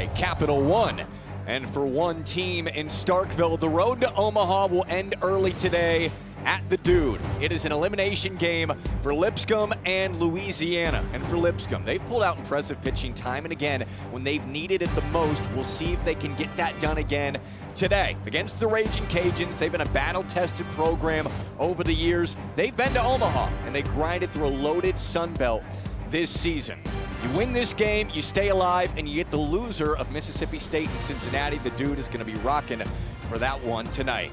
tonight, Capital One. And for one team in Starkville, the road to Omaha will end early today at the Dude. It is an elimination game for Lipscomb and Louisiana. And for Lipscomb, they've pulled out impressive pitching time and again when they've needed it the most. We'll see if they can get that done again today. Against the Raging Cajuns, they've been a battle-tested program over the years. They've been to Omaha, and they grinded through a loaded Sun Belt this season. You win this game, you stay alive, and you get the loser of Mississippi State and Cincinnati. The Dude is going to be rocking for that one tonight.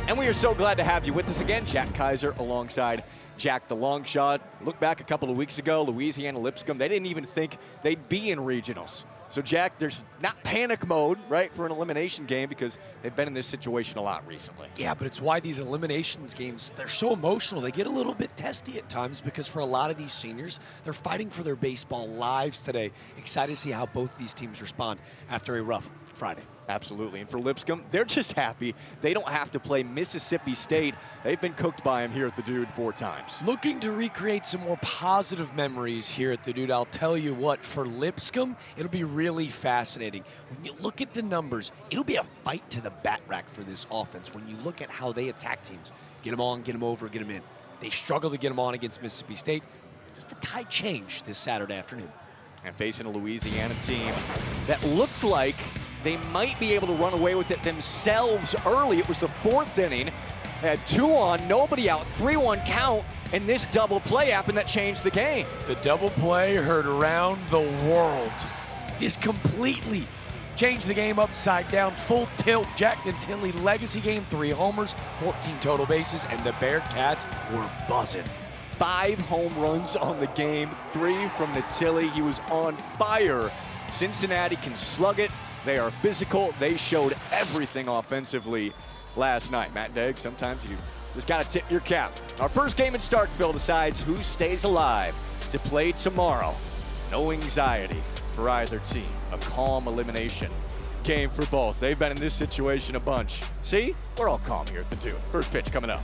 And we are so glad to have you with us again. Jack Kaiser alongside Jack the Long Shot. Look back a couple of weeks ago, Louisiana, Lipscomb, they didn't even think they'd be in regionals. So Jack, there's not panic mode, right, for an elimination game because they've been in this situation a lot recently. Yeah, but it's why these eliminations games, they're so emotional. They get a little bit testy at times because for a lot of these seniors, they're fighting for their baseball lives today. Excited to see how both these teams respond after a rough Friday. Absolutely, and for Lipscomb, they're just happy they don't have to play Mississippi State. They've been cooked by them here at the Dude 4 times. Looking to recreate some more positive memories here at the Dude. I'll tell you what, for Lipscomb, it'll be really fascinating. When you look at the numbers, it'll be a fight to the bat rack for this offense. When you look at how they attack teams, get them on, get them over, get them in. They struggle to get them on against Mississippi State. Does the tide change this Saturday afternoon? And facing a Louisiana team that looked like they might be able to run away with it themselves early. It was the 4th inning. They had 2 on, nobody out, 3-1 count, and this double play happened that changed the game. The double play heard around the world. This completely changed the game upside down, full tilt. Jack Tilly legacy game, 3 homers, 14 total bases, and the Bearcats were buzzing. 5 home runs on the game, 3 from Tilly. He was on fire. Cincinnati can slug it. They are physical. They showed everything offensively last night. Matt Degg, sometimes you just got to tip your cap. Our first game in Starkville decides who stays alive to play tomorrow. No anxiety for either team. A calm elimination game for both. They've been in this situation a bunch. See, we're all calm here at the Dude. First pitch coming up.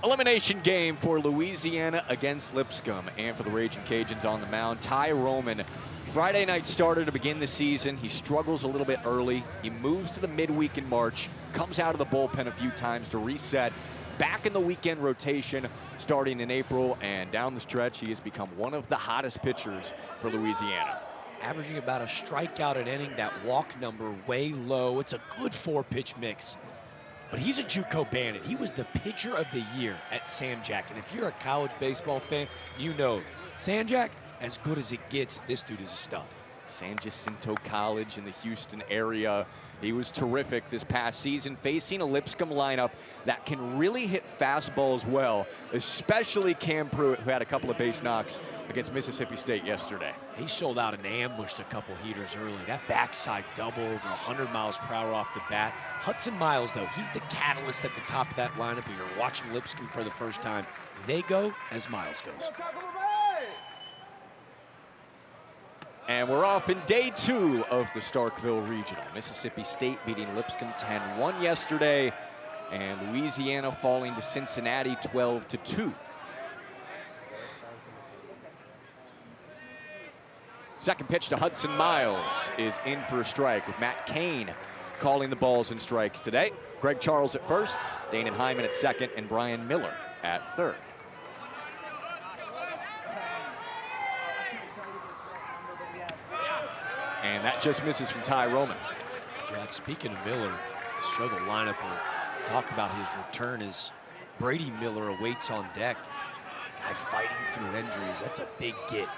Elimination game for Louisiana against Lipscomb, and for the Raging Cajuns on the mound, Ty Roman. Friday night starter to begin the season. He struggles a little bit early. He moves to the midweek in March, comes out of the bullpen a few times to reset. Back in the weekend rotation starting in April, and down the stretch, he has become one of the hottest pitchers for Louisiana. Averaging about a strikeout an inning, that walk number way low. It's a good 4-pitch mix. But he's a JUCO bandit. He was the pitcher of the year at San Jac. And if you're a college baseball fan, you know San Jac, as good as it gets, this dude is a stud. San Jacinto College in the Houston area. He was terrific this past season, facing a Lipscomb lineup that can really hit fastballs well, especially Cam Pruitt, who had a couple of base knocks against Mississippi State yesterday. He sold out and ambushed a couple heaters early. That backside double over 100 miles per hour off the bat. Hudson Miles, though, he's the catalyst at the top of that lineup. If you're watching Lipscomb for the first time, they go as Miles goes. And we're off in day 2 of the Starkville Regional. Mississippi State beating Lipscomb 10-1 yesterday, and Louisiana falling to Cincinnati 12-2. Second pitch to Hudson Miles is in for a strike, with Matt Cain calling the balls and strikes today. Greg Charles at first, Danon Hyman at second, and Brian Miller at third. And that just misses from Ty Roman. Jack, speaking of Miller, show the lineup or talk about his return as Brady Miller awaits on deck. Guy fighting through injuries. That's a big get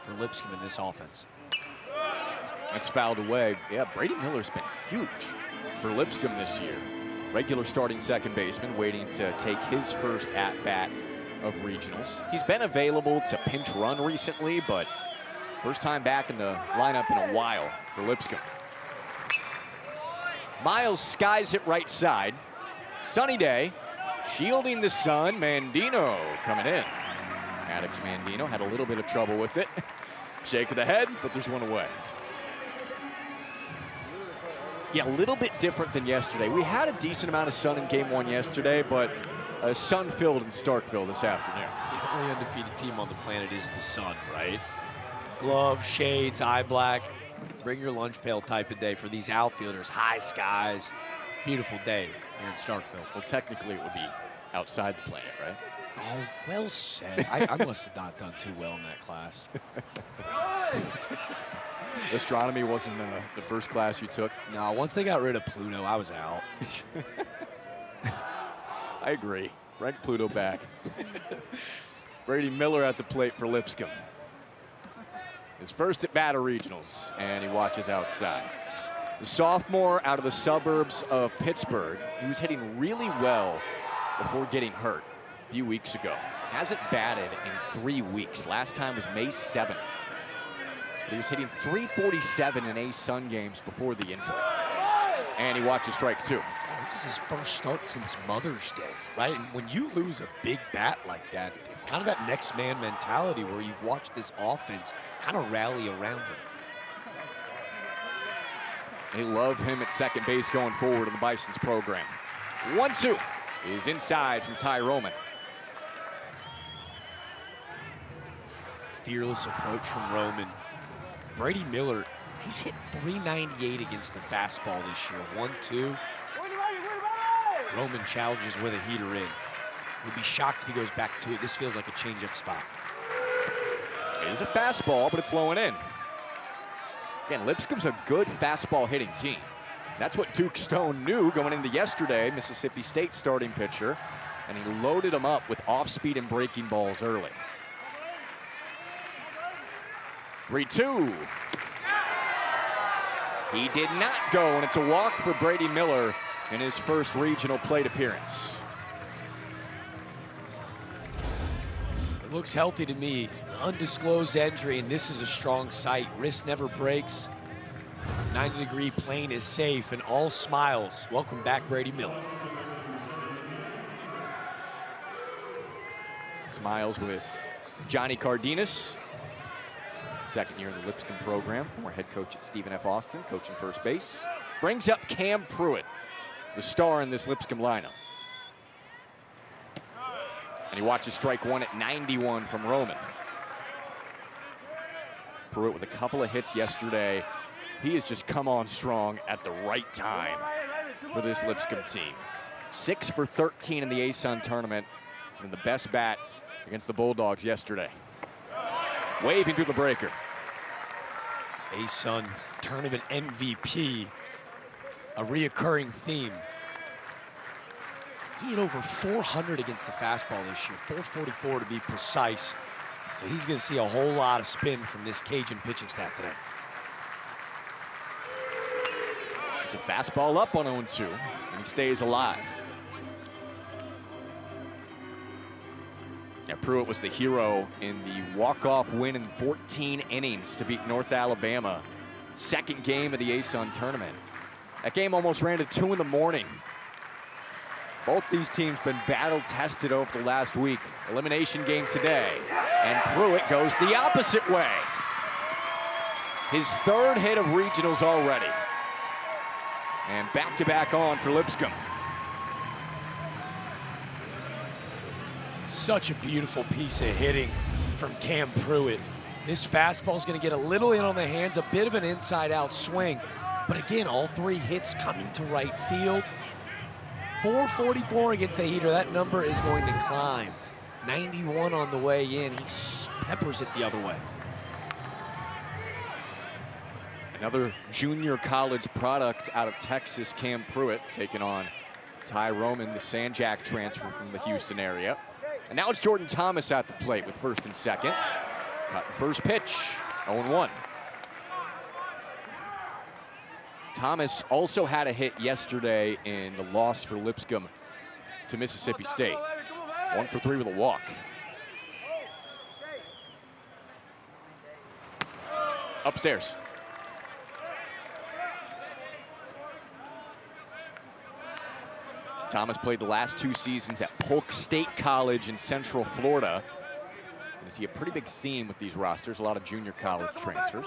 for Lipscomb in this offense. That's fouled away. Yeah, Brady Miller's been huge for Lipscomb this year. Regular starting second baseman, waiting to take his first at-bat of regionals. He's been available to pinch run recently, but first time back in the lineup in a while for Lipscomb. Miles skies it right side. Sunny day, shielding the sun. Mandino coming in. Maddox Mandino had a little bit of trouble with it. Shake of the head, but there's one away. Yeah, a little bit different than yesterday. We had a decent amount of sun in game 1 yesterday, but sun-filled in Starkville this afternoon. The only undefeated team on the planet is the sun, right? Gloves, shades, eye black. Bring your lunch pail type of day for these outfielders. High skies, beautiful day here in Starkville. Well, technically it would be outside the planet, right? Oh, well said. I must have not done too well in that class. Astronomy wasn't the first class you took? No, once they got rid of Pluto, I was out. I agree. Bring Pluto back. Brady Miller at the plate for Lipscomb. His first at bat of regionals, and he watches outside. The sophomore out of the suburbs of Pittsburgh. He was hitting really well before getting hurt a few weeks ago. Hasn't batted in 3 weeks. Last time was May 7th. But he was hitting .347 in A Sun games before the injury. And he watches strike 2. Yeah, this is his first start since Mother's Day, right? And when you lose a big bat like that, it's kind of that next man mentality where you've watched this offense kind of rally around him. They love him at second base going forward in the Bison's program. 1-2 is inside from Ty Roman. Fearless approach from Roman. Brady Miller, he's hit .398 against the fastball this year. 1-2. Roman challenges with a heater in. Would be shocked if he goes back to it. This feels like a change-up spot. It is a fastball, but it's low and in. Again, Lipscomb's a good fastball hitting team. That's what Duke Stone knew going into yesterday, Mississippi State starting pitcher, and he loaded him up with off-speed and breaking balls early. 3-2. He did not go, and it's a walk for Brady Miller in his first regional plate appearance. It looks healthy to me. Undisclosed entry, and this is a strong sight. Wrist never breaks. 90-degree plane is safe, and all smiles. Welcome back, Brady Miller. Smiles with Johnny Cardenas. Second year in the Lipscomb program, former head coach at Stephen F. Austin, coaching first base. Brings up Cam Pruitt, the star in this Lipscomb lineup. And he watches strike one at 91 from Roman. Pruitt with a couple of hits yesterday. He has just come on strong at the right time for this Lipscomb team. 6 for 13 in the ASUN tournament, and the best bat against the Bulldogs yesterday. Waving through the breaker. ASUN tournament MVP, a reoccurring theme. He hit over 400 against the fastball this year, 444 to be precise. So he's going to see a whole lot of spin from this Cajun pitching staff today. It's a fastball up on 0-2, and he stays alive. Yeah, Pruitt was the hero in the walk-off win in 14 innings to beat North Alabama. Second game of the ASUN tournament. That game almost ran to 2 in the morning. Both these teams been battle-tested over the last week. Elimination game today, and Pruitt goes the opposite way. His 3rd hit of regionals already. And back-to-back on for Lipscomb. Such a beautiful piece of hitting from Cam Pruitt. This fastball's gonna get a little in on the hands, a bit of an inside-out swing. But again, all 3 hits coming to right field. 444 against the heater. That number is going to climb. 91 on the way in. He peppers it the other way. Another junior college product out of Texas, Cam Pruitt, taking on Ty Roman, the San Jack transfer from the Houston area. And now it's Jordan Thomas at the plate with 1st and 2nd. Cutting first pitch, 0-1. Thomas also had a hit yesterday in the loss for Lipscomb to Mississippi State. 1 for 3 with a walk. Upstairs. Thomas played the last 2 seasons at Polk State College in Central Florida. You see a pretty big theme with these rosters, a lot of junior college transfers.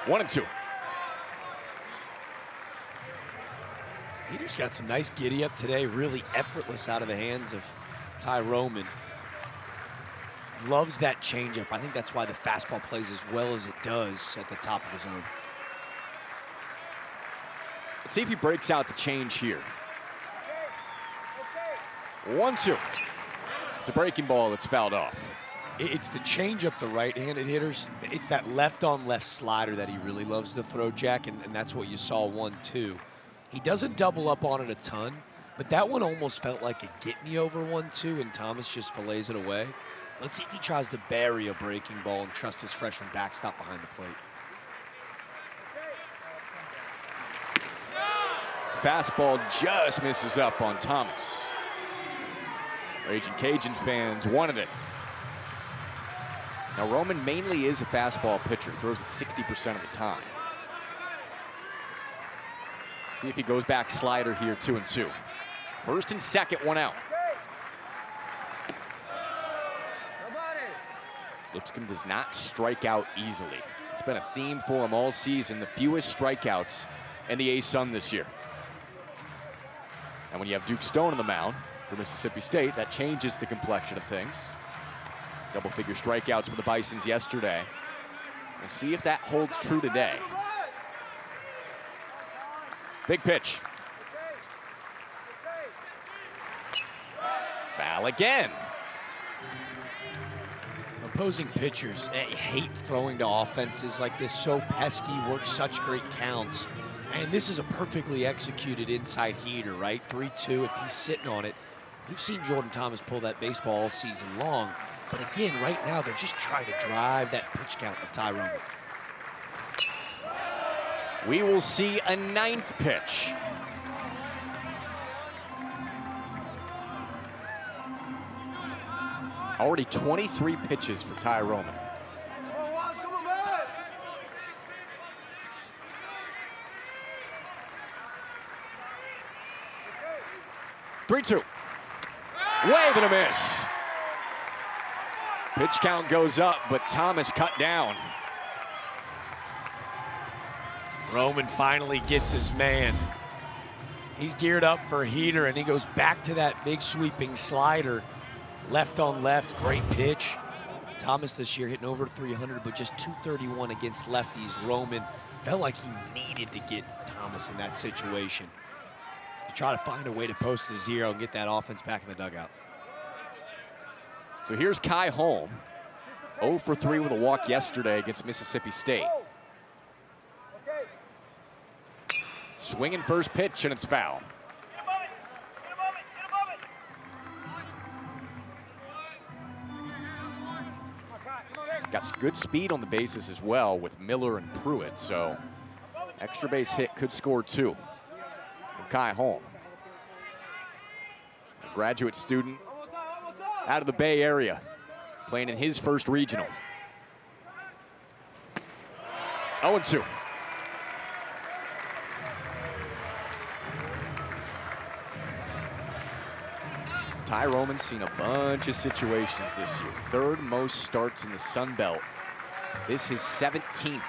1-2. Heater's got some nice giddy up today, really effortless out of the hands of Ty Roman. Loves that changeup. I think that's why the fastball plays as well as it does at the top of the zone. Let's see if he breaks out the change here. 1-2. It's a breaking ball that's fouled off. It's the changeup to right-handed hitters. It's that left-on-left slider that he really loves to throw, Jack, and that's what you saw 1-2. He doesn't double up on it a ton, but that one almost felt like a get-me-over 1-2, and Thomas just fillets it away. Let's see if he tries to bury a breaking ball and trust his freshman backstop behind the plate. Fastball just misses up on Thomas. Raging Cajun fans wanted it. Now, Roman mainly is a fastball pitcher, throws it 60% of the time. See if he goes back slider here, 2-2. 1st and 2nd, 1 out. Lipscomb does not strike out easily. It's been a theme for him all season, the fewest strikeouts in the ASUN this year. And when you have Duke Stone on the mound for Mississippi State, that changes the complexion of things. Double-figure strikeouts for the Bisons yesterday. We'll see if that holds true today. Big pitch. Foul again. Opposing pitchers hate throwing to offenses like this, so pesky, work such great counts. And this is a perfectly executed inside heater, right? 3-2, if he's sitting on it. We've seen Jordan Thomas pull that baseball all season long. But again, right now, they're just trying to drive that pitch count of Ty Roman. We will see a 9th pitch. Already 23 pitches for Ty Roman. 3-2. Wave and a miss. Pitch count goes up, but Thomas cut down. Roman finally gets his man. He's geared up for a heater, and he goes back to that big sweeping slider. Left on left, great pitch. Thomas this year hitting over 300, but just 231 against lefties. Roman felt like he needed to get Thomas in that situation to try to find a way to post a zero and get that offense back in the dugout. So here's Kai Holm, 0 for 3 with a walk yesterday against Mississippi State. Swinging first pitch, and it's foul. Got good speed on the bases as well with Miller and Pruitt, so extra base hit could score 2 from Kai Holm. A graduate student out of the Bay Area, playing in his first regional. 0-2. Ty Roman's seen a bunch of situations this year. 3rd most starts in the Sun Belt. This is 17th.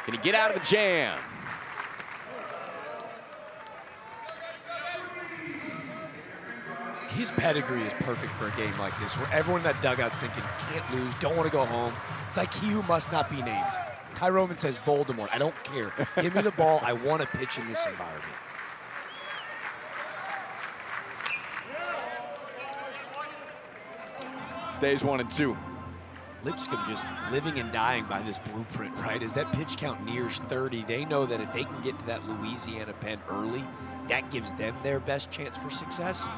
Can he get out of the jam? His pedigree is perfect for a game like this, where everyone in that dugout's thinking, can't lose, don't want to go home. It's like he who must not be named. Ty Roman says, Voldemort, I don't care. Give me the ball, I want to pitch in this environment. Stays 1-2. Lipscomb just living and dying by this blueprint, right? As that pitch count nears 30, they know that if they can get to that Louisiana pen early, that gives them their best chance for success.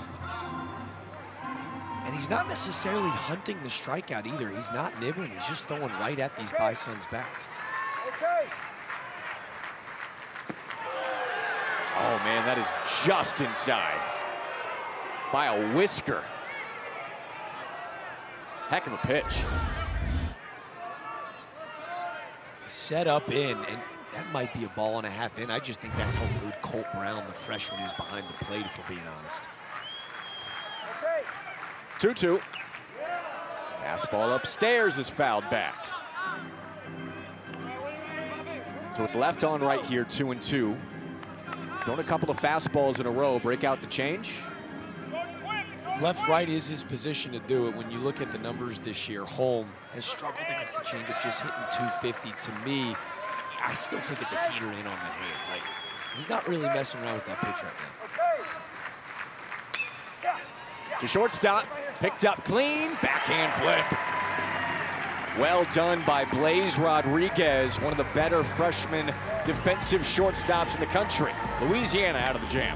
And he's not necessarily hunting the strikeout either. He's not nibbling, he's just throwing right at these Bison's bats. Oh man, that is just inside by a whisker. Heck of a pitch. Set up in, and that might be a ball and a half in. I just think that's how good Colt Brown, the freshman, is behind the plate, if we're being honest. 2-2. Fastball upstairs is fouled back. So it's left on right here, 2-2. Thrown a couple of fastballs in a row, break out the change. Left-right is his position to do it. When you look at the numbers this year, Holm has struggled against the changeup, just hitting 250. To me, I still think it's a heater in on the hands. Like, he's not really messing around with that pitch right now. To shortstop, picked up clean, backhand flip. Well done by Blaze Rodriguez, one of the better freshman defensive shortstops in the country. Louisiana out of the jam.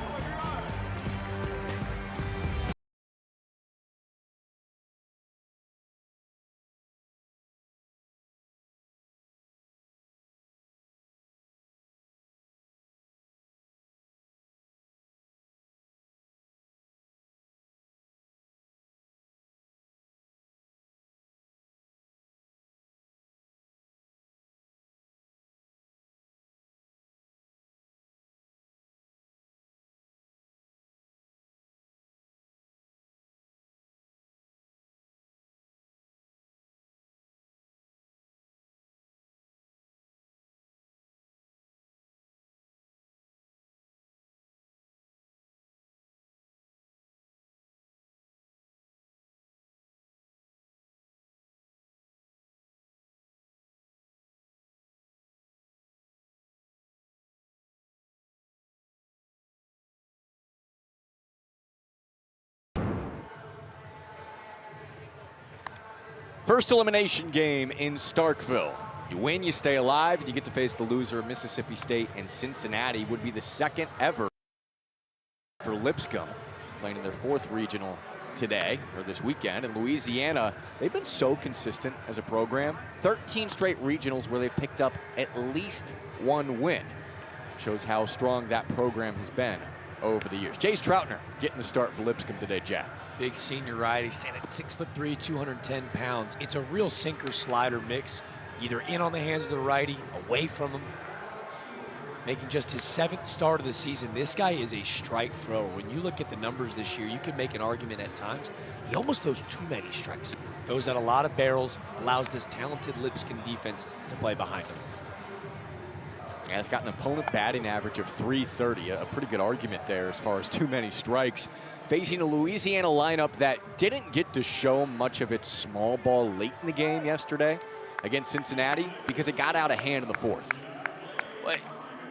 First elimination game in Starkville. You win, you stay alive, and you get to face the loser of Mississippi State and Cincinnati. Would be the second ever for Lipscomb, playing in their 4th regional today, or this weekend. And Louisiana, they've been so consistent as a program. 13 straight regionals where they've picked up at least 1 win. Shows how strong that program has been over the years. Jace Troutner getting the start for Lipscomb today, Jack. Big senior righty, standing at 6'3", 210 pounds. It's a real sinker-slider mix, either in on the hands of the righty, away from him. Making just his 7th start of the season. This guy is a strike thrower. When you look at the numbers this year, you can make an argument at times. He almost throws too many strikes. Throws out a lot of barrels, allows this talented Lipscomb defense to play behind him. Yeah, it's got an opponent batting average of .330, a pretty good argument there as far as too many strikes. Facing a Louisiana lineup that didn't get to show much of its small ball late in the game yesterday against Cincinnati because it got out of hand in the fourth. Well,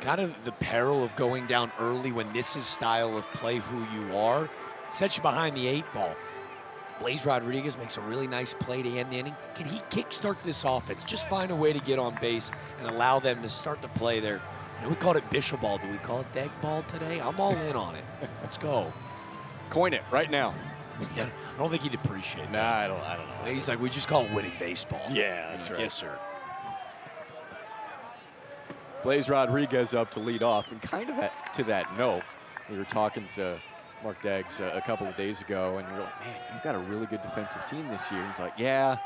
kind of the peril of going down early when this is style of play who you are, sets you behind the 8-ball. Blaze Rodriguez makes a really nice play to end the inning. Can he kickstart this offense? Just find a way to get on base and allow them to start to play there. You know, we called it Bishop ball. Do we call it Deg ball today? I'm all in on it. Let's go. Coin it right now. Yeah, I don't think he'd appreciate that. Nah, I don't know. He's like, we just call it winning baseball. Yeah, that's right. Yes, sir. Blaze Rodriguez up to lead off, and kind of to that note, we were talking to Mark Deggs a couple of days ago, and we were like, man, you've got a really good defensive team this year. He's like, yeah,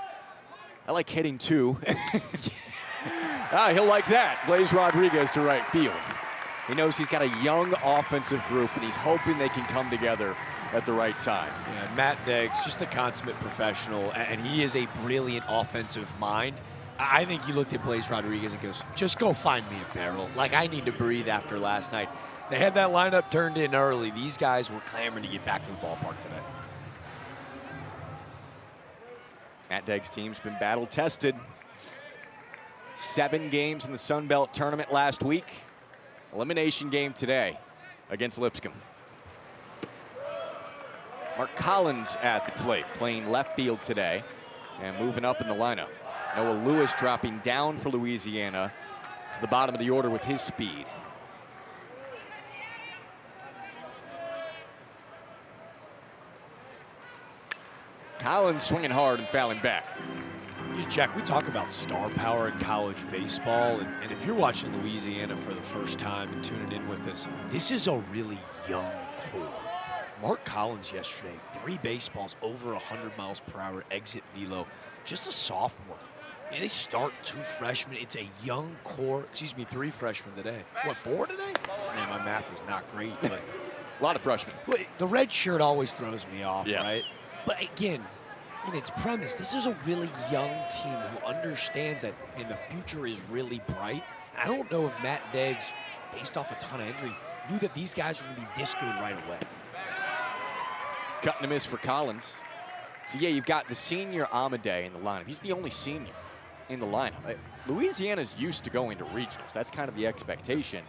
I like hitting too. He'll like that. Blaze Rodriguez to right field. He knows he's got a young offensive group, and he's hoping they can come together at the right time. Yeah, Matt Deggs, just a consummate professional, and he is a brilliant offensive mind. I think he looked at Blaze Rodriguez and goes, just go find me a barrel. Like, I need to breathe after last night. They had that lineup turned in early. These guys were clamoring to get back to the ballpark today. Matt Deggs' team's been battle-tested. 7 games in the Sun Belt tournament last week. Elimination game today against Lipscomb. Mark Collins at the plate, playing left field today and moving up in the lineup. Noah Lewis dropping down for Louisiana to the bottom of the order with his speed. Collins swinging hard and fouling back. Yeah, Jack, we talk about star power in college baseball, and if you're watching Louisiana for the first time and tuning in with us, this is a really young core. Mark Collins yesterday, 3 baseballs over 100 miles per hour exit velo, just a sophomore. Yeah, they start 2 freshmen. It's a young core. 3 freshmen today. What, 4 today? Man, my math is not great, but a lot of freshmen. The red shirt always throws me off, yeah. Right? But again, in its premise, this is a really young team who understands that the future is really bright. I don't know if Matt Deggs, based off a ton of injury, knew that these guys were going to be this good right away. Cutting a miss for Collins. So yeah, you've got the senior Amadei in the lineup. He's the only senior in the lineup. Louisiana's used to going to regionals. That's kind of the expectation.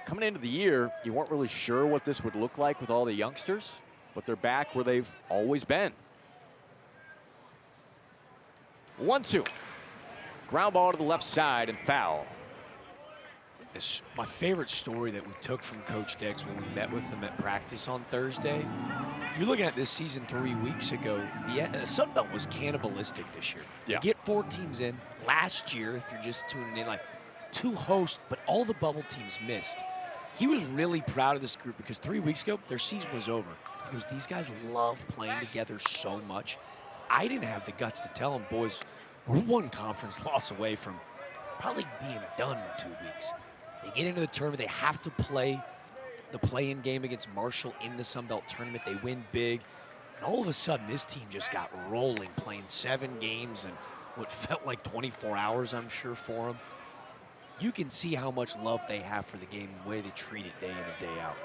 Coming into the year, you weren't really sure what this would look like with all the youngsters, but they're back where they've always been. 1-2. Ground ball to the left side and foul. My favorite story that we took from Coach Deggs when we met with him at practice on Thursday, you're looking at this season 3 weeks ago, the Sun Belt was cannibalistic this year. Yeah. You get 4 teams in. Last year, if you're just tuning in, like 2 hosts, but all the bubble teams missed. He was really proud of this group because 3 weeks ago, their season was over. He goes, these guys love playing together so much. I didn't have the guts to tell them, boys, we're 1 conference loss away from probably being done in 2 weeks. They get into the tournament, they have to play the play-in game against Marshall in the Sun Belt tournament. They win big. And all of a sudden, this team just got rolling, playing 7 games and what felt like 24 hours, I'm sure, for them. You can see how much love they have for the game and the way they treat it day in and day out.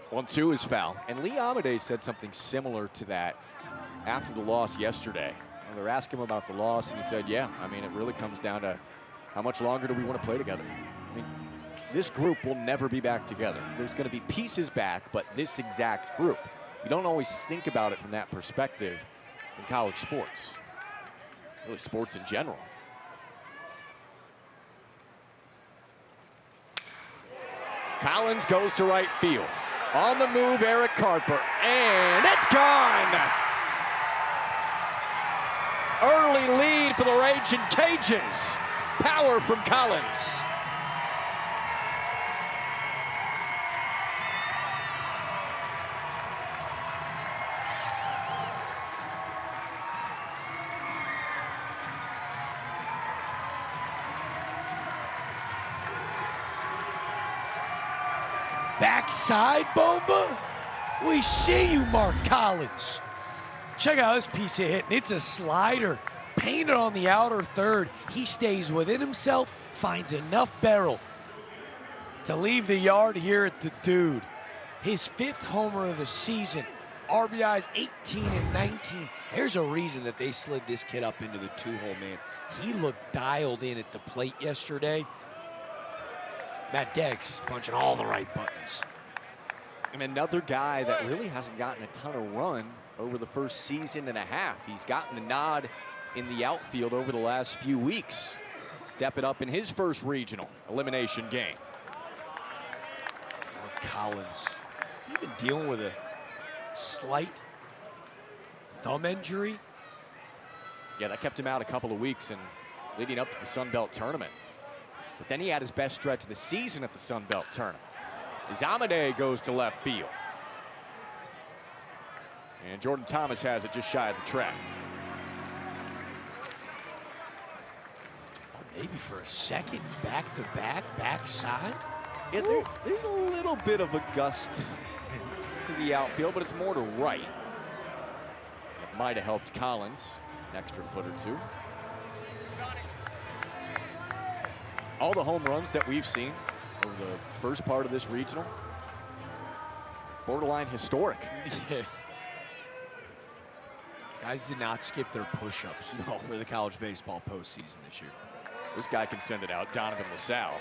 One, 2 is foul. And Lee Amadei said something similar to that after the loss yesterday. And they're asking him about the loss, and he said, yeah, I mean, it really comes down to how much longer do we want to play together. I mean, this group will never be back together. There's going to be pieces back, but this exact group, you don't always think about it from that perspective in college sports, really sports in general. Collins goes to right field. On the move, Eric Carper, and it's gone! Early lead for the Raging Cajuns. Power from Collins. Backside, Bomba. We see you, Mark Collins. Check out this piece of hit. It's a slider painted on the outer third. He stays within himself, finds enough barrel to leave the yard here at the Dude. His 5th homer of the season. RBIs 18 and 19. There's a reason that they slid this kid up into the 2-hole, man. He looked dialed in at the plate yesterday. Matt Deggs punching all the right buttons. And another guy that really hasn't gotten a ton of run over the first season and a half. He's gotten the nod in the outfield over the last few weeks. Step it up in his first regional elimination game. Collins, he's been dealing with a slight thumb injury. Yeah, that kept him out a couple of weeks and leading up to the Sun Belt tournament. But then he had his best stretch of the season at the Sun Belt tournament. Izamade goes to left field. And Jordan Thomas has it just shy of the track. Maybe for a second, back-to-back, backside. Yeah, there's a little bit of a gust to the outfield, but it's more to right. It might have helped Collins, an extra foot or two. All the home runs that we've seen over the first part of this regional, borderline historic. Yeah. Guys did not skip their push-ups for the college baseball postseason this year. This guy can send it out, Donovan LaSalle.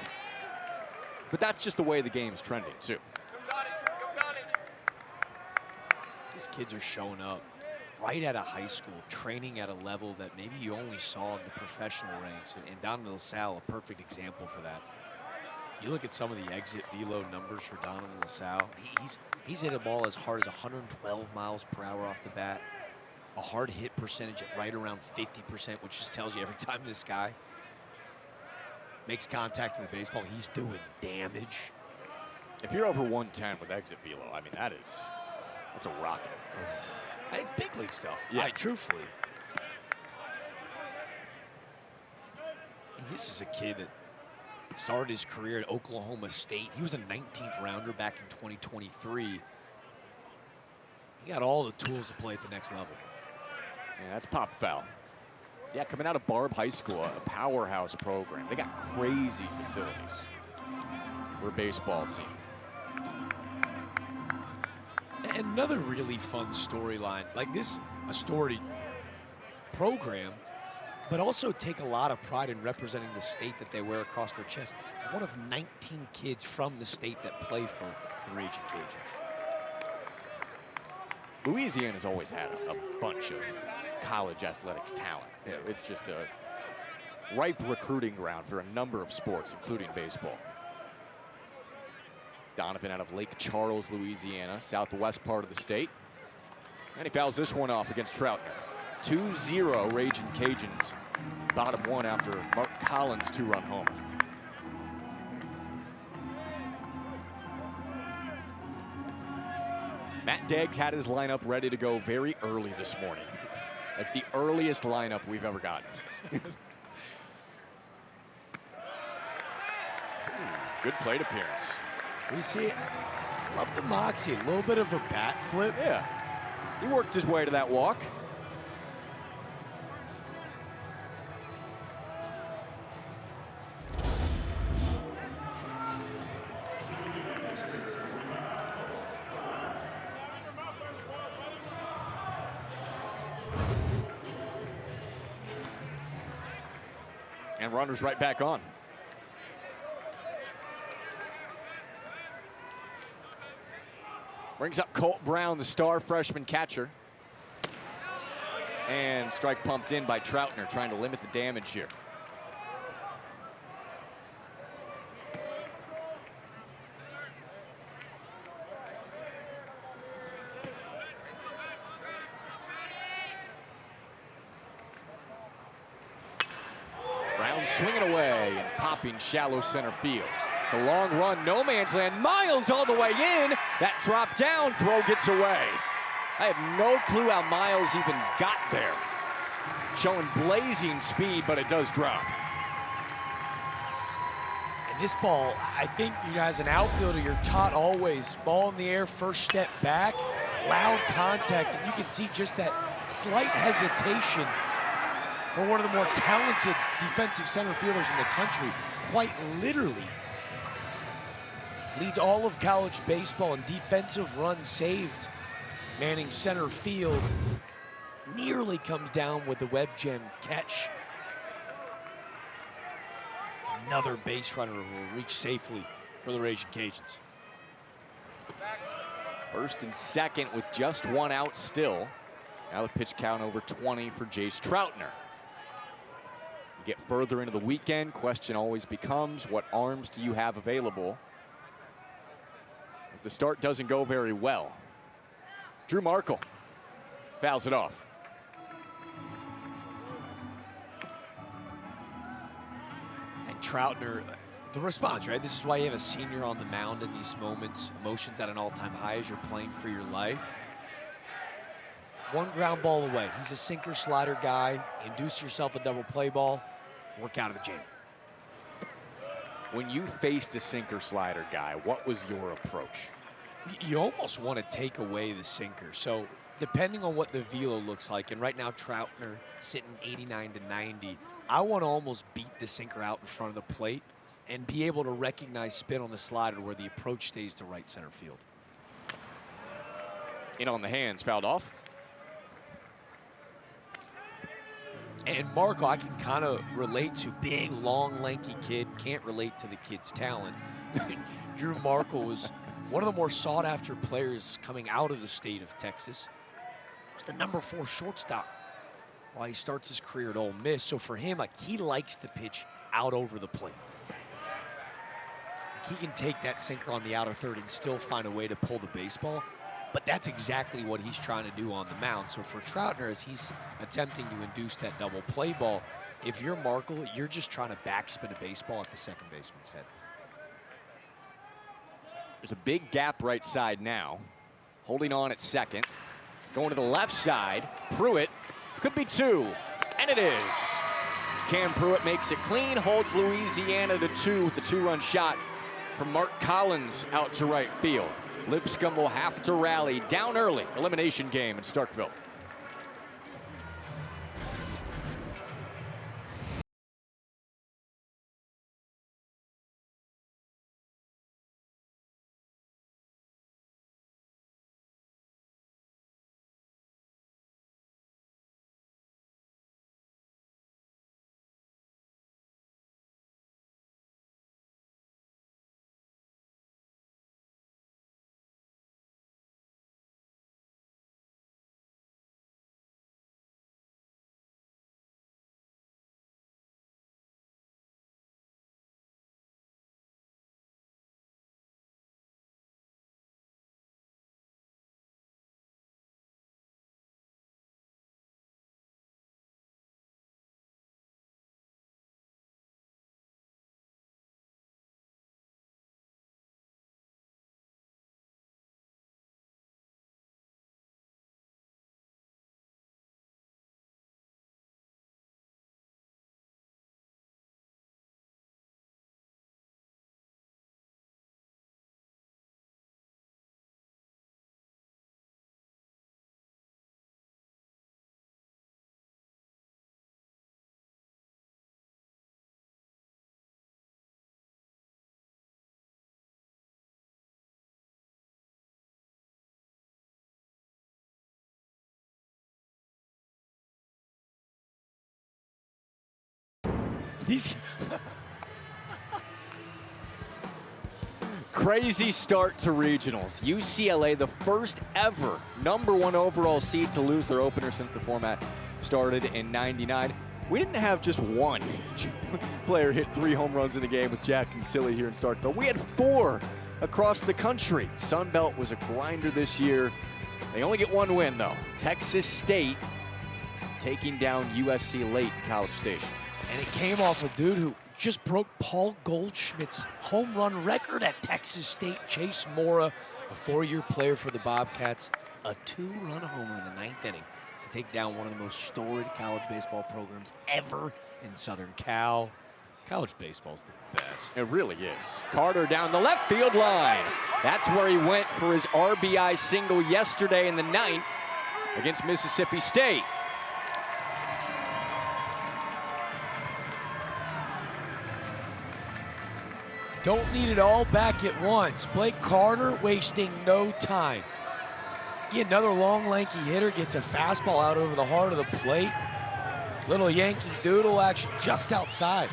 But that's just the way the game's trending, too. These kids are showing up right out of high school, training at a level that maybe you only saw in the professional ranks. And Donovan LaSalle, a perfect example for that. You look at some of the exit velo numbers for Donovan LaSalle. He's hit a ball as hard as 112 miles per hour off the bat. A hard hit percentage at right around 50%, which just tells you every time this guy makes contact to the baseball, he's doing damage. If you're over 110 with exit velo, I mean, that's a rocket. I think big league stuff. Yeah. Truthfully. And this is a kid that started his career at Oklahoma State. He was a 19th rounder back in 2023. He got all the tools to play at the next level. Yeah, that's pop foul. Yeah, coming out of Barb High School, a powerhouse program. They got crazy facilities for a baseball team. And another really fun storyline, like this, a storied program, but also take a lot of pride in representing the state that they wear across their chest. One of 19 kids from the state that play for the Raging Cajuns. Louisiana's always had a bunch of college athletics talent. Yeah, it's just a ripe recruiting ground for a number of sports, including baseball. Donovan out of Lake Charles, Louisiana, southwest part of the state. And he fouls this one off against Troutner. 2-0 Raging Cajuns, bottom one after Mark Collins' 2-run homer. Matt Deggs had his lineup ready to go very early this morning. Like the earliest lineup we've ever gotten. Good plate appearance. You see, love the moxie, a little bit of a bat flip. Yeah, he worked his way to that walk. And runners right back on. Brings up Colt Brown, the star freshman catcher. And strike pumped in by Troutner, trying to limit the damage here. Brown swinging away and popping shallow center field. It's a long run, no man's land. Miles all the way in. That drop down throw gets away. I have no clue how Miles even got there. Showing blazing speed, but it does drop. And this ball, I think you guys, an outfielder, you're taught always, ball in the air, first step back, loud contact, and you can see just that Slight hesitation for one of the more talented defensive center fielders in the country. Quite literally leads all of college baseball in defensive runs saved. Manning center field, nearly comes down with the web gem catch. Another base runner will reach safely for the Raging Cajuns. First and second with just one out still. Now the pitch count over 20 for Jace Troutner. We get further into the weekend, question always becomes, what arms do you have available if the start doesn't go very well? Drew Markle fouls it off. And Troutner, the response, right? This is why you have a senior on the mound in these moments. Emotions at an all-time high as you're playing for your life. One ground ball away. He's a sinker slider guy. Induce yourself a double play ball, work out of the jam. When you faced a sinker slider guy, what was your approach? You almost want to take away the sinker. So depending on what the velo looks like, and right now Troutner sitting 89 to 90, I want to almost beat the sinker out in front of the plate and be able to recognize spin on the slider where the approach stays to right center field. In on the hands, fouled off. And Markle, I can kind of relate to. Big, long, lanky kid. Can't relate to the kid's talent. Drew Markle was one of the more sought-after players coming out of the state of Texas. He's the #4 shortstop while he starts his career at Ole Miss. So for him, like, he likes the pitch out over the plate. Like, he can take that sinker on the outer third and still find a way to pull the baseball. But that's exactly what he's trying to do on the mound. So for Troutner, as he's attempting to induce that double play ball, if you're Markle, you're just trying to backspin a baseball at the second baseman's head. There's a big gap right side now. Holding on at second. Going to the left side. Pruitt could be two. And it is. Cam Pruitt makes it clean, holds Louisiana to 2 with the 2-run shot from Mark Collins out to right field. Lipscomb will have to rally down early. Elimination game in Starkville. Crazy start to regionals. UCLA, the first ever #1 overall seed to lose their opener since the format started in '99. We didn't have just one player hit 3 home runs in a game with Jack and Tilly here in Starkville. We had 4 across the country. Sunbelt was a grinder this year. They only get 1 win, though. Texas State taking down USC late in College Station. And it came off a dude who just broke Paul Goldschmidt's home run record at Texas State. Chase Mora, a 4-year player for the Bobcats, a 2-run homer in the 9th inning to take down one of the most storied college baseball programs ever in Southern Cal. College baseball's the best. It really is. Carter down the left field line. That's where he went for his RBI single yesterday in the 9th. against Mississippi State. Don't need it all back at once. Blake Carter wasting no time. Another long, lanky hitter gets a fastball out over the heart of the plate. Little Yankee Doodle action just outside.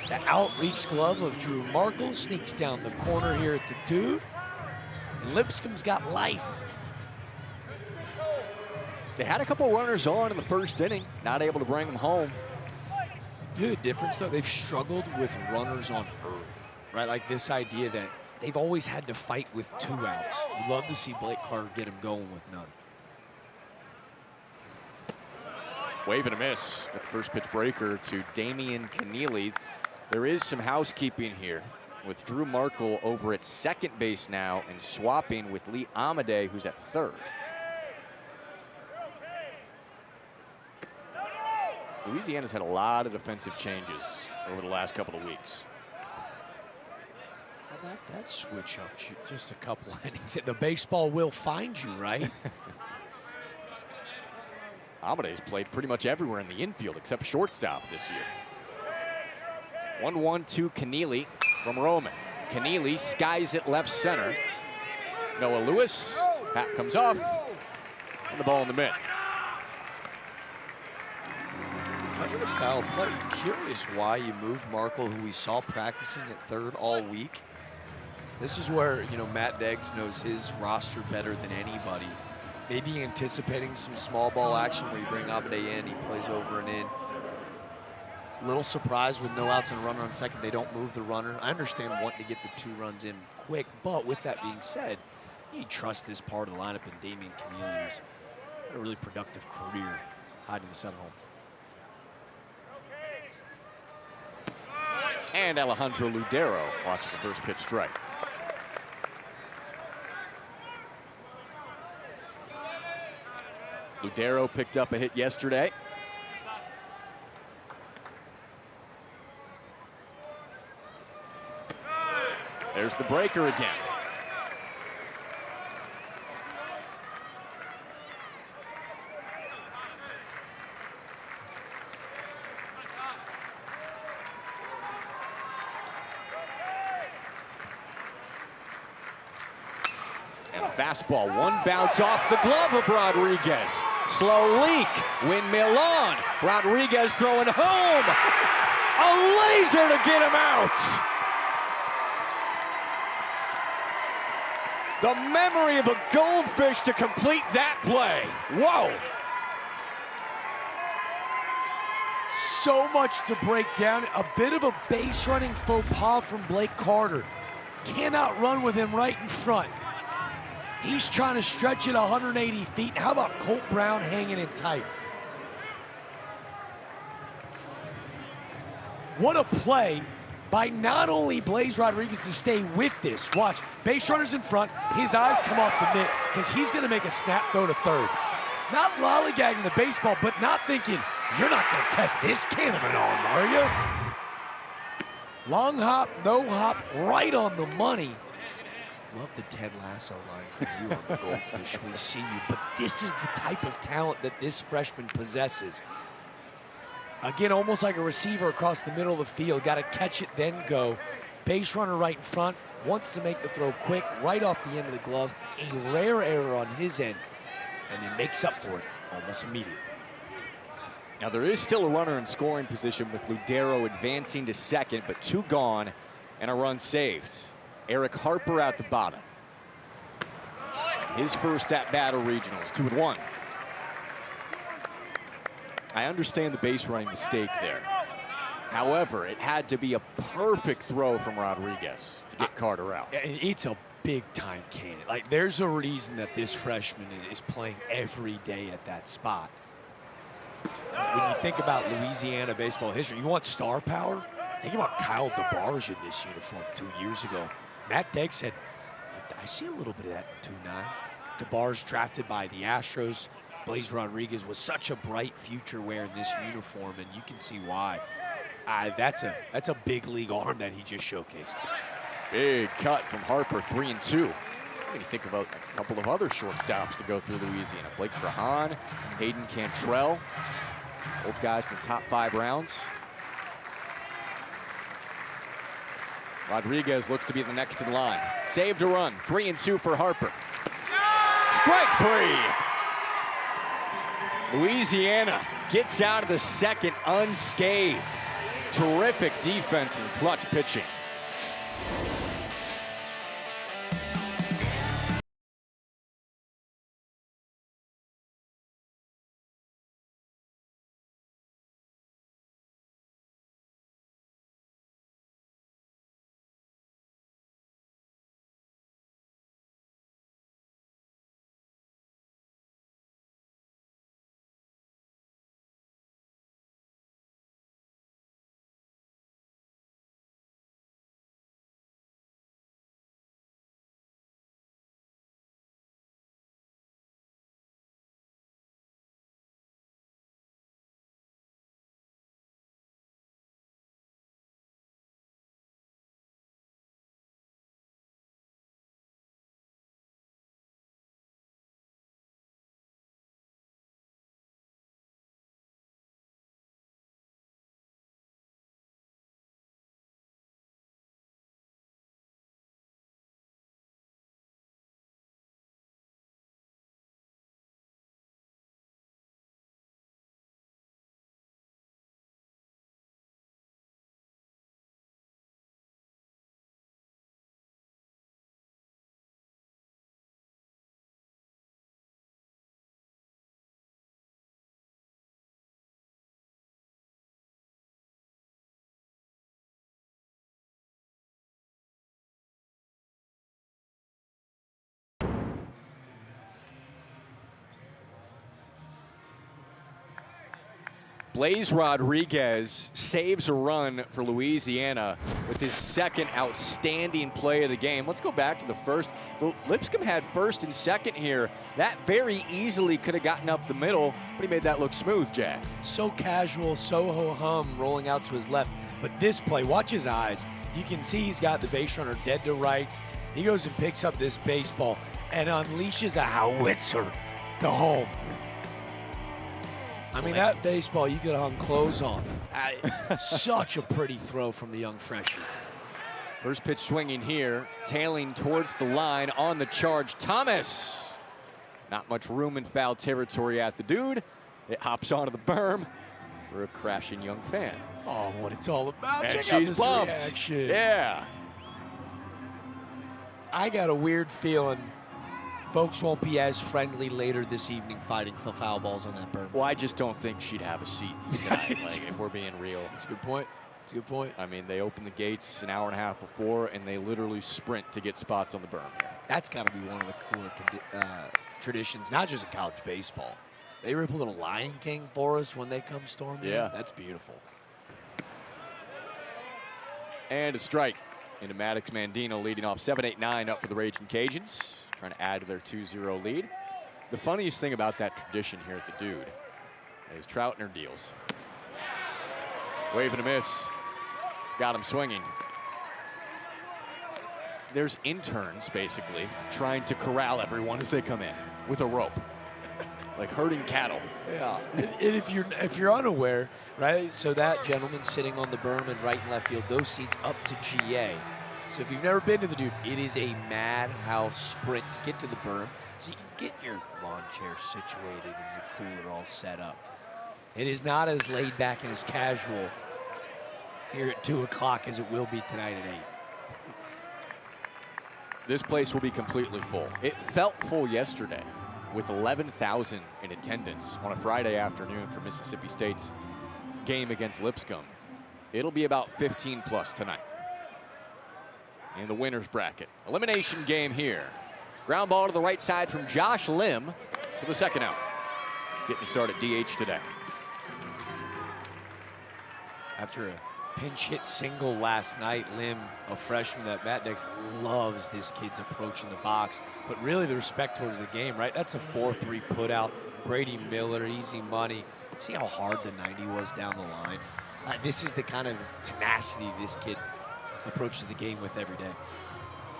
The outreach glove of Drew Markle sneaks down the corner here at the Dude. And Lipscomb's got life. They had a couple runners on in the first inning, not able to bring them home. The difference, though, they've struggled with runners on early, right? Like this idea that they've always had to fight with 2 outs. You'd love to see Blake Carter get him going with none. Wave and a miss. Got the first pitch breaker to Damian Keneally. There is some housekeeping here with Drew Markle over at second base now and swapping with Lee Amade, who's at third. Louisiana's had a lot of defensive changes over the last couple of weeks. How about that switch up? Just a couple innings. The baseball will find you, right? Amade's played pretty much everywhere in the infield except shortstop this year. 1-1 to Keneally from Roman. Keneally skies it left center. Noah Lewis, hat comes off, and the ball in the mitt. Because of the style of play, curious why you move Markle, who we saw practicing at third all week. This is where, Matt Deggs knows his roster better than anybody. Maybe anticipating some small ball action where you bring Abade in, he plays over and in. Little surprised with no outs and a runner on second, they don't move the runner. I understand wanting to get the 2 runs in quick, but with that being said, you trust this part of the lineup, and Damian Keneally has had a really productive career hiding the 7-hole. And Alejandro Ludero watches the first pitch strike. Ludero picked up a hit yesterday. There's the breaker again. And a fastball, one bounce off the glove of Rodriguez. Slow leak, windmill on. Rodriguez throwing home. A laser to get him out. The memory of a goldfish to complete that play. Whoa. So much to break down. A bit of a base running faux pas from Blake Carter. Cannot run with him right in front. He's trying to stretch it 180 feet. How about Colt Brown hanging it tight? What a play by not only Blaze Rodriguez to stay with this. Watch, base runners in front, his eyes come off the mitt because he's gonna make a snap throw to third. Not lollygagging the baseball, but not thinking, you're not gonna test this can of an arm, are you? Long hop, no hop, right on the money. Love the Ted Lasso line from you on the Goldfish. We see you, but this is the type of talent that this freshman possesses. Again, almost like a receiver across the middle of the field. Got to catch it, then go. Base runner right in front. Wants to make the throw quick, right off the end of the glove. A rare error on his end, and he makes up for it almost immediately. Now there is still a runner in scoring position with Ludero advancing to second, but 2 gone and a run saved. Eric Harper at the bottom. His first at-bat of regionals, 2-1. I understand the base running mistake there. However, it had to be a perfect throw from Rodriguez to get Carter out. And it's a big-time cannon. Like, there's a reason that this freshman is playing every day at that spot. When you think about Louisiana baseball history, you want star power? Think about Kyle DeBarge in this uniform 2 years ago. Matt Degg said, I see a little bit of that in 2-9. DeBarge drafted by the Astros. Blaze Rodriguez was such a bright future wearing this uniform, and you can see why. That's a big league arm that he just showcased. Big cut from Harper, 3-2. I mean, you think about a couple of other shortstops to go through Louisiana. Blake Trahan, Hayden Cantrell, both guys in the top 5 rounds. Rodriguez looks to be the next in line. Saved a run, 3-2 for Harper. Strike 3. Louisiana gets out of the second unscathed. Terrific defense and clutch pitching. Blaze Rodriguez saves a run for Louisiana with his second outstanding play of the game. Let's go back to the first. Lipscomb had first and second here. That very easily could have gotten up the middle, but he made that look smooth, Jack. So casual, so ho-hum, rolling out to his left. But this play, watch his eyes. You can see he's got the base runner dead to rights. He goes and picks up this baseball and unleashes a howitzer to home. I mean, that baseball you could have hung clothes on. Such a pretty throw from the young freshman. First pitch swinging here, tailing towards the line on the charge. Thomas. Not much room in foul territory at the dude. It hops onto the berm for a crashing young fan. Oh, what it's all about. And Check out she's this bumped. reaction. Yeah. I got a weird feeling folks won't be as friendly later this evening fighting for foul balls on that berm. Well, I just don't think she'd have a seat tonight, like, if we're being real. That's a good point. That's a good point. I mean, they opened the gates an hour and a half before, and they literally sprint to get spots on the berm here. That's got to be one of the cooler traditions, not just in college baseball. They rip a little Lion King for us when they come storming. Yeah. That's beautiful. And a strike into Maddox Mandino, leading off 7-8-9 up for the Raging Cajuns, trying to add to their 2-0 lead. The funniest thing about that tradition here at the Dude is Troutner deals. Wave and a miss. Got him swinging. There's interns, basically, trying to corral everyone as they come in with a rope, like herding cattle. Yeah, and if you're unaware, right, so that gentleman sitting on the berm in right and left field, those seats up to GA. So if you've never been to the Dude, it is a madhouse sprint to get to the berm, so you can get your lawn chair situated and your cooler all set up. It is not as laid back and as casual here at 2 o'clock as it will be tonight at 8. This place will be completely full. It felt full yesterday with 11,000 in attendance on a Friday afternoon for Mississippi State's game against Lipscomb. It'll be about 15 plus tonight. In the winner's bracket. Elimination game here. Ground ball to the right side from Josh Lim for the second out. Getting started DH today. After a pinch hit single last night, Lim, a freshman that Matt Dex loves this kid's approach in the box, but really the respect towards the game, right? That's a 4-3 put out. Brady Miller, easy money. See how hard the 90 was down the line? This is the kind of tenacity this kid approaches the game with every day.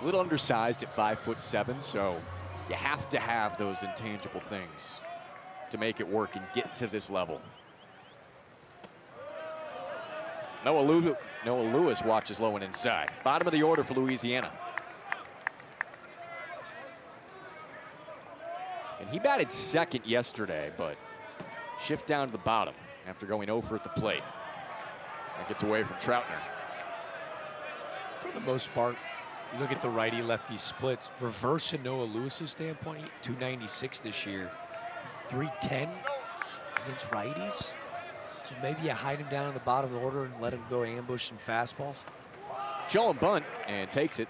A little undersized at 5'7", so you have to have those intangible things to make it work and get to this level. Noah Lewis watches low and inside. Bottom of the order for Louisiana. And he batted second yesterday, but shift down to the bottom after going over at the plate. That gets away from Troutner. For the most part, you look at the righty-lefty splits. Reverse in Noah Lewis's standpoint, 296 this year, 310 against righties. So maybe you hide him down in the bottom of the order and let him go ambush some fastballs. Show him bunt and takes it.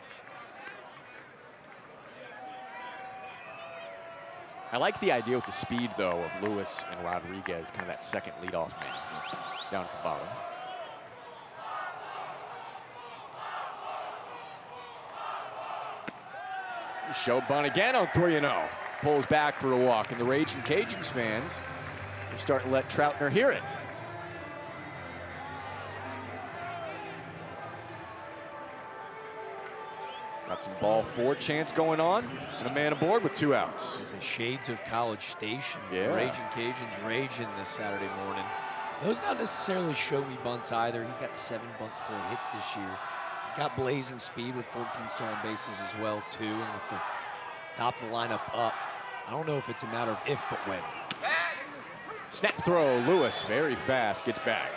I like the idea with the speed, though, of Lewis and Rodriguez, kind of that second leadoff man down at the bottom. Show bunt again on 3-0. Pulls back for a walk, and the Raging Cajuns fans are starting to let Troutner hear it. Got some ball four chance going on, and a man aboard with 2 outs. It's a shades of College Station. Yeah. The Raging Cajuns raging this Saturday morning. Those not necessarily show me bunts either. He's got 7 bunt full hits this year. He's got blazing speed with 14 stolen bases as well, too, and with the top of the lineup up. I don't know if it's a matter of if, but when. Snap throw, Lewis, very fast, gets back.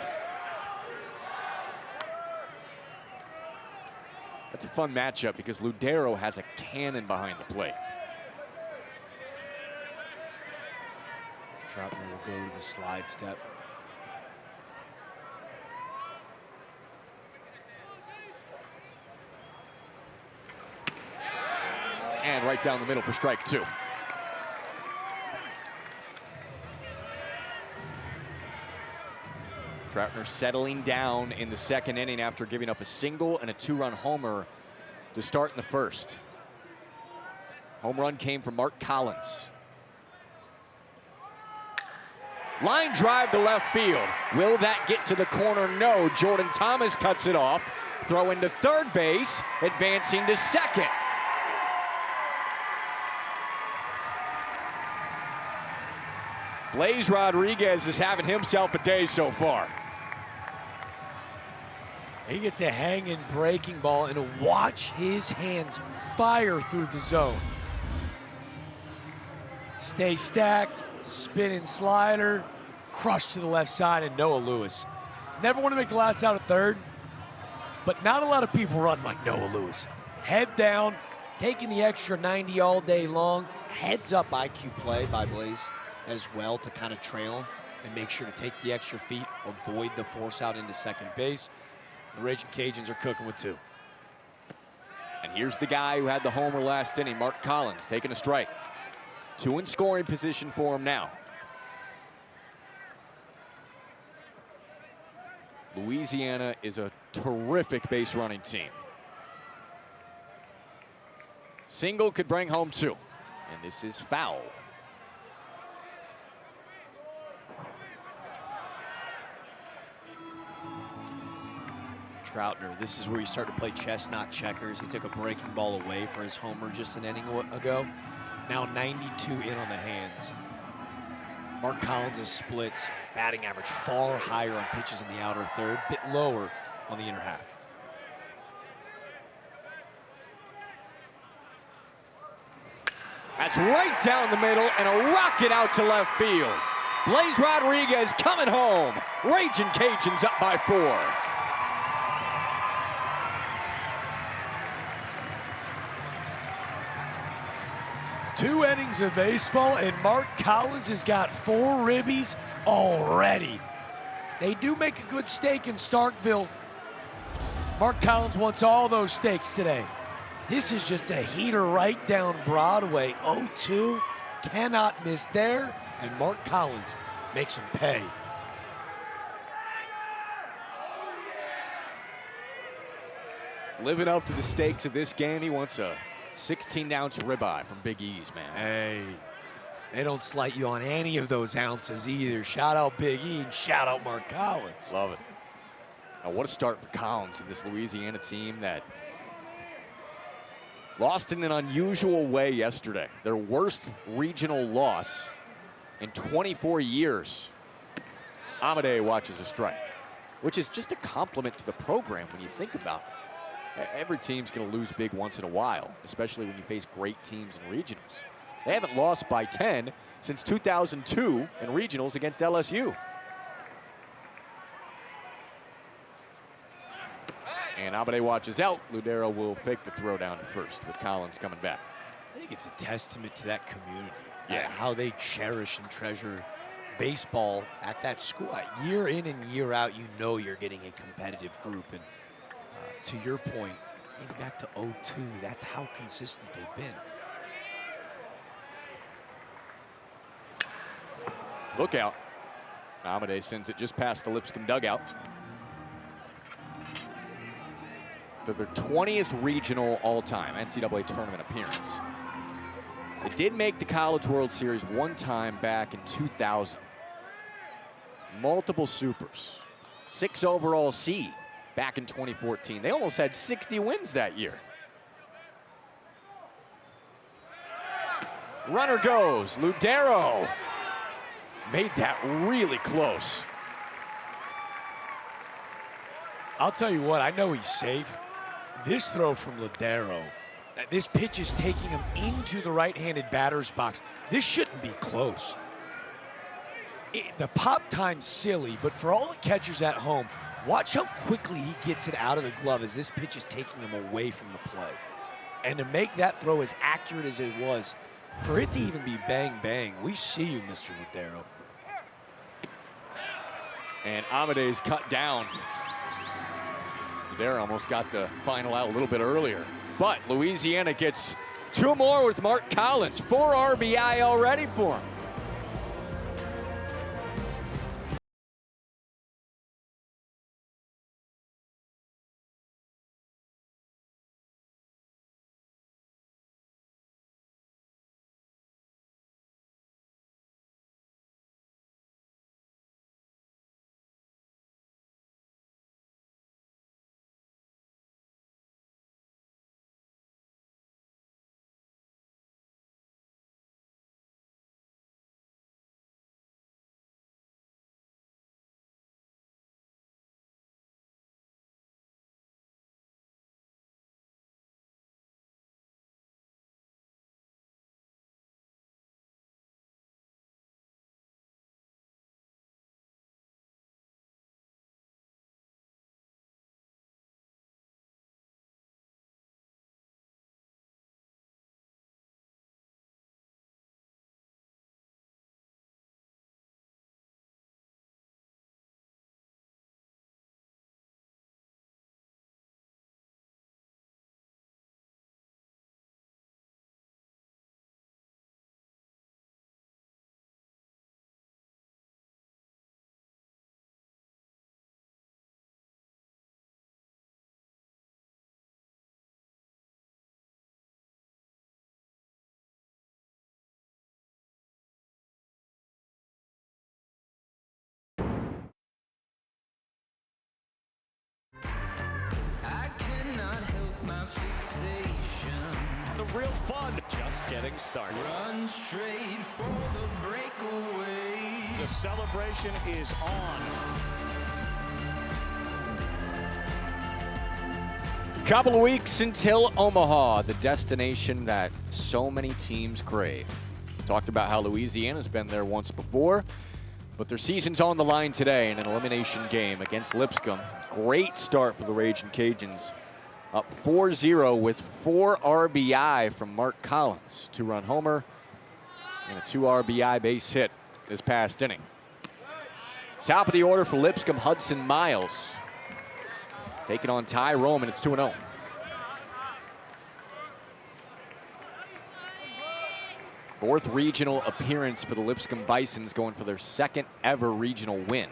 That's a fun matchup because Ludero has a cannon behind the plate. Troutner will go to the slide step. And right down the middle for strike 2. Troutner settling down in the second inning after giving up a single and a 2-run homer to start in the first. Home run came from Mark Collins. Line drive to left field. Will that get to the corner? No. Jordan Thomas cuts it off. Throw into third base, advancing to second. Blaze Rodriguez is having himself a day so far. He gets a hanging breaking ball, and watch his hands fire through the zone. Stay stacked, spinning slider, crush to the left side, and Noah Lewis. Never want to make the last out at third, but not a lot of people run like Noah Lewis. Head down, taking the extra 90 all day long. Heads up IQ play by Blaze as well to kind of trail him and make sure to take the extra feet, avoid the force out into second base. The Raging Cajuns are cooking with 2. And here's the guy who had the homer last inning, Mark Collins, taking a strike. 2 in scoring position for him now. Louisiana is a terrific base running team. Single could bring home 2. And this is foul. Troutner, this is where you start to play chess, not checkers. He took a breaking ball away for his homer just an inning ago. Now 92 in on the hands. Mark Collins' splits, batting average far higher on pitches in the outer third, bit lower on the inner half. That's right down the middle and a rocket out to left field. Blaze Rodriguez coming home. Raging Cajuns up by 4. Two innings of baseball, and Mark Collins has got 4 ribbies already. They do make a good steak in Starkville. Mark Collins wants all those steaks today. This is just a heater right down Broadway. 0-2, cannot miss there, and Mark Collins makes him pay. Living up to the stakes of this game, he wants a 16-ounce ribeye from Big E's, man. Hey, they don't slight you on any of those ounces either. Shout out Big E and shout out Mark Collins. Love it. Now, what a start for Collins and this Louisiana team that Lost in an unusual way yesterday. Their worst regional loss in 24 years. Amade watches a strike, which is just a compliment to the program when you think about it. Every team's going to lose big once in a while, especially when you face great teams in regionals. They haven't lost by 10 since 2002 in regionals against LSU. And Amade watches out. Ludero will fake the throw down to first with Collins coming back. I think it's a testament to that community. Yeah. How they cherish and treasure baseball at that school. Year in and year out, you know you're getting a competitive group. And to your point, dating back to 02, that's how consistent they've been. Look out. Amade sends it just past the Lipscomb dugout. They're their 20th regional all-time NCAA tournament appearance. They did make the College World Series one time back in 2000. Multiple supers. 6 overall seed back in 2014. They almost had 60 wins that year. Runner goes. Ludero made that really close. I'll tell you what, I know he's safe. This throw from Ludero, this pitch is taking him into the right-handed batter's box. This shouldn't be close. The pop time's silly, but for all the catchers at home, watch how quickly he gets it out of the glove as this pitch is taking him away from the play. And to make that throw as accurate as it was, for it to even be bang, bang, we see you, Mr. Ludero. And Amade's cut down. Ludero almost got the final out a little bit earlier. But Louisiana gets 2 more with Mark Collins. 4 RBI already for him. The real fun, just getting started. Run straight for the breakaway. The celebration is on. Couple of weeks until Omaha, the destination that so many teams crave. Talked about how Louisiana's been there once before, but their season's on the line today in an elimination game against Lipscomb. Great start for the Ragin' Cajuns. Up 4-0 with 4 RBI from Mark Collins. 2-run homer and a 2 RBI base hit this past inning. Top of the order for Lipscomb, Hudson Miles. Taking on Ty Roman, it's 2-0. Fourth regional appearance for the Lipscomb Bisons, going for their 2nd ever regional win.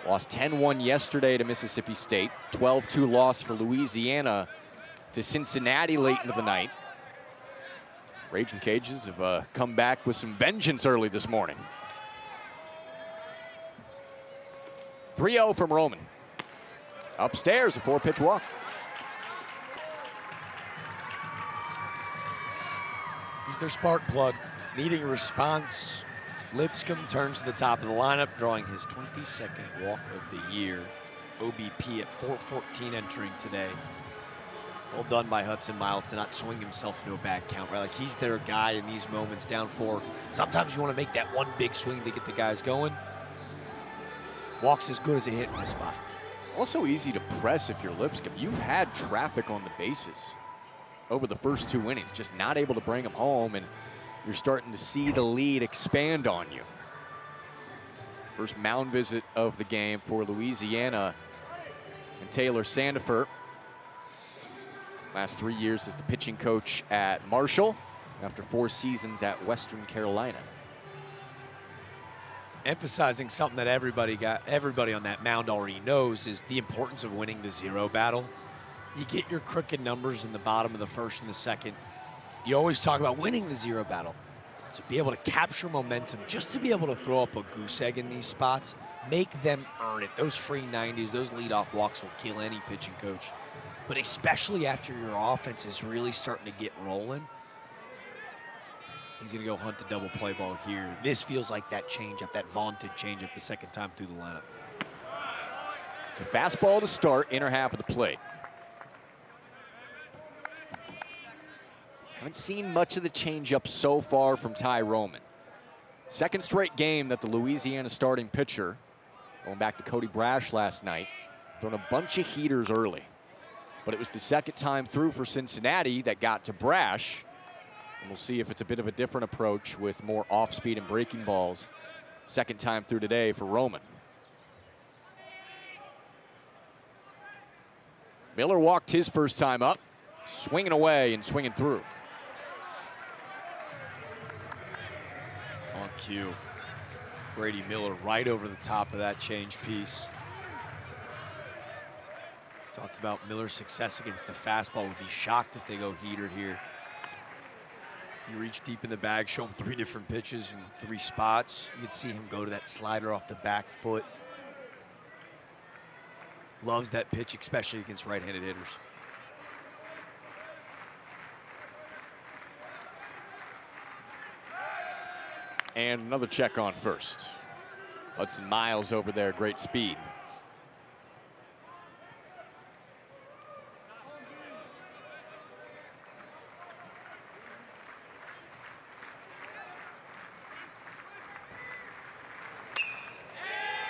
Lost 10-1 yesterday to Mississippi State. 12-2 loss for Louisiana to Cincinnati late into the night. Ragin' Cajuns have come back with some vengeance early this morning. 3-0 from Roman. Upstairs, a 4-pitch walk. He's their spark plug. Needing a response, Lipscomb turns to the top of the lineup, drawing his 22nd walk of the year. OBP at 414 entering today. Well done by Hudson Miles to not swing himself into a bad count, right? Like, he's their guy in these moments, down 4. Sometimes you want to make that one big swing to get the guys going. Walks as good as a hit in this spot. Also easy to press if you're Lipscomb. You've had traffic on the bases over the first 2 innings, just not able to bring them home, and you're starting to see the lead expand on you. First mound visit of the game for Louisiana and Taylor Sandifer. Last 3 years as the pitching coach at Marshall after 4 seasons at Western Carolina. Emphasizing something that everybody on that mound already knows is the importance of winning the zero battle. You get your crooked numbers in the bottom of the first and the second. You always talk about winning the zero battle. To be able to capture momentum, just to be able to throw up a goose egg in these spots, make them earn it. Those free 90s, those leadoff walks will kill any pitching coach. But especially after your offense is really starting to get rolling, he's going to go hunt a double play ball here. This feels like that changeup, that vaunted changeup the second time through the lineup. It's a fastball to start, inner half of the plate. Haven't seen much of the changeup so far from Ty Roman. Second straight game that the Louisiana starting pitcher, going back to Cody Brash last night, thrown a bunch of heaters early. But it was the second time through for Cincinnati that got to Brash. And we'll see if it's a bit of a different approach with more off-speed and breaking balls. Second time through today for Roman. Miller walked his first time up, swinging away and swinging through. On cue, Brady Miller right over the top of that change piece. Talked about Miller's success against the fastball. Would be shocked if they go heater here. You reach deep in the bag, show him 3 different pitches in 3 spots. You'd see him go to that slider off the back foot. Loves that pitch, especially against right-handed hitters. And another check on first. Hudson Miles over there, great speed.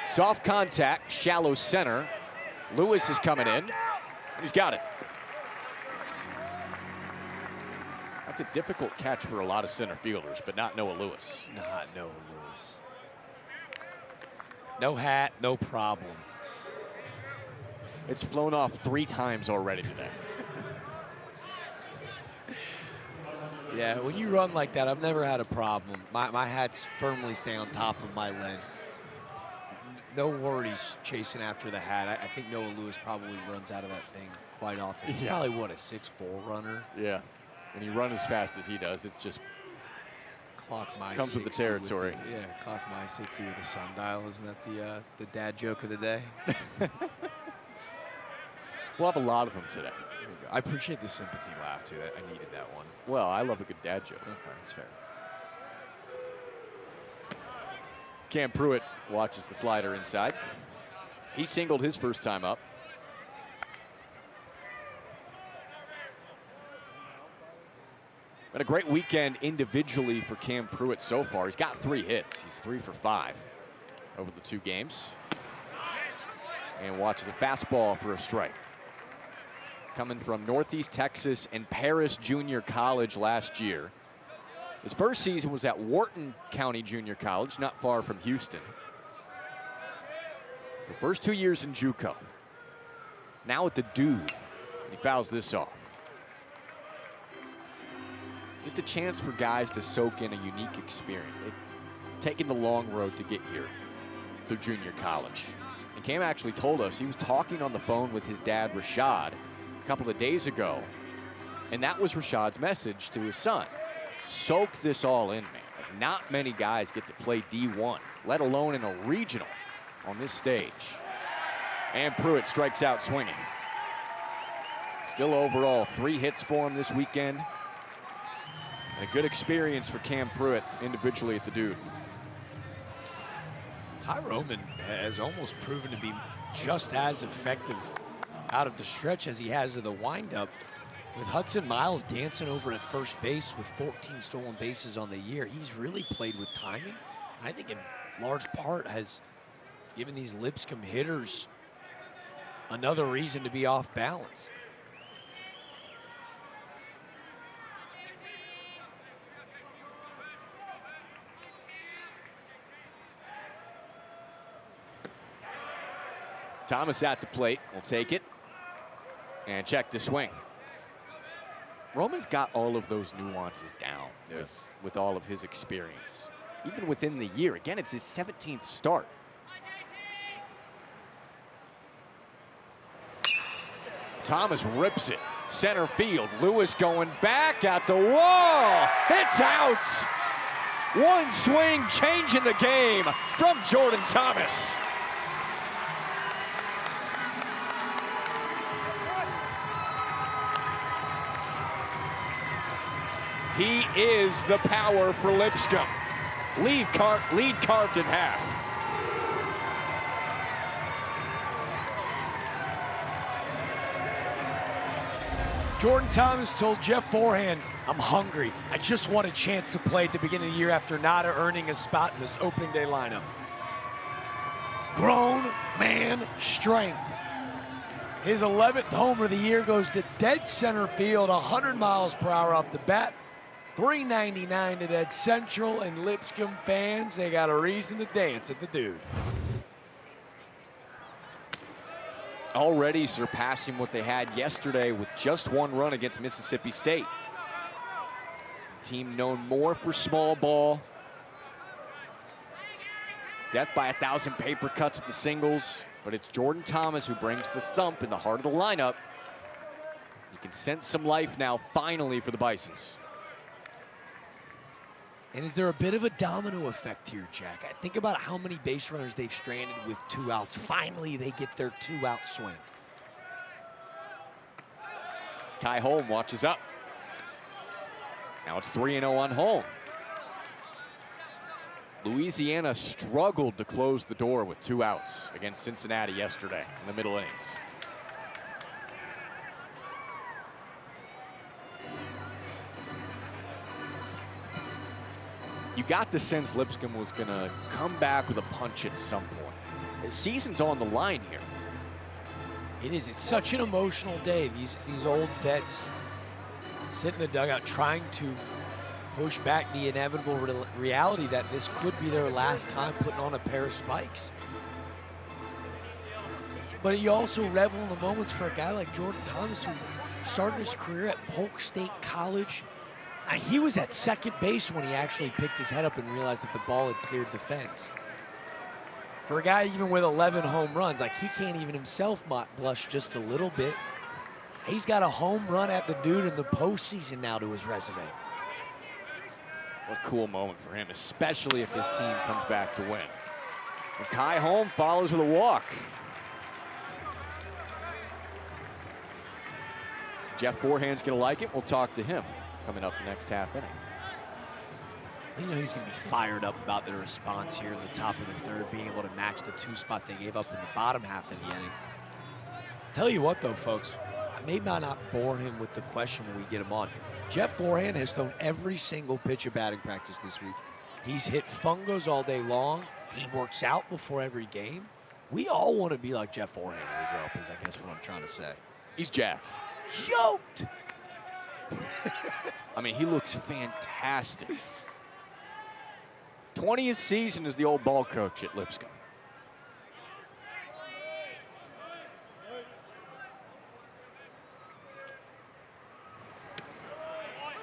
Soft contact, shallow center. Lewis is coming in. He's got it. That's a difficult catch for a lot of center fielders, but not Noah Lewis. Not Noah Lewis. No hat, no problem. It's flown off 3 times already today. Yeah, when you run like that, I've never had a problem. My hats firmly stay on top of my lens. No worries chasing after the hat. I think Noah Lewis probably runs out of that thing quite often. He's probably, what, a 6'4" runner? Yeah. When you run as fast as he does, it's just clock my comes with the territory. Yeah, clock my 60 with a sundial. Isn't that the dad joke of the day? We'll have a lot of them today. I appreciate the sympathy laugh, too. I needed that one. Well, I love a good dad joke. Okay, that's fair. Cam Pruitt watches the slider inside. He singled his first time up. Been a great weekend individually for Cam Pruitt so far. He's got 3 hits. He's 3 for 5 over the 2 games. And watches a fastball for a strike. Coming from Northeast Texas and Paris Junior College last year. His first season was at Wharton County Junior College, not far from Houston. So first 2 years in JUCO. Now at the Dude, he fouls this off. Just a chance for guys to soak in a unique experience. They've taken the long road to get here through junior college. And Cam actually told us he was talking on the phone with his dad, Rashad, a couple of days ago. And that was Rashad's message to his son. Soak this all in, man. Like, not many guys get to play D1, let alone in a regional on this stage. And Pruitt strikes out swinging. Still overall 3 hits for him this weekend. And a good experience for Cam Pruitt individually at the Dude. Ty Roman has almost proven to be just as effective out of the stretch as he has in the windup, with Hudson Miles dancing over at first base with 14 stolen bases on the year. He's really played with timing. I think in large part has given these Lipscomb hitters another reason to be off balance. Thomas at the plate, will take it and check the swing. Roman's got all of those nuances down with all of his experience. Even within the year, again, it's his 17th start. Thomas rips it, center field. Lewis going back at the wall. It's out. One swing changing the game from Jordan Thomas. He is the power for Lipscomb. Lead carved in half. Jordan Thomas told Jeff Forehand, "I'm hungry. I just want a chance to play at the beginning of the year after not earning a spot in this opening day lineup." Grown man strength. His 11th homer of the year goes to dead center field, 100 miles per hour off the bat. 399 to dead central, and Lipscomb fans, they got a reason to dance at the Dude. Already surpassing what they had yesterday with just one run against Mississippi State. A team known more for small ball. Death by 1,000 paper cuts at the singles, but it's Jordan Thomas who brings the thump in the heart of the lineup. You can sense some life now, finally, for the Bisons. And is there a bit of a domino effect here, Jack? I think about how many base runners they've stranded with 2 outs. Finally, they get their 2-out swing. Kai Holm watches up. Now it's 3-0 on Holm. Louisiana struggled to close the door with 2 outs against Cincinnati yesterday in the middle innings. You got the sense Lipscomb was going to come back with a punch at some point. The season's on the line here. It is. It's such an emotional day. These old vets sit in the dugout trying to push back the inevitable reality that this could be their last time putting on a pair of spikes. But you also revel in the moments for a guy like Jordan Thomas, who started his career at Polk State College. He was at second base when he actually picked his head up and realized that the ball had cleared the fence. For a guy even with 11 home runs, like, he can't even himself blush just a little bit. He's got a home run at the Dude in the postseason now to his resume. What a cool moment for him, especially if this team comes back to win. And Kai Holm follows with a walk. Jeff Forehand's gonna like it. We'll talk to him coming up next half inning. You know he's going to be fired up about their response here in the top of the third, being able to match the 2 spot they gave up in the bottom half of the inning. Tell you what, though, folks, I may not bore him with the question when we get him on. Jeff Forehand has thrown every single pitch of batting practice this week. He's hit fungos all day long. He works out before every game. We all want to be like Jeff Forehand when we grow up, is I guess what I'm trying to say. He's jacked. Yoked! I mean, he looks fantastic. 20th season as the old ball coach at Lipscomb.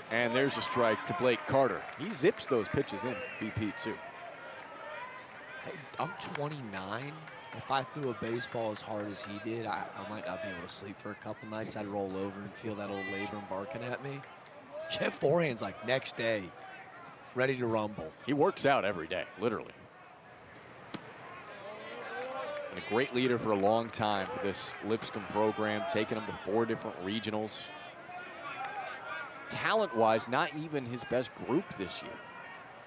And there's a strike to Blake Carter. He zips those pitches in, BP too. I'm 29. If I threw a baseball as hard as he did, I might not be able to sleep for a couple nights. I'd roll over and feel that old labrum barking at me. Jeff Forehand's like next day, ready to rumble. He works out every day, literally. And a great leader for a long time for this Lipscomb program, taking them to 4 different regionals. talent-wise, not even his best group this year.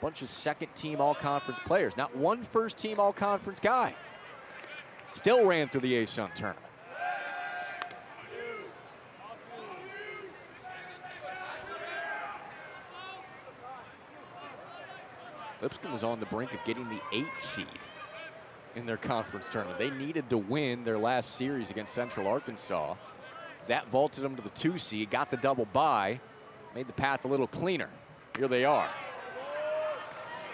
Bunch of second-team all-conference players, not one first-team all-conference guy. Still ran through the A-Sun tournament. Lipscomb was on the brink of getting the 8 seed in their conference tournament. They needed to win their last series against Central Arkansas. That vaulted them to the 2 seed, got the double bye, made the path a little cleaner. Here they are.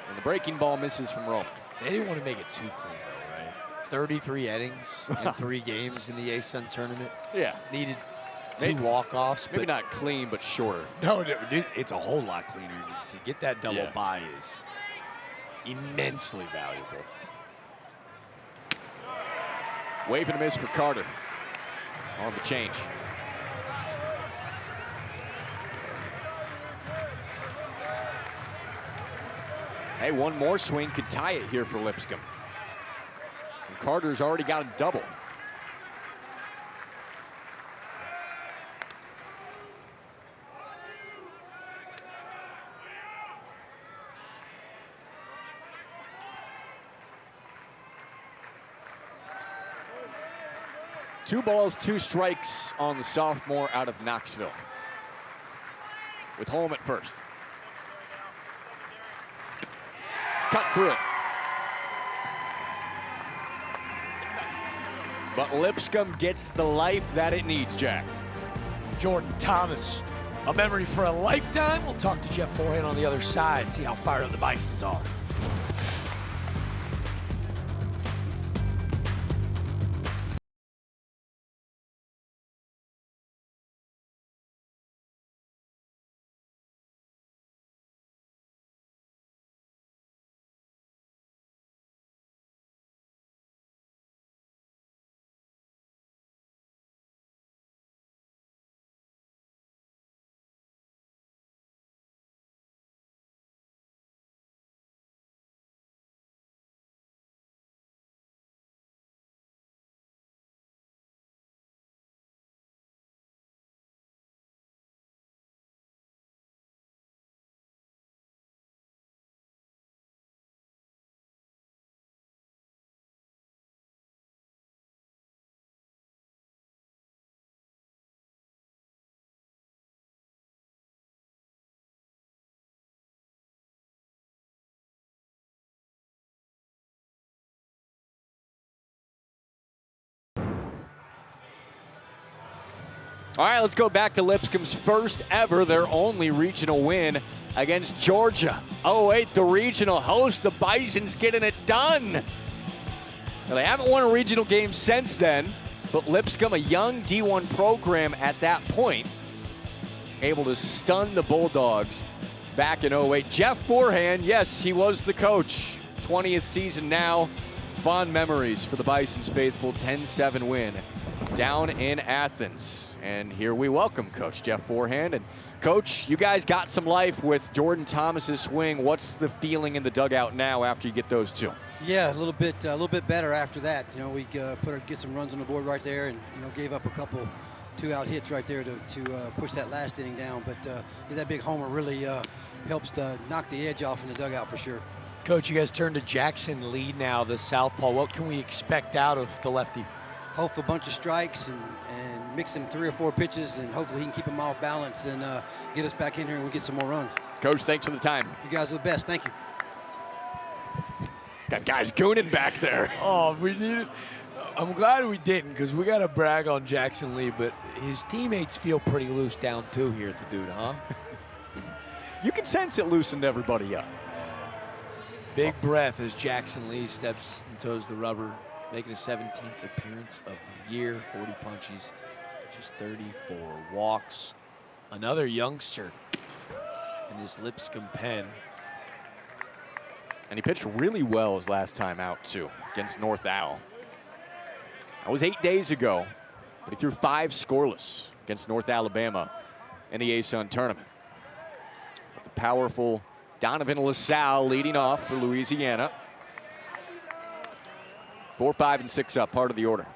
And the breaking ball misses from Roman. They didn't want to make it too clean, though, right? 33 innings in 3 games in the A-Sun tournament. Yeah. Needed 2 walk-offs. Maybe not clean, but shorter. No, it's a whole lot cleaner. To get that double bye is immensely valuable. Wave and a miss for Carter on the change. Hey, one more swing could tie it here for Lipscomb. And Carter's already got a double. Two balls, 2 strikes on the sophomore out of Knoxville, with home at first. Cuts through it. But Lipscomb gets the life that it needs, Jack. Jordan Thomas, a memory for a lifetime. We'll talk to Jeff Forehand on the other side, see how fired up the Bisons are. All right, let's go back to Lipscomb's first ever, their only regional win against Georgia. Oh, wait, the regional host, the Bisons getting it done. Now, they haven't won a regional game since then, but Lipscomb, a young D1 program at that point, able to stun the Bulldogs back in 08. Jeff Forehand, yes, he was the coach. 20th season now. Fond memories for the Bisons faithful, 10-7 win down in Athens. And here we welcome Coach Jeff Forehand. And Coach, you guys got some life with Jordan Thomas's swing. What's the feeling in the dugout now after you get those 2? Yeah, a little bit better after that. You know, we get some runs on the board right there, and gave up a couple 2-out hits right there to push that last inning down. But that big homer really helps to knock the edge off in the dugout for sure. Coach, you guys turn to Jackson Lee now, the southpaw. What can we expect out of the lefty? Hope a bunch of strikes and mix him 3 or 4 pitches, and hopefully he can keep him off balance and get us back in here and we get some more runs. Coach, thanks for the time. You guys are the best. Thank you. Got guys gooning back there. Oh, we needed. I'm glad we didn't, because we got to brag on Jackson Lee, but his teammates feel pretty loose down too here at the dude, huh? You can sense it loosened everybody up. Big breath as Jackson Lee steps and toes the rubber, making his 17th appearance of the year. 40 punches, just 34 walks. Another youngster in this Lipscomb pen. And he pitched really well his last time out, too, against North Al. That was 8 days ago, but he threw 5 scoreless against North Alabama in the A-Sun tournament. But the powerful Donovan LaSalle leading off for Louisiana. 4, 5, and 6 up, part of the order.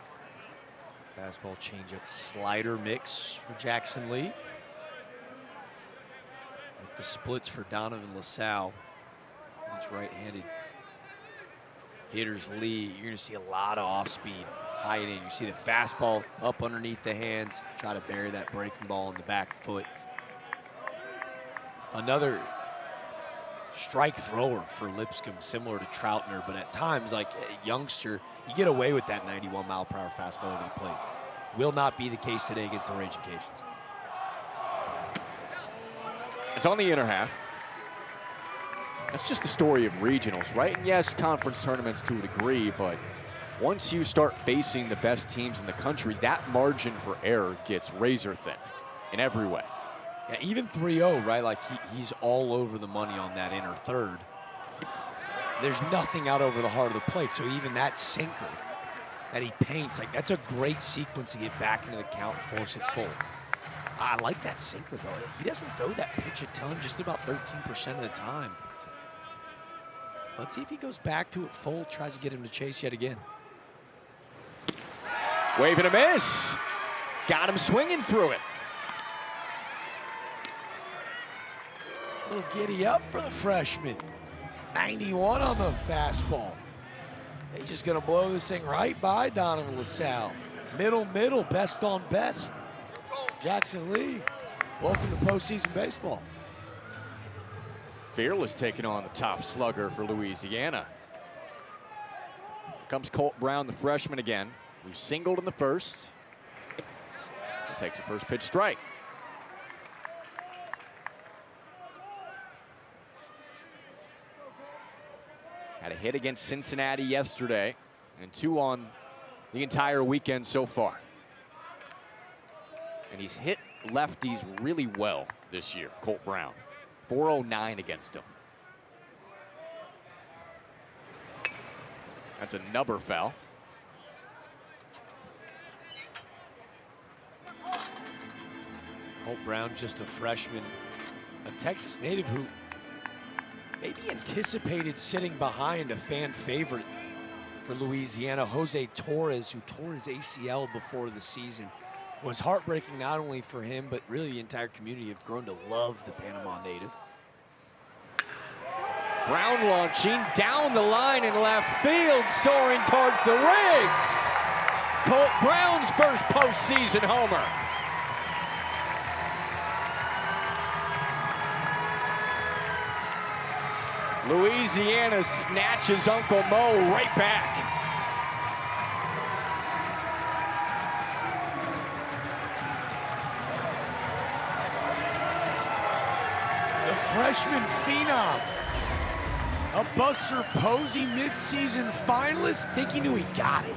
Fastball, changeup, slider mix for Jackson Lee. the splits for Donovan LaSalle. That's right-handed. Hitters lead. You're going to see a lot of off-speed hiding. You see the fastball up underneath the hands. Try to bury that breaking ball in the back foot. Another strike thrower for Lipscomb, similar to Troutner, but at times, like a youngster, you get away with that 91-mile-per-hour fastball over the plate. Will not be the case today against the Raging Cajuns. It's on the inner half. That's just the story of regionals, right? And yes, conference tournaments to a degree, but once you start facing the best teams in the country, that margin for error gets razor thin in every way. Yeah, even 3-0, right? Like he's all over the money on that inner third. There's nothing out over the heart of the plate, so even that sinker that he paints, like that's a great sequence to get back into the count and force it full. I like that sinker, though. He doesn't throw that pitch a ton, just about 13% of the time. Let's see if he goes back to it full, tries to get him to chase yet again. Wave and a miss. Got him swinging through it. A little giddy up for the freshman. 91 on the fastball. He's just going to blow this thing right by Donovan LaSalle. Middle, best on best. Jackson Lee, welcome to postseason baseball. Fearless taking on the top slugger for Louisiana. Comes Colt Brown, the freshman again, who singled in the first. He takes a first pitch strike. Had a hit against Cincinnati yesterday, and 2 on the entire weekend so far. And he's hit lefties really well this year, Colt Brown. 409 against him. That's a nubber foul. Colt Brown, just a freshman, a Texas native who maybe anticipated sitting behind a fan favorite for Louisiana, Jose Torres, who tore his ACL before the season. Was heartbreaking not only for him, but really the entire community have grown to love the Panama native. Brown launching down the line in left field, soaring towards the rings. Colt Brown's first postseason homer. Louisiana snatches Uncle Mo right back. Freshman phenom, a Buster Posey midseason finalist. Think he knew he got it.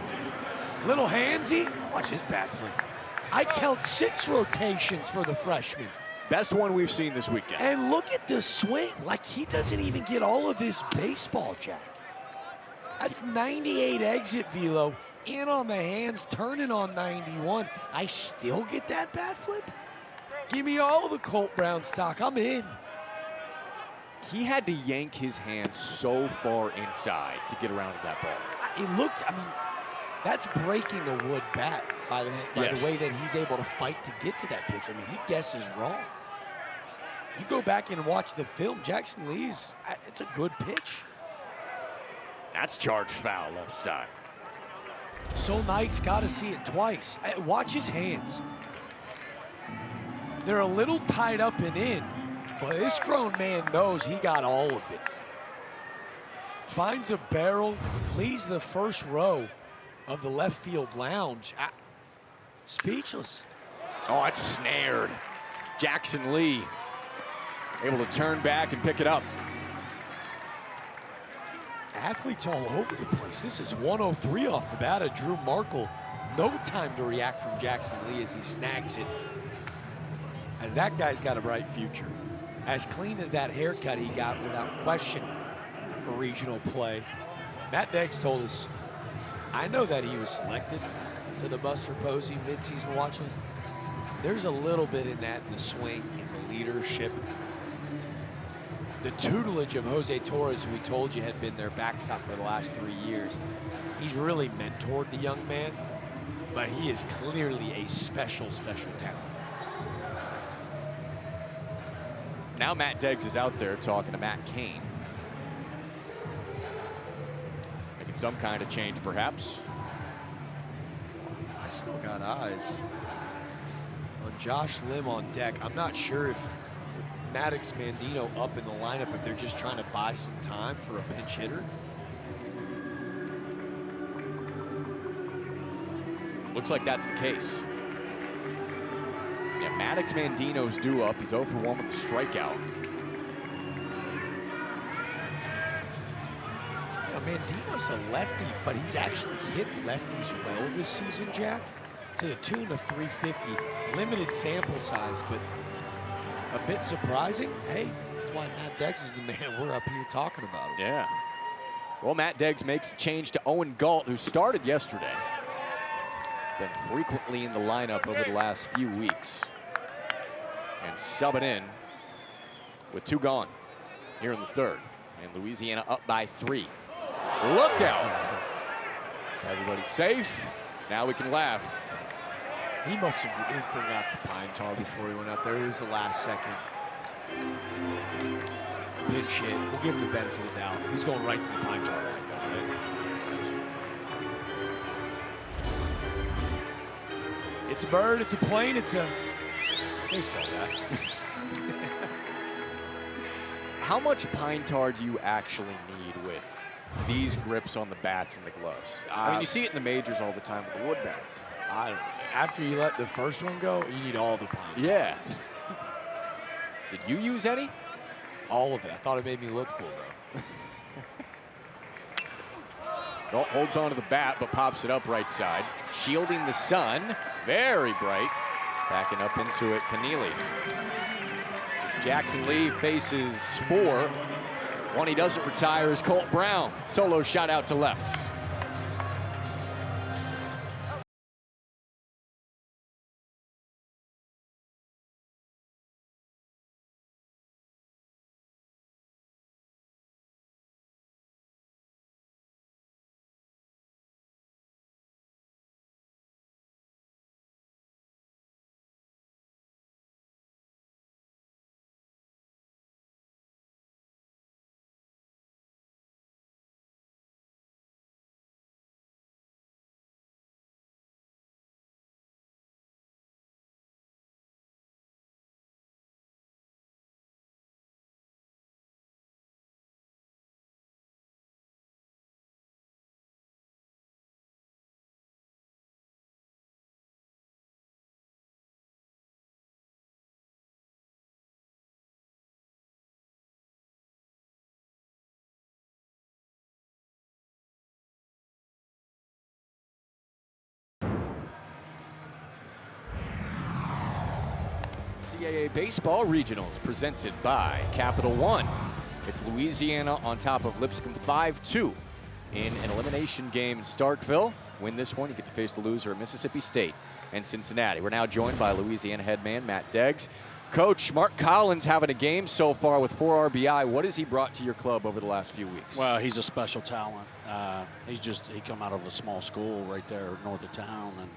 Little handsy. Watch his bat flip. I count 6 rotations for the freshman. Best one we've seen this weekend. And look at the swing. Like he doesn't even get all of this baseball, Jack. That's 98 exit velo, in on the hands, turning on 91. I still get that bat flip? Give me all the Colt Brown stock. I'm in. He had to yank his hand so far inside to get around to that ball. It looked, I mean, that's breaking a wood bat by the way that he's able to fight to get to that pitch. I mean, he guesses wrong. You go back and watch the film, Jackson Lee's, it's a good pitch. That's charged foul left side. So nice, got to see it twice. Watch his hands. They're a little tied up and in, but this grown man knows he got all of it. Finds a barrel, cleans the first row of the left field lounge. Speechless. Oh, it's snared. Jackson Lee able to turn back and pick it up. Athletes all over the place. This is 103 off the bat of Drew Markle. No time to react from Jackson Lee as he snags it. As that guy's got a bright future. As clean as that haircut he got, without question, for regional play. Matt Deggs told us, I know that he was selected to the Buster Posey midseason watch list. There's a little bit in that, in the swing, in the leadership. The tutelage of Jose Torres, who we told you had been their backstop for the last 3 years. He's really mentored the young man, but he is clearly a special, special talent. Now Matt Deggs is out there talking to Matt Cain. Making some kind of change, perhaps. I still got eyes on Josh Lim on deck. I'm not sure if Maddox Mandino up in the lineup, if they're just trying to buy some time for a pinch hitter. Looks like that's the case. Yeah, Maddox Mandino's due up. He's 0 for 1 with a strikeout. Mandino's a lefty, but he's actually hit lefties well this season, Jack, to the tune of 350. Limited sample size, but a bit surprising. Hey, that's why Matt Deggs is the man we're up here talking about him. Yeah. Well, Matt Deggs makes the change to Owen Galt, who started yesterday. Been frequently in the lineup over the last few weeks. And subbing in with 2 gone here in the 3rd. And Louisiana up by 3. Look out. Everybody's safe. Now we can laugh. He must have forgot the pine tar before he went out there. It was the last second. Pinch hit. We'll give him the benefit of the doubt. He's going right to the pine tar right now, right? It's a bird, it's a plane, it's a baseball bat. How much pine tar do you actually need with these grips on the bats and the gloves? I mean, you see it in the majors all the time with the wood bats. After you let the first one go, you need all the pine tar. Yeah. Did you use any? All of it. I thought it made me look cool, though. Galt holds onto the bat, but pops it up right side. Shielding the sun. Very bright. Backing up into it, Keneally. So Jackson Lee faces 4. One he doesn't retire is Colt Brown. Solo shot out to left. CAA Baseball Regionals presented by Capital One. It's Louisiana on top of Lipscomb 5-2 in an elimination game in Starkville. Win this one, you get to face the loser of Mississippi State and Cincinnati. We're now joined by Louisiana headman Matt Deggs. Coach, Mark Collins having a game so far with 4 RBI. What has he brought to your club over the last few weeks? Well, he's a special talent. He come out of a small school right there north of town, and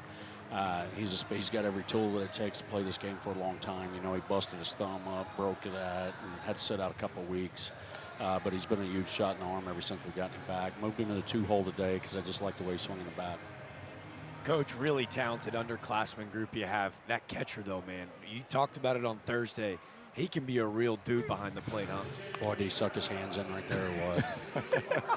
he's got every tool that it takes to play this game for a long time. You know, he busted his thumb up, broke it and had to sit out a couple of weeks. But he's been a huge shot in the arm ever since we've gotten him back. Moved him to the 2-hole today because I just like the way he's swinging the bat. Coach, really talented underclassmen group you have. That catcher, though, man, you talked about it on Thursday. He can be a real dude behind the plate, huh? Boy, did he suck his hands in right there or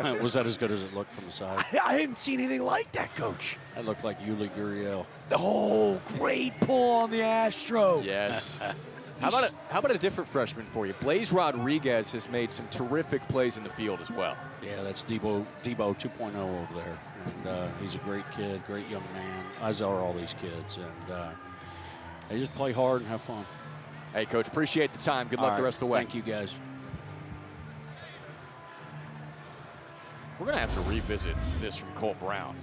what? Was that as good as it looked from the side? I hadn't seen anything like that, Coach. That looked like Yuli Gurriel. Oh, great pull on the Astro. Yes. How about a different freshman for you? Blaze Rodriguez has made some terrific plays in the field as well. Yeah, that's Debo 2.0 over there. And he's a great kid, great young man, as are all these kids. And they just play hard and have fun. Hey, Coach, appreciate the time. Good luck the rest of the way. Thank you, guys. We're going to have to revisit this from Colt Brown.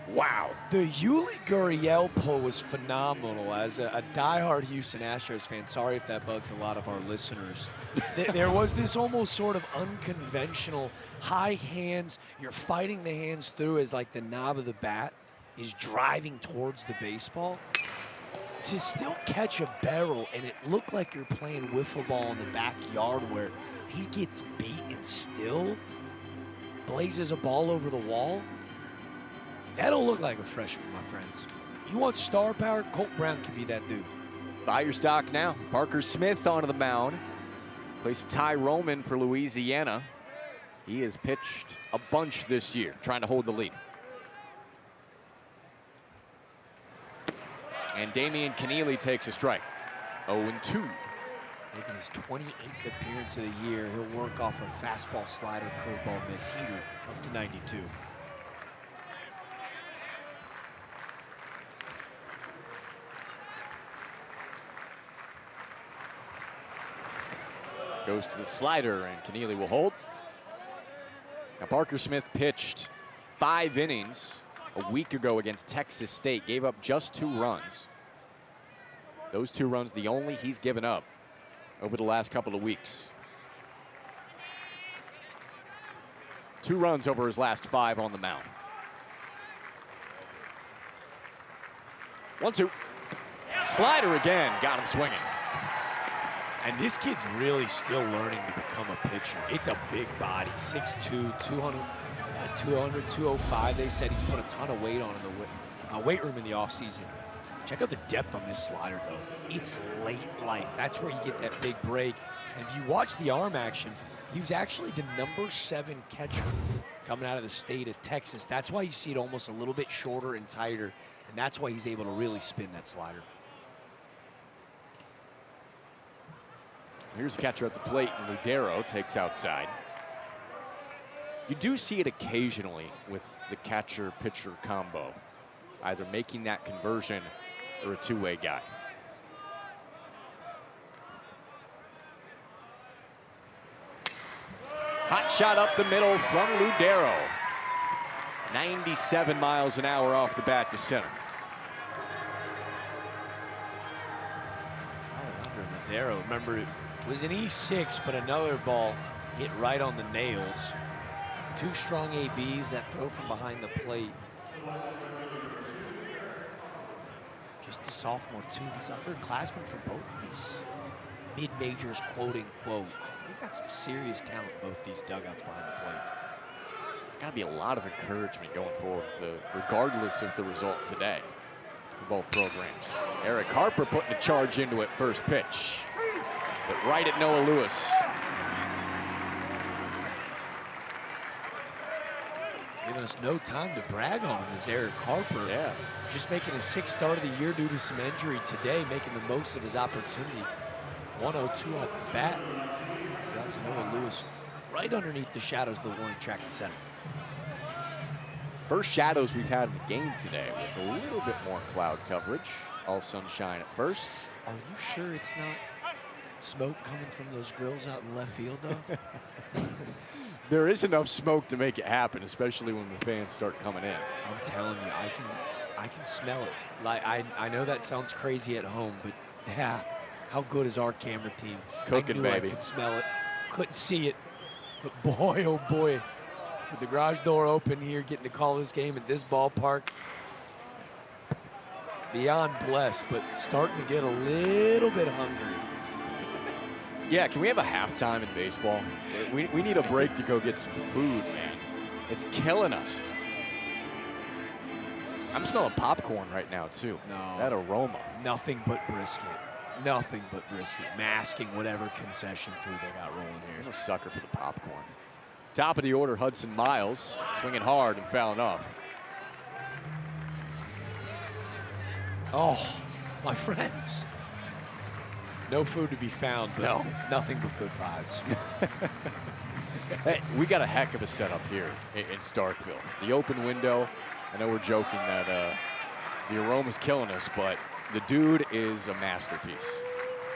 Wow. The Yuli Gurriel pull was phenomenal. As a diehard Houston Astros fan, sorry if that bugs a lot of our listeners. There was this almost sort of unconventional high hands. You're fighting the hands through as like the knob of the bat is driving towards the baseball. to still catch a barrel and it looked like you're playing wiffle ball in the backyard where he gets beat and still blazes a ball over the wall, that don't look like a freshman, my friends. You want star power? Colt Brown can be that dude. Buy your stock now. Parker Smith onto the mound. Plays Ty Roman for Louisiana. He has pitched a bunch this year, trying to hold the lead. And Damian Keneally takes a strike. 0-2. Making his 28th appearance of the year. He'll work off a fastball, slider, curveball mix, heater up to 92. Goes to the slider, and Keneally will hold. Now, Parker Smith pitched 5 innings a week ago against Texas State, gave up just 2 runs. Those 2 runs, the only he's given up over the last couple of weeks. 2 runs over his last 5 on the mound. 1-2. Slider again, got him swinging. And this kid's really still learning to become a pitcher. It's a big body, 6'2", 200, 205. They said he's put a ton of weight on in the weight room in the offseason. Check out the depth on this slider, though. It's late life. That's where you get that big break. And if you watch the arm action, he was actually the number 7 catcher coming out of the state of Texas. That's why you see it almost a little bit shorter and tighter, and that's why he's able to really spin that slider. Here's the catcher at the plate, and Ludero takes outside. You do see it occasionally with the catcher-pitcher combo, either making that conversion or a two-way guy. Hot shot up the middle from Ludero. 97 miles an hour off the bat to center. Ludero, remember, it was an E6, but another ball hit right on the nails. 2 strong ABs that throw from behind the plate. Just a sophomore, too. These underclassmen for both of these mid-majors, quote-unquote. They've got some serious talent, both these dugouts behind the plate. Got to be a lot of encouragement going forward, regardless of the result today for both programs. Eric Harper putting a charge into it first pitch, but right at Noah Lewis. Giving us no time to brag on him is Eric Harper. Yeah. Just making his 6th start of the year due to some injury today, making the most of his opportunity. 102 off the bat. That's Noah Lewis right underneath the shadows of the warning track and center. First shadows we've had in the game today with a little bit more cloud coverage. All sunshine at first. Are you sure it's not smoke coming from those grills out in left field, though? There is enough smoke to make it happen, especially when the fans start coming in. I'm telling you, I can smell it. Like I know that sounds crazy at home, but yeah, how good is our camera team? Cooking, I knew baby. I could smell it, couldn't see it, but boy, oh boy, with the garage door open here, getting to call this game at this ballpark, beyond blessed, but starting to get a little bit hungry. Yeah, can we have a halftime in baseball? We need a break to go get some food, man. It's killing us. I'm smelling popcorn right now, too. No. That aroma. Nothing but brisket. Nothing but brisket. Masking whatever concession food they got rolling here. I'm a sucker for the popcorn. Top of the order, Hudson Miles, swinging hard and fouling off. Oh, my friends. No food to be found, but no. Nothing but good vibes. Hey, we got a heck of a setup here in Starkville. The open window. I know we're joking that the aroma's killing us, but the dude is a masterpiece.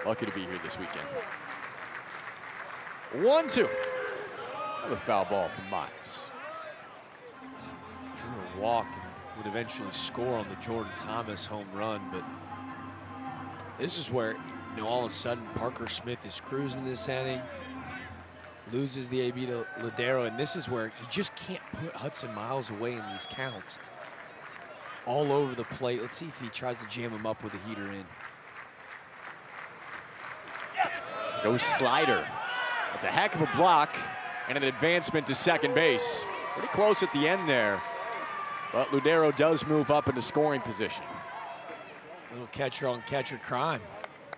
Lucky to be here this weekend. 1-2. Another foul ball from Miles. Drew a walk and would eventually score on the Jordan Thomas home run, but this is where, you know, all of a sudden Parker Smith is cruising this inning, loses the AB to Ludero, and this is where you just can't put Hudson Miles away in these counts. all over the plate. Let's see if he tries to jam him up with a heater in. Goes slider. That's a heck of a block and an advancement to second base. Pretty close at the end there. But Ludero does move up into scoring position. Little catcher on catcher crime.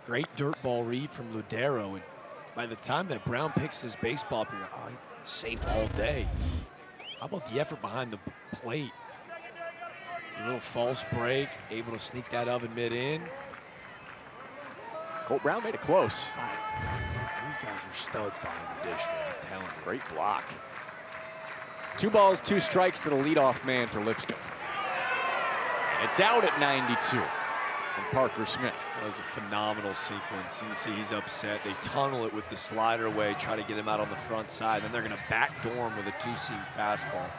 Great dirt ball read from Ludero. And by the time that Brown picks his baseball up, you're like, oh, he's safe all day. How about the effort behind the plate? It's a little false break, able to sneak that oven mid in. Colt Brown made it close. These guys are studs behind the dish, man. I'm telling you. Great block. 2 balls, 2 strikes to the leadoff man for Lipscomb. And it's out at 92 from Parker Smith. That was a phenomenal sequence. You can see he's upset. They tunnel it with the slider away, try to get him out on the front side. Then they're going to backdoor him with a 2-seam fastball.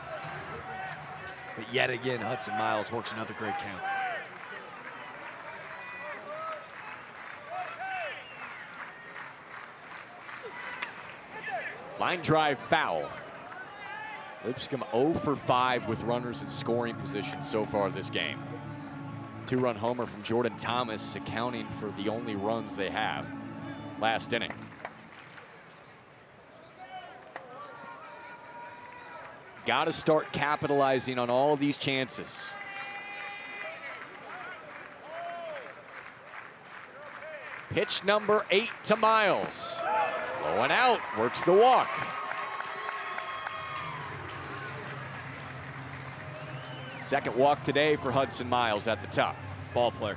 But yet again, Hudson Miles works another great count. Line drive foul. Lipscomb 0 for 5 with runners in scoring position so far this game. 2-run homer from Jordan Thomas, accounting for the only runs they have last inning. Got to start capitalizing on all these chances. Pitch number 8 to Miles. Low and out, works the walk. Second walk today for Hudson Miles at the top. Ball player.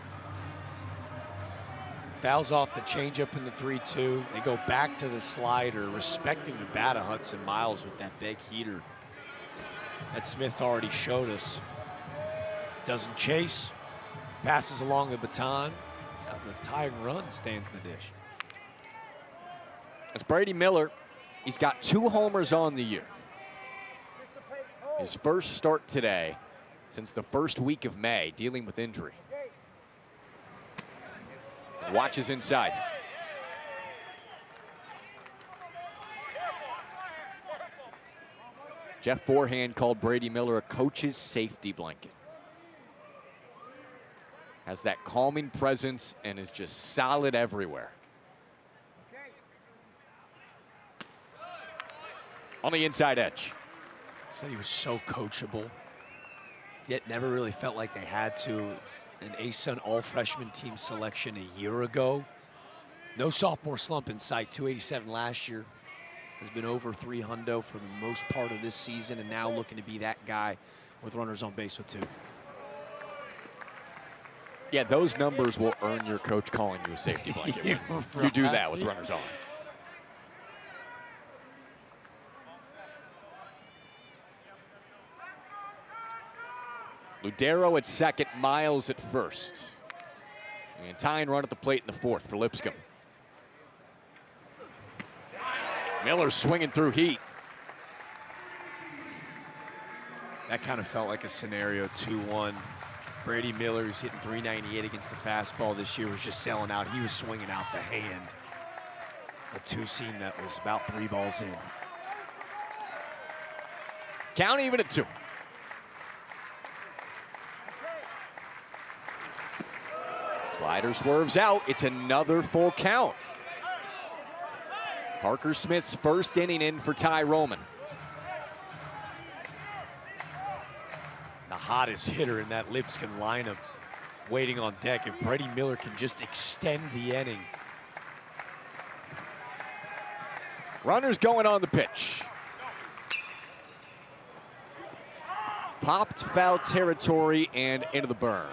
Fouls off the changeup in the 3-2. They go back to the slider, respecting the bat of Hudson Miles with that big heater that Smith's already showed us. Doesn't chase, passes along the baton. The tying run stands in the dish. It's Brady Miller. He's got 2 homers on the year. His first start today since the first week of May, dealing with injury. Watches inside. Jeff Forehand called Brady Miller a coach's safety blanket. Has that calming presence and is just solid everywhere. On the inside edge. Said he was so coachable, yet never really felt like they had to. An ASUN all-freshman team selection a year ago. No sophomore slump in sight, 287 last year. Has been over 300 for the most part of this season, and now looking to be that guy with runners on base with 2. Yeah, those numbers will earn your coach calling you a safety blanket. You do that with runners on. Ludero at second, Miles at first. And tying run at the plate in the 4th for Lipscomb. Miller swinging through heat. That kind of felt like a scenario 2-1. Brady Miller, who's hitting .398 against the fastball this year, was just selling out. He was swinging out the hand. A 2-seam that was about 3 balls in. Count even at 2. Slider swerves out. It's another full count. Parker Smith's first inning in for Ty Roman. The hottest hitter in that Lipscomb lineup waiting on deck. If Brady Miller can just extend the inning. Runners going on the pitch. Popped foul territory and into the berm.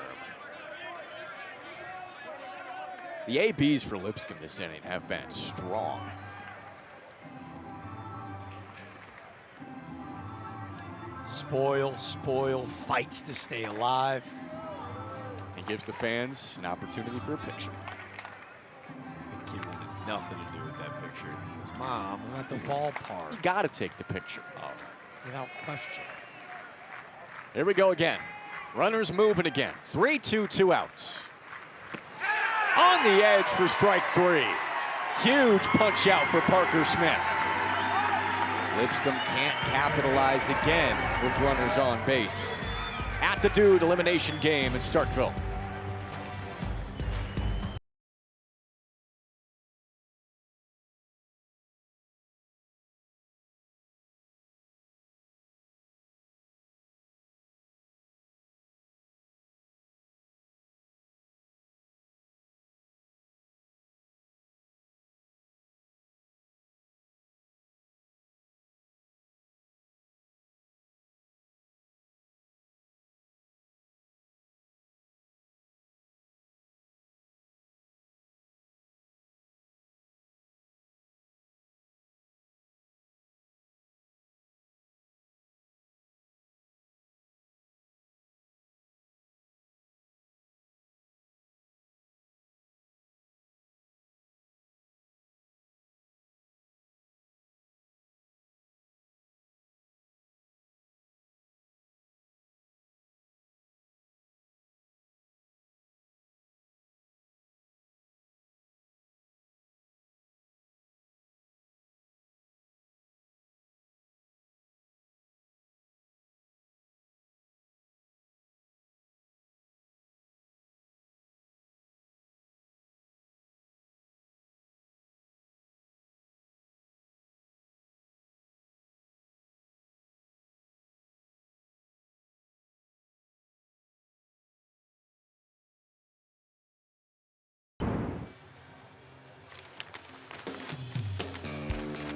The ABs for Lipscomb this inning have been strong. Spoil, fights to stay alive. And gives the fans an opportunity for a picture. The kid wanted nothing to do with that picture. He goes, Mom, I'm at the ballpark. You gotta take the picture. Oh, without question. Here we go again. Runners moving again. 3-2, 2 outs. On the edge for strike 3. Huge punch out for Parker Smith. Lipscomb can't capitalize again with runners on base. at the Dude elimination game in Starkville.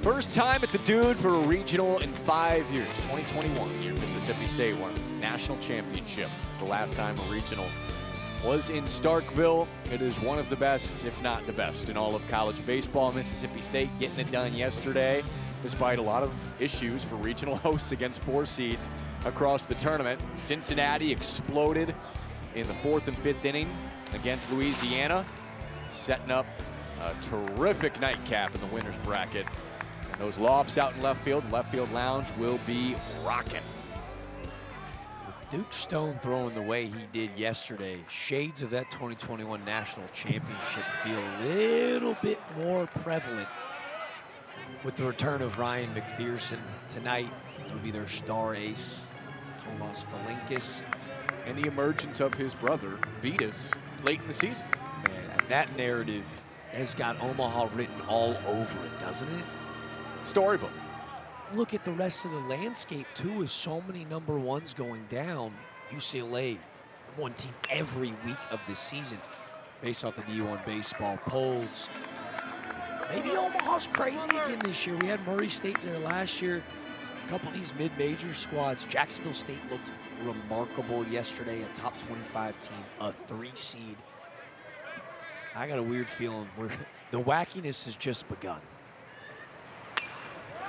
First time at the Dude for a regional in 5 years. 2021 here, Mississippi State won a national championship. It's the last time a regional was in Starkville. It is one of the best, if not the best, in all of college baseball. Mississippi State getting it done yesterday, despite a lot of issues for regional hosts against 4 seeds across the tournament. Cincinnati exploded in the 4th and 5th inning against Louisiana, setting up a terrific nightcap in the winner's bracket. And those lofts out in left field lounge will be rocking. With Duke Stone throwing the way he did yesterday, shades of that 2021 national championship feel a little bit more prevalent with the return of Ryan McPherson tonight. It'll be their star ace, Tomas Valinkis. And the emergence of his brother, Vitas, late in the season. Man, that narrative has got Omaha written all over it, doesn't it? Storybook. Look at the rest of the landscape, too, with so many number ones going down. UCLA, one team every week of the season, based off the D1 baseball polls. Maybe Omaha's crazy again this year. We had Murray State there last year. A couple of these mid-major squads. Jacksonville State looked remarkable yesterday, a top 25 team, a 3 seed. I got a weird feeling where the wackiness has just begun.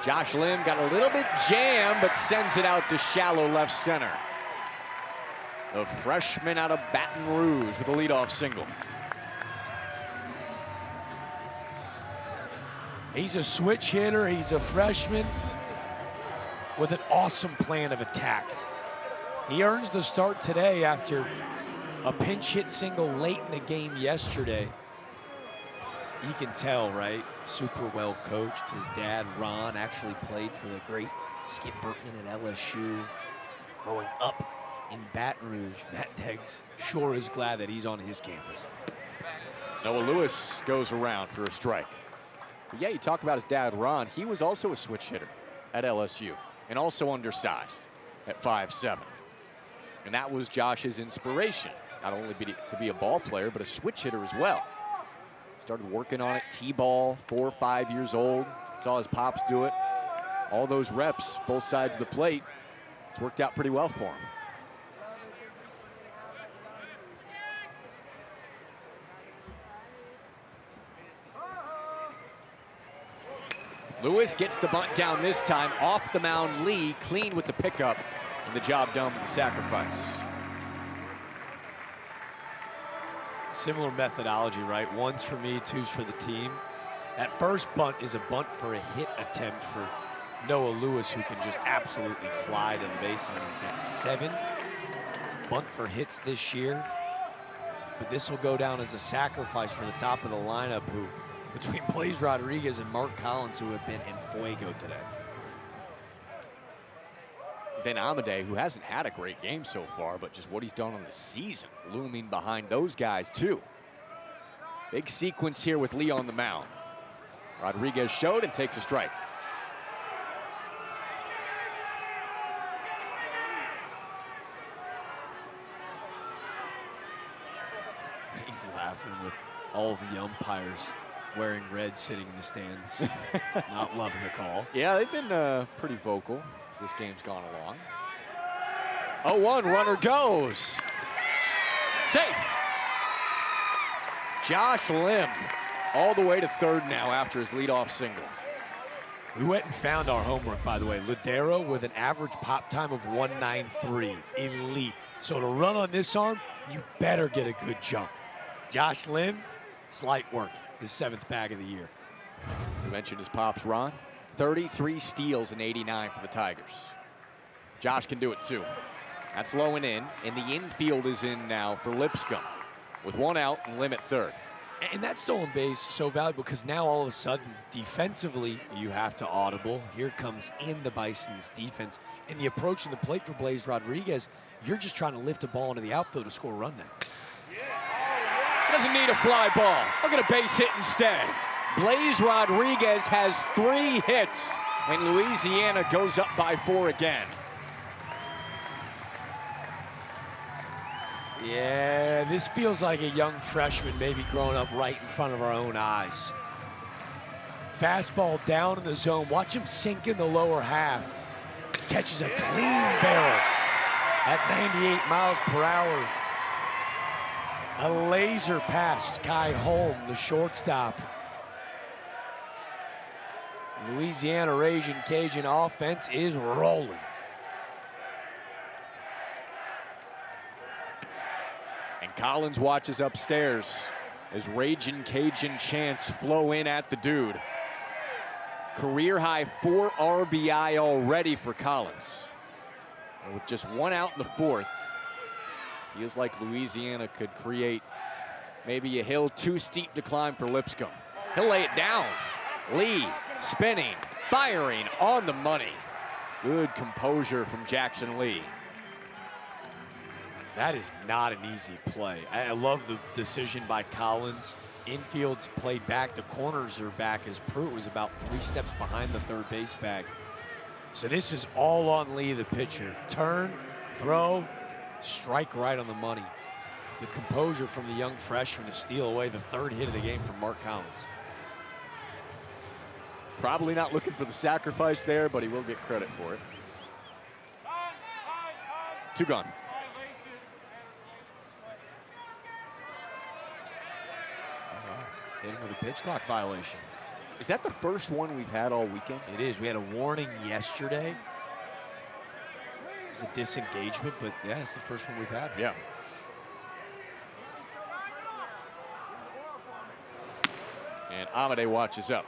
Josh Lim got a little bit jammed, but sends it out to shallow left center. The freshman out of Baton Rouge with a leadoff single. He's a switch hitter. He's a freshman with an awesome plan of attack. He earns the start today after a pinch hit single late in the game yesterday. You can tell, right? Super well coached. His dad, Ron, actually played for the great Skip Bertman at LSU. Growing up in Baton Rouge, Matt Deggs sure is glad that he's on his campus. Noah Lewis goes around for a strike. But yeah, you talk about his dad, Ron. He was also a switch hitter at LSU and also undersized at 5'7". And that was Josh's inspiration, not only to be a ball player, but a switch hitter as well. Started working on it, T-ball, 4 or 5 years old. Saw his pops do it. All those reps, both sides of the plate. It's worked out pretty well for him. Lewis gets the bunt down this time. Off the mound, Lee clean with the pickup, and the job done with the sacrifice. Similar methodology, right? One's for me, two's for the team. That first bunt is a bunt for a hit attempt for Noah Lewis, who can just absolutely fly to the baseline. He's got 7 bunt for hits this year. But this will go down as a sacrifice for the top of the lineup, who, between Blaze Rodriguez and Mark Collins, who have been in fuego today. Then Amade, who hasn't had a great game so far, but just what he's done on the season, looming behind those guys too. Big sequence here with Lee on the mound. Rodriguez showed and takes a strike. He's laughing with all the umpires wearing red sitting in the stands, not loving the call. Yeah, they've been pretty vocal as this game's gone along. 0-1, runner goes. Safe. Josh Lim all the way to third now after his leadoff single. We went and found our homework, by the way. Ladero with an average pop time of 193, elite. So to run on this arm, you better get a good jump. Josh Lim, slight work, his 7th bag of the year. You mentioned his pops, Ron. 33 steals in 89 for the Tigers. Josh can do it too. That's low and in the infield is in now for Lipscomb with 1 out and Lim at third. And that stolen base so valuable because now all of a sudden, defensively, you have to audible. Here comes in the Bison's defense. And the approach in the plate for Blaze Rodriguez, you're just trying to lift a ball into the outfield to score a run now. Doesn't need a fly ball. Look at a base hit instead. Blaze Rodriguez has 3 hits, and Louisiana goes up by 4 again. Yeah, this feels like a young freshman maybe growing up right in front of our own eyes. Fastball down in the zone. Watch him sink in the lower half. Catches a clean barrel at 98 miles per hour. A laser pass, Kai Holm, the shortstop. Louisiana Raging Cajun offense is rolling. And Collins watches upstairs as Raging Cajun chants flow in at the dude. Career high 4 RBI already for Collins. And with just 1 out in the 4th, feels like Louisiana could create maybe a hill too steep to climb for Lipscomb. He'll lay it down. Lee spinning, firing on the money. Good composure from Jackson Lee. That is not an easy play. I love the decision by Collins. Infield's played back, the corners are back as Pruitt was about 3 steps behind the third base bag. So this is all on Lee, the pitcher. Turn, throw, strike right on the money. The composure from the young freshman to steal away the 3rd hit of the game from Mark Collins. Probably not looking for the sacrifice there, but he will get credit for it. 2 gone. Hit him with a pitch clock violation. Is that the first one we've had all weekend? It is. We had a warning yesterday. It was a disengagement, but yeah, it's the first one we've had. Yeah. And Amade watches up.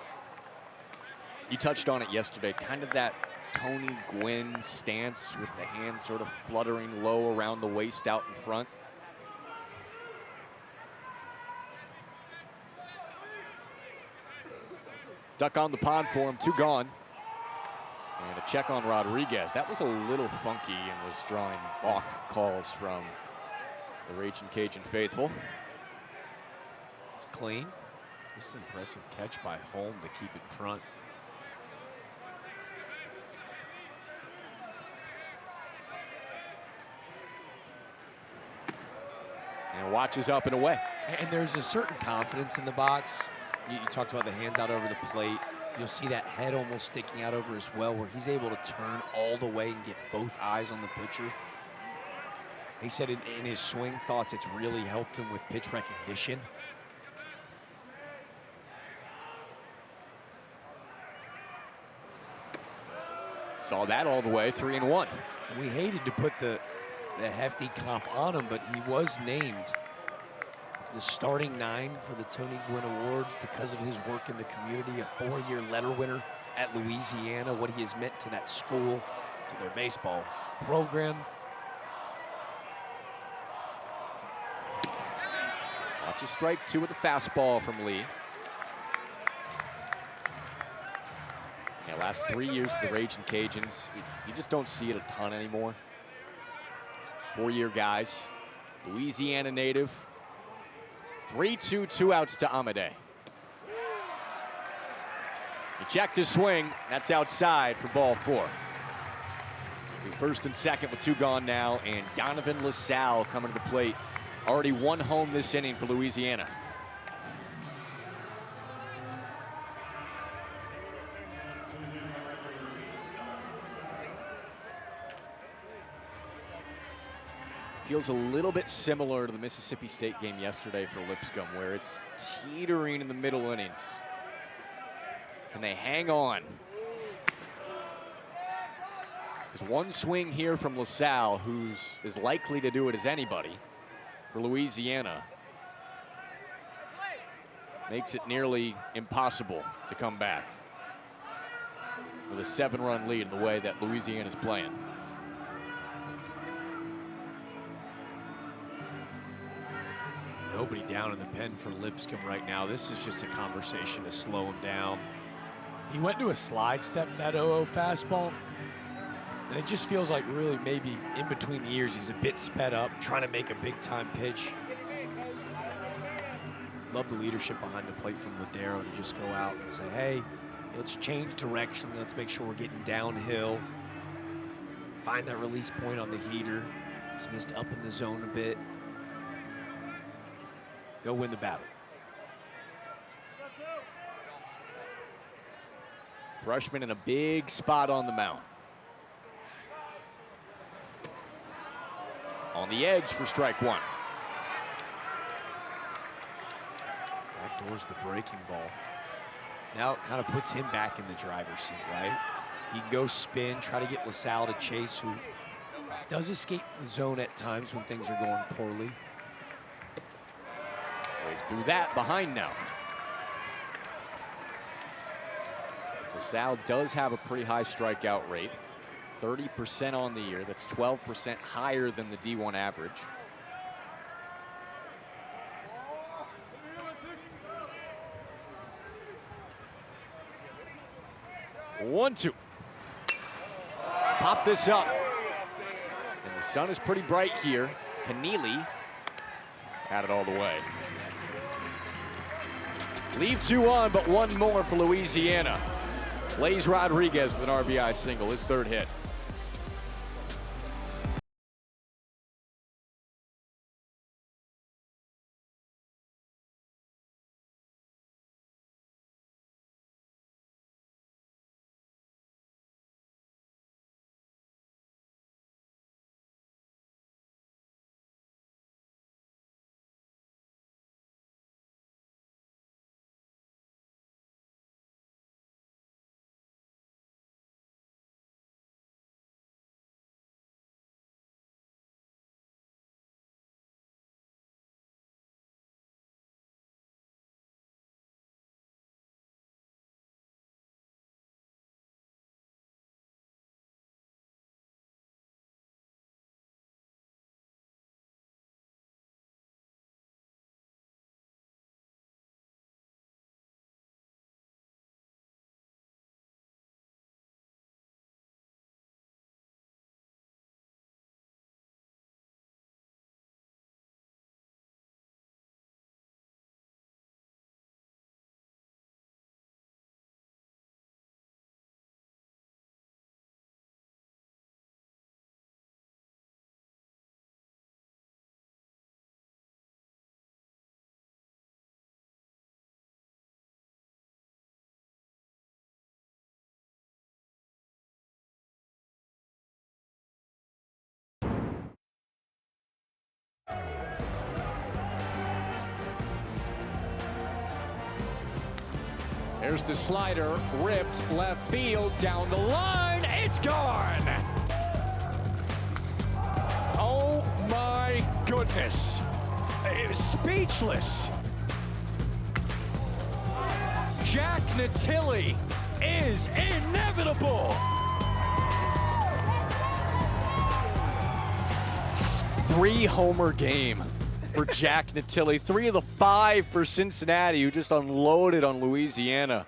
You touched on it yesterday, kind of that Tony Gwynn stance with the hands sort of fluttering low around the waist out in front. Duck on the pond for him, 2 gone. And a check on Rodriguez. That was a little funky and was drawing balk calls from the Raging Cajun faithful. It's clean. Just an impressive catch by Holm to keep it in front. And watches up and away. And there's a certain confidence in the box. You talked about the hands out over the plate. You'll see that head almost sticking out over as well, where he's able to turn all the way and get both eyes on the pitcher. He said in his swing thoughts, it's really helped him with pitch recognition. Saw that all the way, 3-1. We hated to put the hefty comp on him, but he was named the starting 9 for the Tony Gwynn Award because of his work in the community, a 4-year letter winner at Louisiana, what he has meant to that school, to their baseball program. Watch a strike 2 with a fastball from Lee. Yeah, last 3 years of the Raging Cajuns, you just don't see it a ton anymore. 4-year guys, Louisiana native. 3-2, 2 outs to Amadei. He checked his swing, that's outside for ball 4. First and second with 2 gone now, and Donovan LaSalle coming to the plate. Already 1 home this inning for Louisiana. Feels a little bit similar to the Mississippi State game yesterday for Lipscomb, where it's teetering in the middle innings. Can they hang on? There's 1 swing here from LaSalle, who's as likely to do it as anybody for Louisiana. Makes it nearly impossible to come back with a 7-run lead in the way that Louisiana's playing. Nobody down in the pen for Lipscomb right now. This is just a conversation to slow him down. He went to a slide step, that 0-0 fastball. And it just feels like really maybe in between the years he's a bit sped up, trying to make a big time pitch. Love the leadership behind the plate from Ladero to just go out and say, hey, let's change direction. Let's make sure we're getting downhill. Find that release point on the heater. He's missed up in the zone a bit. Go win the battle. Freshman in a big spot on the mound. On the edge for strike 1. Backdoors the breaking ball. Now it kind of puts him back in the driver's seat, right? He can go spin, try to get LaSalle to chase, who does escape the zone at times when things are going poorly. Through that, behind now. LaSalle does have a pretty high strikeout rate. 30% on the year. That's 12% higher than the D1 average. One, 2. Pop this up. And the sun is pretty bright here. Keneally had it all the way. Leave 2 on, but 1 more for Louisiana. Blaze Rodriguez with an RBI single, his 3rd hit. There's the slider, ripped left field, down the line, it's gone! Oh my goodness. Speechless. Jack Natili is inevitable. 3-homer game for Jack Natili. 3 of the 5 for Cincinnati, who just unloaded on Louisiana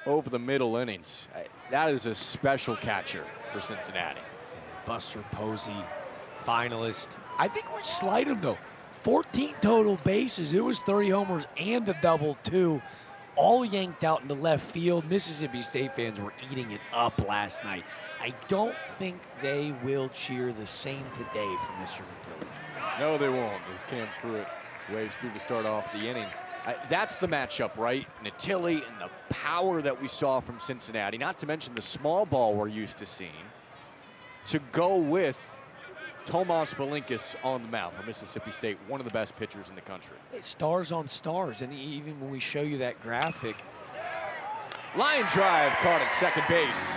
over the middle innings. That is a special catcher for Cincinnati. Buster Posey, finalist. I think we slight him though. 14 total bases. It was 30 homers and a double too. All yanked out into left field. Mississippi State fans were eating it up last night. I don't think they will cheer the same today for Mr. Natili. No, they won't, as Cam Pruitt waves through to start off the inning. That's the matchup, right? Natili and the power that we saw from Cincinnati, not to mention the small ball we're used to seeing, to go with Tomas Valinkis on the mound for Mississippi State, one of the best pitchers in the country. It's stars on stars, and even when we show you that graphic. Line drive caught at second base.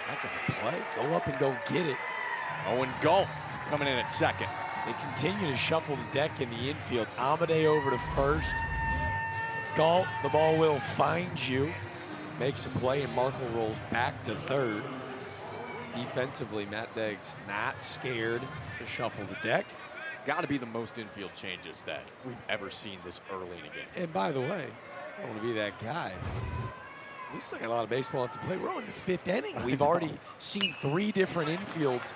Heck of a play. Go up and go get it. Owen Galt coming in at second. They continue to shuffle the deck in the infield. Amade over to first. Galt, the ball will find you. Makes a play, and Markle rolls back to third. Defensively, Matt Deggs not scared to shuffle the deck. Got to be the most infield changes that we've ever seen this early in a game. And by the way, I don't want to be that guy. We still got a lot of baseball left to play. We're on the fifth inning. We've already seen 3 different infields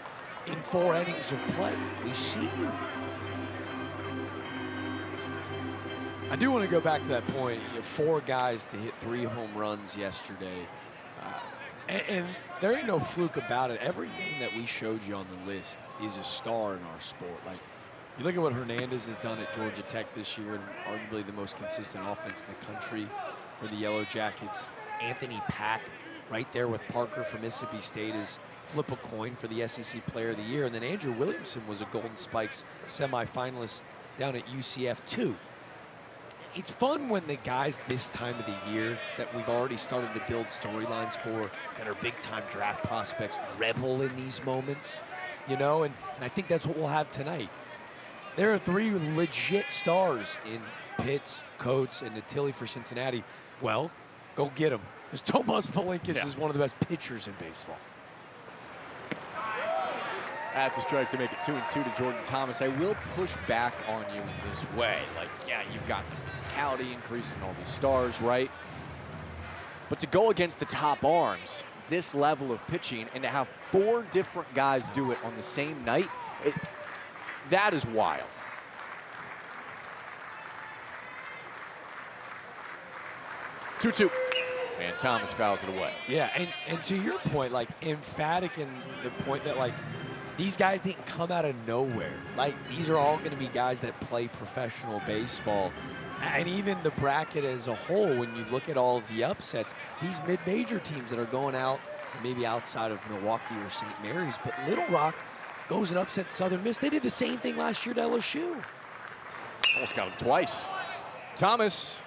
in 4 innings of play. We see you. I do want to go back to that point. You have 4 guys to hit 3 home runs yesterday. And there ain't no fluke about it. Every name that we showed you on the list is a star in our sport. Like, you look at what Hernandez has done at Georgia Tech this year, and arguably the most consistent offense in the country for the Yellow Jackets. Anthony Pack right there with Parker from Mississippi State is flip a coin for the SEC Player of the Year. And then Andrew Williamson was a Golden Spikes semifinalist down at UCF too. It's fun when the guys this time of the year that we've already started to build storylines for, that are big-time draft prospects, revel in these moments, you know, and I think that's what we'll have tonight. There are 3 legit stars in Pitts, Coates, and Natili for Cincinnati. Well, go get them, because Tomas Valinkis is one of the best pitchers in baseball. That's a strike to make it 2-2 to Jordan Thomas. I will push back on you in this way. Like, yeah, you've got the physicality increasing all these stars, right? But to go against the top arms, this level of pitching, and to have 4 different guys do it on the same night, that is wild. Two-two. And Thomas fouls it away. Yeah, and to your point, like, emphatic in the point that, like, these guys didn't come out of nowhere. Like, these are all going to be guys that play professional baseball. And even the bracket as a whole, when you look at all of the upsets, these mid-major teams that are going out, maybe outside of Milwaukee or St. Mary's, but Little Rock goes and upsets Southern Miss. They did the same thing last year at LSU. Almost got him twice. Thomas,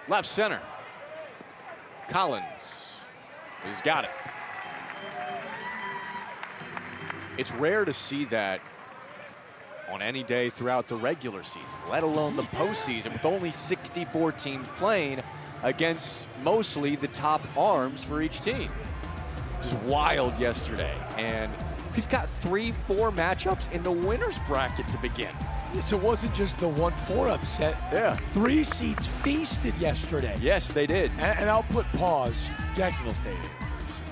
left center. Collins has got it. It's rare to see that on any day throughout the regular season, let alone the postseason, with only 64 teams playing against mostly the top arms for each team. Just wild yesterday. And we've got 3-4 matchups in the winner's bracket to begin. So it wasn't just the 1-4 upset. Yeah. 3 seeds feasted yesterday. Yes, they did. And I'll put pause. Jacksonville State.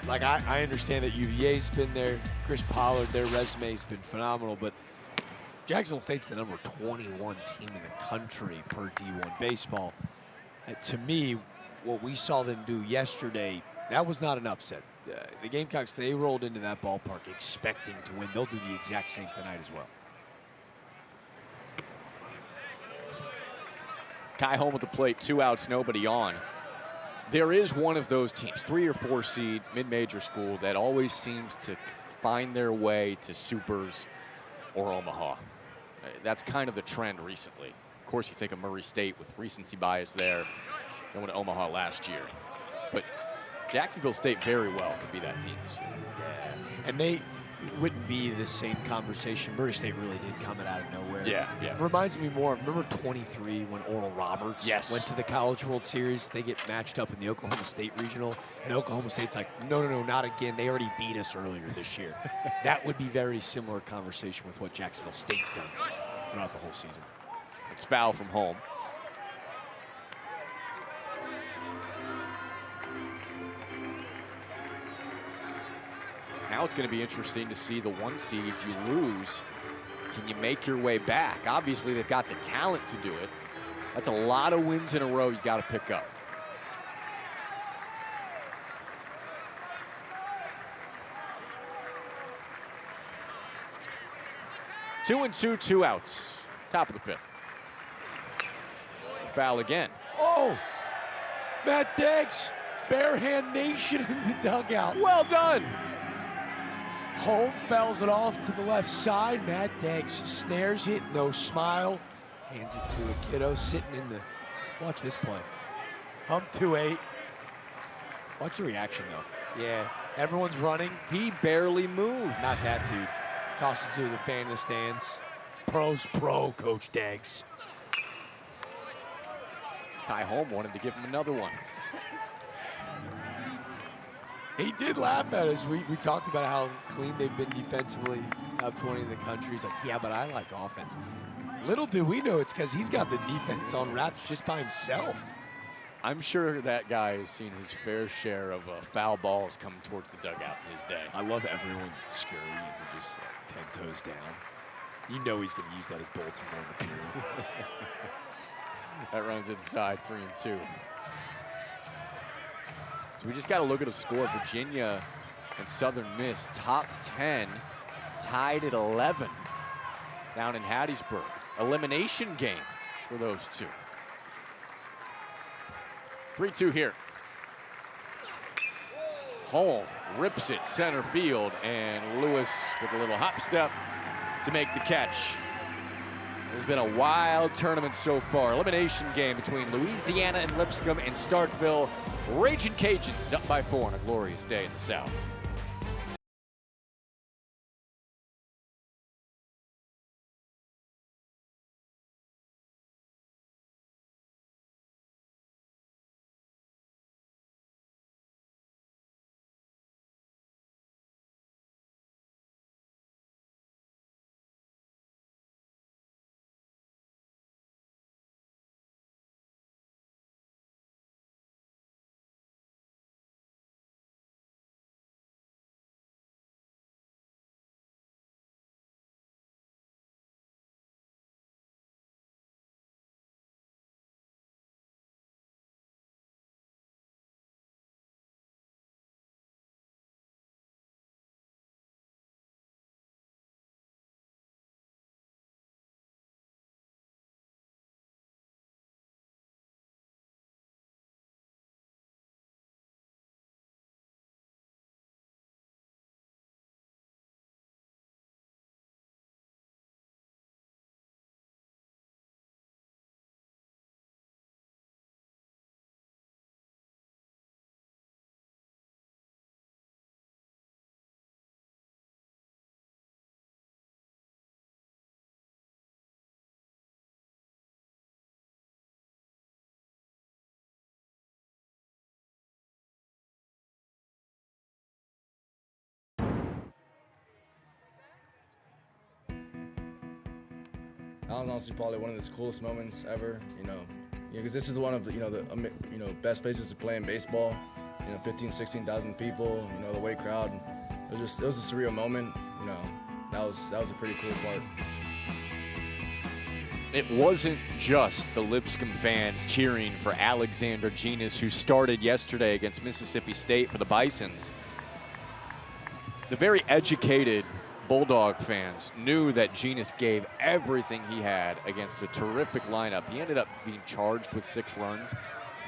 Like, I understand that UVA's been there. Chris Pollard, their resume's been phenomenal, but Jacksonville State's the number 21 team in the country per D1 baseball. To me, what we saw them do yesterday, that was not an upset. The Gamecocks, they rolled into that ballpark expecting to win. They'll do the exact same tonight as well. Kai home at the plate, 2 outs, nobody on. There is one of those teams, 3 or 4 seed, mid-major school, that always seems to find their way to Supers or Omaha. That's kind of the trend recently. Of course, you think of Murray State with recency bias there. They went to Omaha last year. But Jacksonville State very well could be that team this year. Yeah, and they wouldn't be the same conversation. Murray State really did come out of nowhere. Yeah. It reminds me more of, remember 23 when Oral Roberts went to the College World Series? They get matched up in the Oklahoma State Regional, and Oklahoma State's like, no, not again. They already beat us earlier this year. That would be very similar conversation with what Jacksonville State's done throughout the whole season. It's foul from home. Now it's going to be interesting to see the 1 seeds you lose. Can you make your way back? Obviously, they've got the talent to do it. That's a lot of wins in a row you got to pick up. Two and two, 2 outs. Top of the 5th. Foul again. Oh, Matt Diggs, bare hand nation in the dugout. Well done. Home fouls it off to the left side. Matt Diggs stares it, no smile. Hands it to a kiddo sitting in the, watch this play. Hump 2-8. Watch the reaction though. Yeah, everyone's running. He barely moved. Not that dude. Tosses to the fan in the stands. Pro's pro, Coach Diggs. Ty Home wanted to give him another one. He did laugh at us. We talked about how clean they've been defensively, top 20 in the country. He's like, yeah, but I like offense. Little did we know it's because he's got the defense on wraps just by himself. I'm sure that guy has seen his fair share of foul balls coming towards the dugout in his day. I love everyone scurrying and just like 10 toes down. You know he's going to use that as Baltimore material. That runs inside, 3 and 2. So we just got to look at a score. Virginia and Southern Miss, top 10, tied at 11 down in Hattiesburg. Elimination game for those two. 3-2 here. Home rips it center field, and Lewis with a little hop step to make the catch. It's been a wild tournament so far. Elimination game between Louisiana and Lipscomb and Starkville. Raging Cajuns up by 4 on a glorious day in the South. That was honestly probably one of the coolest moments ever, because this is one of the best places to play in baseball. 15, 16,000 people, the away crowd. It was a surreal moment. That was a pretty cool part. It wasn't just the Lipscomb fans cheering for Alexander Genis, who started yesterday against Mississippi State for the Bisons. The very educated Bulldog fans knew that Genis gave everything he had against a terrific lineup. He ended up being charged with 6 runs,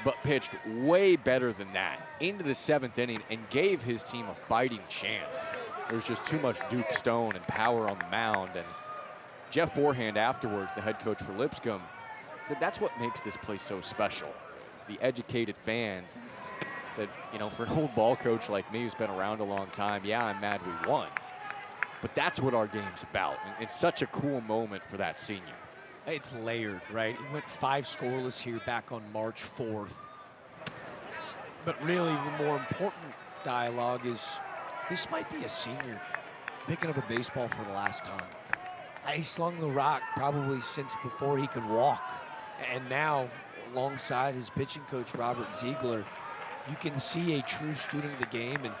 but pitched way better than that into the 7th inning and gave his team a fighting chance. There was just too much Duke Stone and power on the mound. And Jeff Forehand afterwards, the head coach for Lipscomb, said that's what makes this place so special. The educated fans said, for an old ball coach like me who's been around a long time, yeah, I'm mad we won. But that's what our game's about. And it's such a cool moment for that senior. It's layered, right? He went 5 scoreless here back on March 4th. But really, the more important dialogue is this might be a senior picking up a baseball for the last time. He slung the rock probably since before he could walk. And now, alongside his pitching coach, Robert Ziegler, you can see a true student of the game. And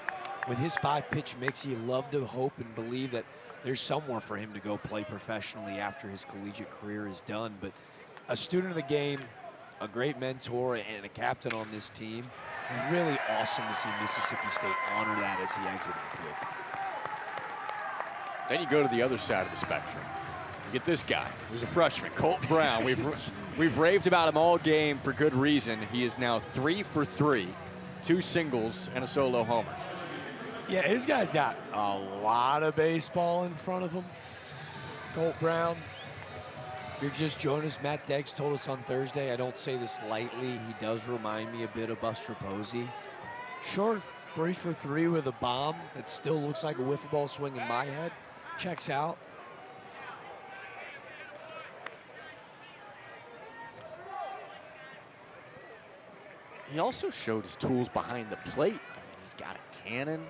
with his 5-pitch mix, you love to hope and believe that there's somewhere for him to go play professionally after his collegiate career is done. But a student of the game, a great mentor, and a captain on this team. It was really awesome to see Mississippi State honor that as he exited the field. Then you go to the other side of the spectrum. You get this guy, who's a freshman, Colt Brown. We've raved about him all game for good reason. He is now 3 for 3, 2 singles and a solo homer. Yeah, his guy's got a lot of baseball in front of him. Colt Brown. You're just joining us. Matt Deggs told us on Thursday, I don't say this lightly, he does remind me a bit of Buster Posey. Sure, 3 for 3 with a bomb that still looks like a wiffle ball swing in my head. Checks out. He also showed his tools behind the plate. I mean, he's got a cannon,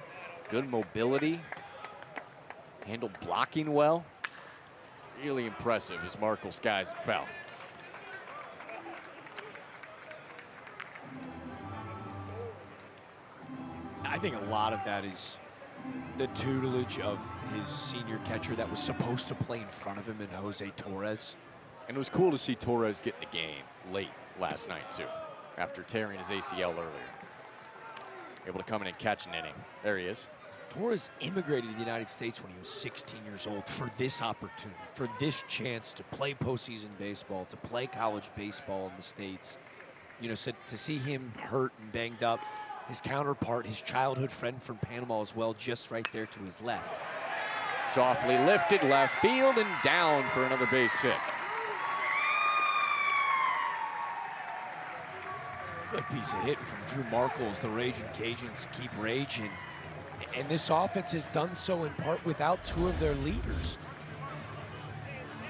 good mobility, handled blocking well. Really impressive as Markle skies it foul. I think a lot of that is the tutelage of his senior catcher that was supposed to play in front of him in Jose Torres. And it was cool to see Torres get in the game late last night, too, after tearing his ACL earlier. Able to come in and catch an inning. There he is. Torres immigrated to the United States when he was 16 years old for this opportunity, for this chance to play postseason baseball, to play college baseball in the States. You know, so to see him hurt and banged up, his counterpart, his childhood friend from Panama as well, just right there to his left. Softly lifted left field and down for another base hit. Good piece of hit from Drew Markle as the Raging Cajuns keep raging. And this offense has done so in part without 2 of their leaders.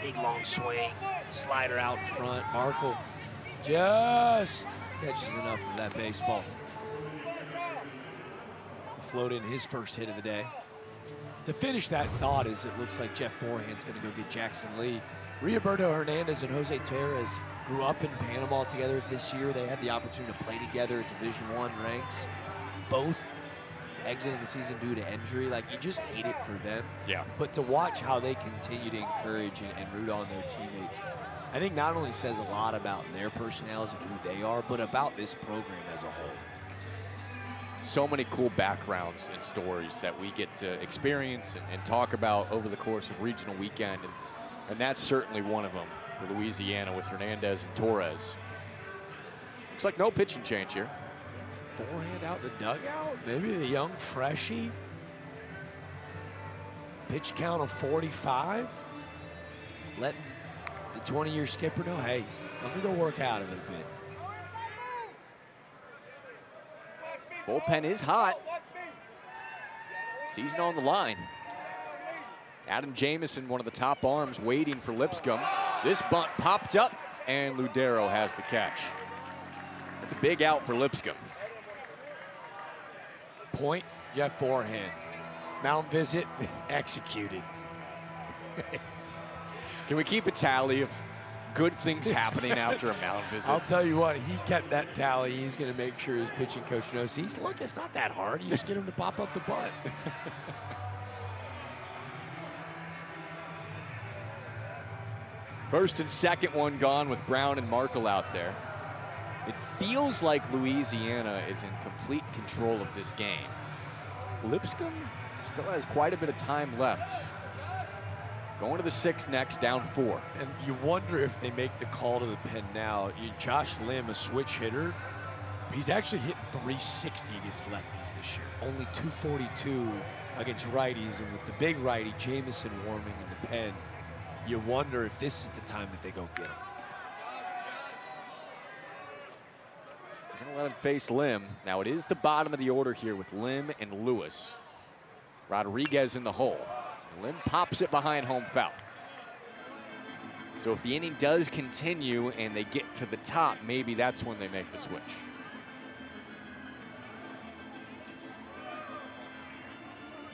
Big long swing, slider out in front. Markle just catches enough of that baseball to float in his first hit of the day. To finish that thought is it looks like Jeff Morehand's going to go get Jackson Lee. Rioberto Hernandez and Jose Torres grew up in Panama together this year. They had the opportunity to play together at Division I ranks. Both exiting the season due to injury. Like, you just hate it for them. Yeah. But to watch how they continue to encourage and root on their teammates, I think not only says a lot about their personalities and who they are, but about this program as a whole. So many cool backgrounds and stories that we get to experience and talk about over the course of regional weekend. And that's certainly one of them for Louisiana with Hernandez and Torres. Looks like no pitching change here. Forehand out the dugout, maybe the young freshie. Pitch count of 45. Letting the 20-year skipper know, hey, let me go work out a little bit. Bullpen is hot. Season on the line. Adam Jamison, one of the top arms, waiting for Lipscomb. This bunt popped up, and Ludero has the catch. That's a big out for Lipscomb. Point, Jeff Forehand. Mound visit, executed. Can we keep a tally of good things happening after a mound visit? I'll tell you what, he kept that tally. He's going to make sure his pitching coach knows. Look, it's not that hard. You just get him to pop up the butt. First and second one gone with Brown and Markle out there. It feels like Louisiana is in complete control of this game. Lipscomb still has quite a bit of time left. Going to the 6th next, down 4. And you wonder if they make the call to the pen now. Josh Lim, a switch hitter, he's actually hitting 360 against lefties this year. Only 242 against righties, and with the big righty, Jamison warming in the pen, you wonder if this is the time that they go get him. They're gonna let him face Lim. Now it is the bottom of the order here with Lim and Lewis. Rodriguez in the hole. Lim pops it behind home foul. So if the inning does continue and they get to the top, maybe that's when they make the switch.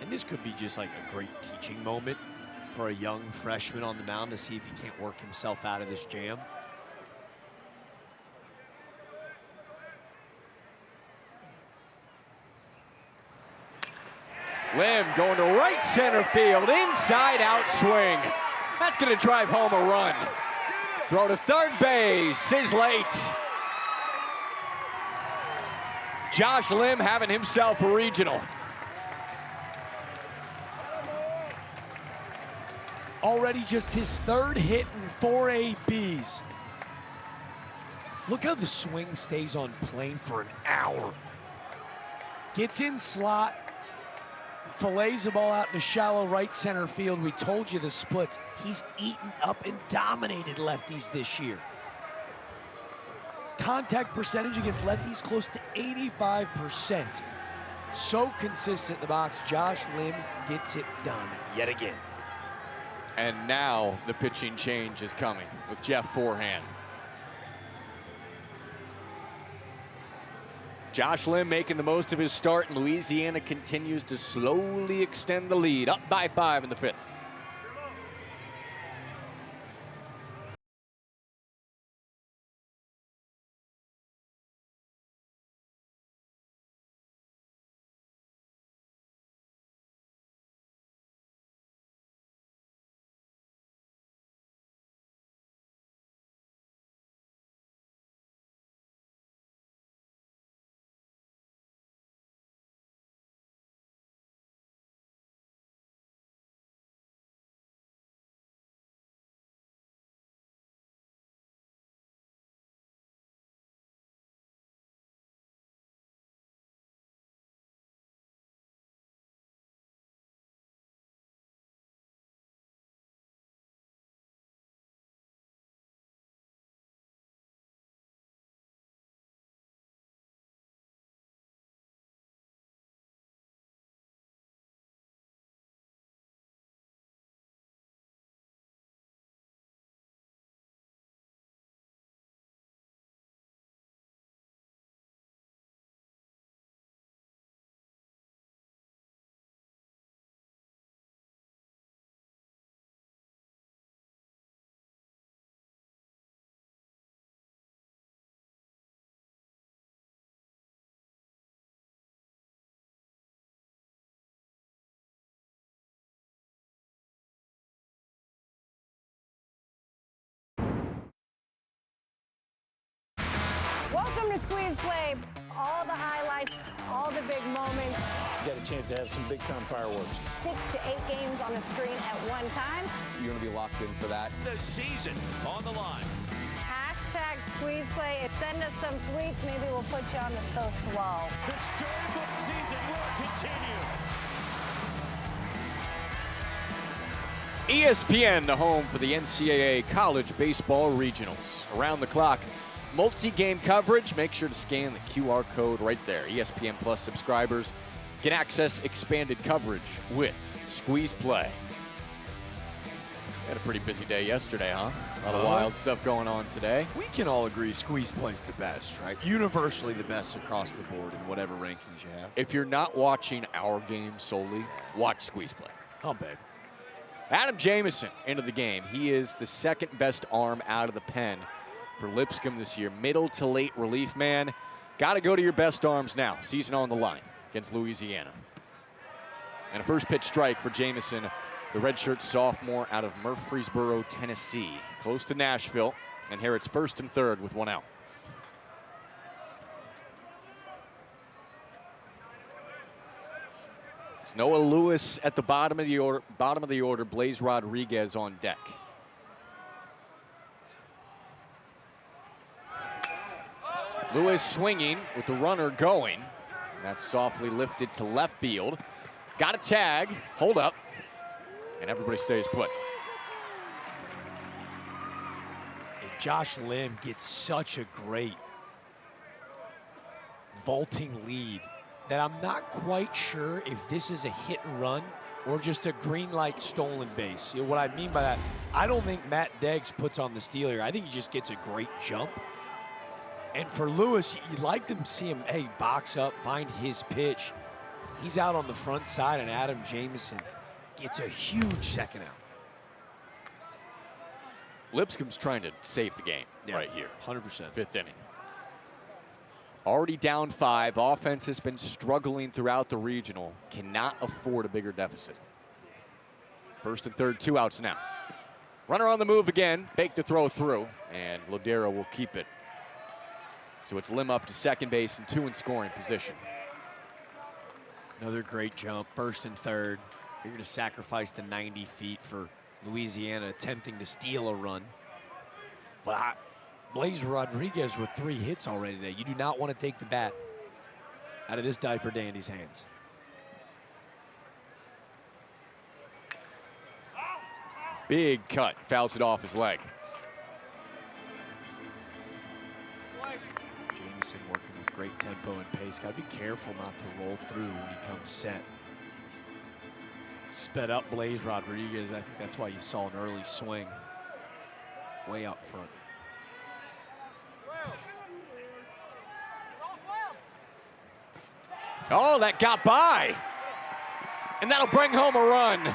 And this could be just like a great teaching moment for a young freshman on the mound to see if he can't work himself out of this jam. Lim going to right center field, inside out swing. That's going to drive home a run. Throw to third base, Sizzlates. Josh Lim having himself a regional. Already just his third hit and 4 ABs. Look how the swing stays on plane for an hour. Gets in slot, fillets the ball out into shallow right center field. We told you the splits. He's eaten up and dominated lefties this year. Contact percentage against lefties close to 85%. So consistent in the box. Josh Lim gets it done yet again. And now the pitching change is coming with Jeff Forehand. Josh Lim making the most of his start, and Louisiana continues to slowly extend the lead, up by 5 in the 5th. Welcome to Squeeze Play. All the highlights, all the big moments. You got a chance to have some big-time fireworks. 6 to 8 games on the screen at one time. You're going to be locked in for that. The season on the line. Hashtag Squeeze Play. Send us some tweets. Maybe we'll put you on the social wall. The storybook season will continue. ESPN, the home for the NCAA College Baseball Regionals. Around the clock, multi-game coverage. Make sure to scan the QR code right there. ESPN Plus subscribers can access expanded coverage with Squeeze Play. Had a pretty busy day yesterday, huh? A lot of wild stuff going on today. We can all agree Squeeze Play's the best, right? Universally the best across the board in whatever rankings you have. If you're not watching our game solely, watch Squeeze Play. Oh, babe. Adam Jamison into the game. He is the second best arm out of the pen for Lipscomb this year. Middle to late relief man. Got to go to your best arms now. Season on the line against Louisiana. And a first pitch strike for Jamison, the redshirt sophomore out of Murfreesboro, Tennessee. Close to Nashville. And here it's 1st and 3rd with 1 out. It's Noah Lewis at the bottom of the order. Blaze Rodriguez on deck. Lewis swinging with the runner going. That's softly lifted to left field. Got a tag, hold up, and everybody stays put. And Josh Lim gets such a great vaulting lead that I'm not quite sure if this is a hit and run or just a green light stolen base. You know, what I mean by that, I don't think Matt Deggs puts on the steal here. I think he just gets a great jump. And for Lewis, you'd like to see him, hey, box up, find his pitch. He's out on the front side, and Adam Jamison gets a huge second out. Lipscomb's trying to save the game right here. 100%. 5th inning. Already down 5. Offense has been struggling throughout the regional. Cannot afford a bigger deficit. First and third, 2 outs now. Runner on the move again. Bake the throw through, and Lodero will keep it. So it's Lim up to second base and 2 in scoring position. Another great jump, first and third. You're going to sacrifice the 90 feet for Louisiana attempting to steal a run. But Blaze Rodriguez with 3 hits already today. You do not want to take the bat out of this diaper dandy's hands. Big cut, fouls it off his leg. Jameson working with great tempo and pace. Got to be careful not to roll through when he comes set. Sped up Blaze Rodriguez. I think that's why you saw an early swing way up front. Oh, that got by. And that'll bring home a run.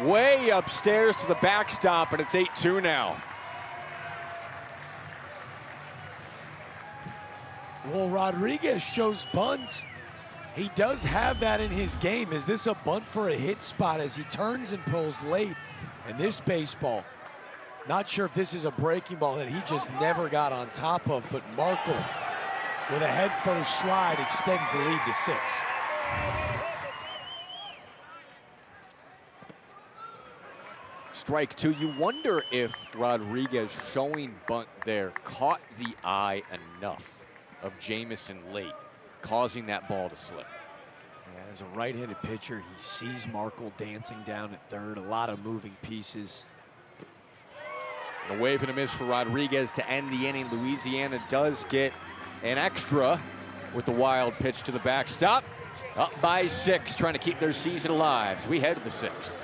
Way upstairs to the backstop, and it's 8-2 now. Well, Rodriguez shows bunt. He does have that in his game. Is this a bunt for a hit spot as he turns and pulls late? And this baseball, not sure if this is a breaking ball that he just never got on top of, but Markle with a head first slide extends the lead to 6. Strike 2. You wonder if Rodriguez showing bunt there caught the eye enough of Jameson late, causing that ball to slip. Yeah, as a right-handed pitcher, he sees Markle dancing down at third, a lot of moving pieces. And a wave and a miss for Rodriguez to end the inning. Louisiana does get an extra with the wild pitch to the backstop. Up by 6, trying to keep their season alive as we head to the 6th.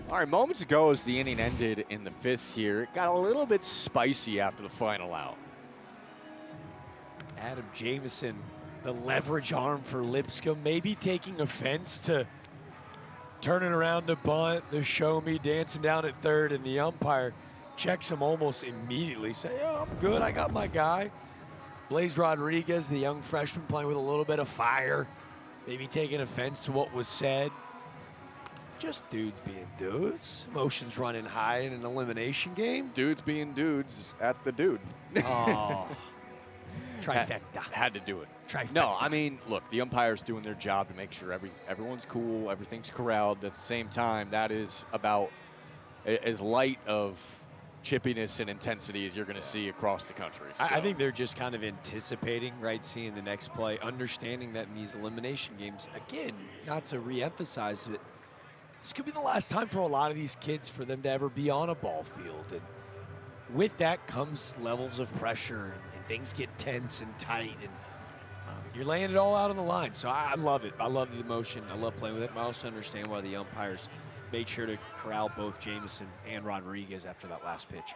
All right, moments ago as the inning ended in the 5th here, it got a little bit spicy after the final out. Adam Jameson, the leverage arm for Lipscomb, maybe taking offense to turning around to bunt, the show me dancing down at third, and the umpire checks him almost immediately. Say, oh, I'm good, I got my guy. Blaze Rodriguez, the young freshman, playing with a little bit of fire, maybe taking offense to what was said. Just dudes being dudes. Emotions running high in an elimination game. Dudes being dudes at the dude. Oh, trifecta. Had to do it. Trifecta. No, I mean, look, the umpire's doing their job to make sure everyone's cool, everything's corralled. At the same time, that is about as light of chippiness and intensity as you're going to see across the country. So. I think they're just kind of anticipating, right, seeing the next play, understanding that in these elimination games, again, not to reemphasize it, this could be the last time for a lot of these kids for them to ever be on a ball field. And with that comes levels of pressure, and things get tense and tight, and you're laying it all out on the line. So I love it. I love the emotion. I love playing with it. I also understand why the umpires made sure to corral both Jamison and Rodriguez after that last pitch.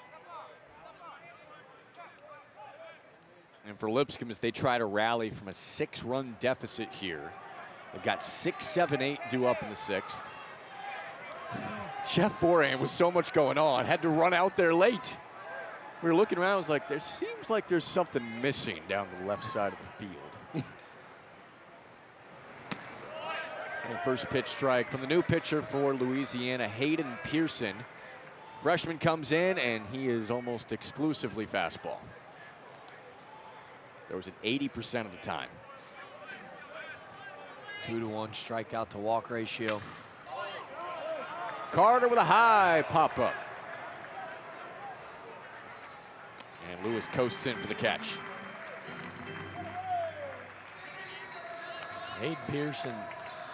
And for Lipscomb, as they try to rally from a 6-run deficit here, they've got 6, 7, 8 due up in the 6th. Jeff Foran with so much going on had to run out there late. We were looking around, I was like, there seems like there's something missing down the left side of the field. And first pitch strike from the new pitcher for Louisiana, Hayden Pearson. Freshman comes in and he is almost exclusively fastball. There was an 80% of the time. 2-to-1 strikeout to walk ratio. Carter with a high pop-up. And Lewis coasts in for the catch. Hayden Pearson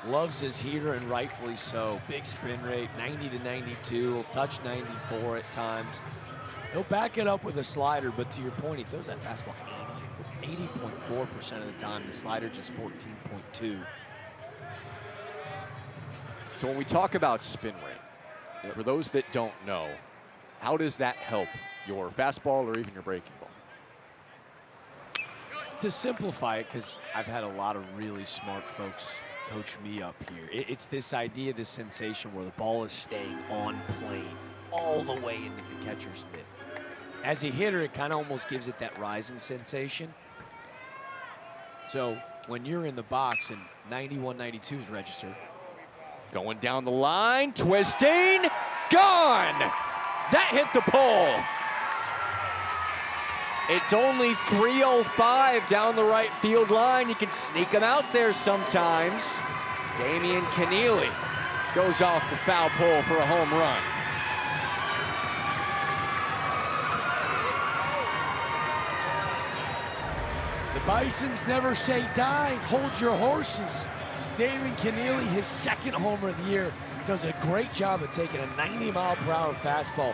loves his heater, and rightfully so. Big spin rate, 90 to 92, will touch 94 at times. He'll back it up with a slider, but to your point, he throws that fastball 80.4% of the time. The slider just 14.2. So when we talk about spin rate, for those that don't know, how does that help your fastball or even your breaking ball? To simplify it, because I've had a lot of really smart folks coach me up here. It's this idea, this sensation where the ball is staying on plane all the way into the catcher's mitt. As a hitter, it kind of almost gives it that rising sensation. So when you're in the box and 91, 92 is registered. Going down the line, twisting, gone! That hit the pole. It's only 305 down the right field line. You can sneak them out there sometimes. Damian Keneally goes off the foul pole for a home run. The Bisons never say die. Hold your horses. Damian Keneally, his second homer of the year, does a great job of taking a 90-mile-per-hour fastball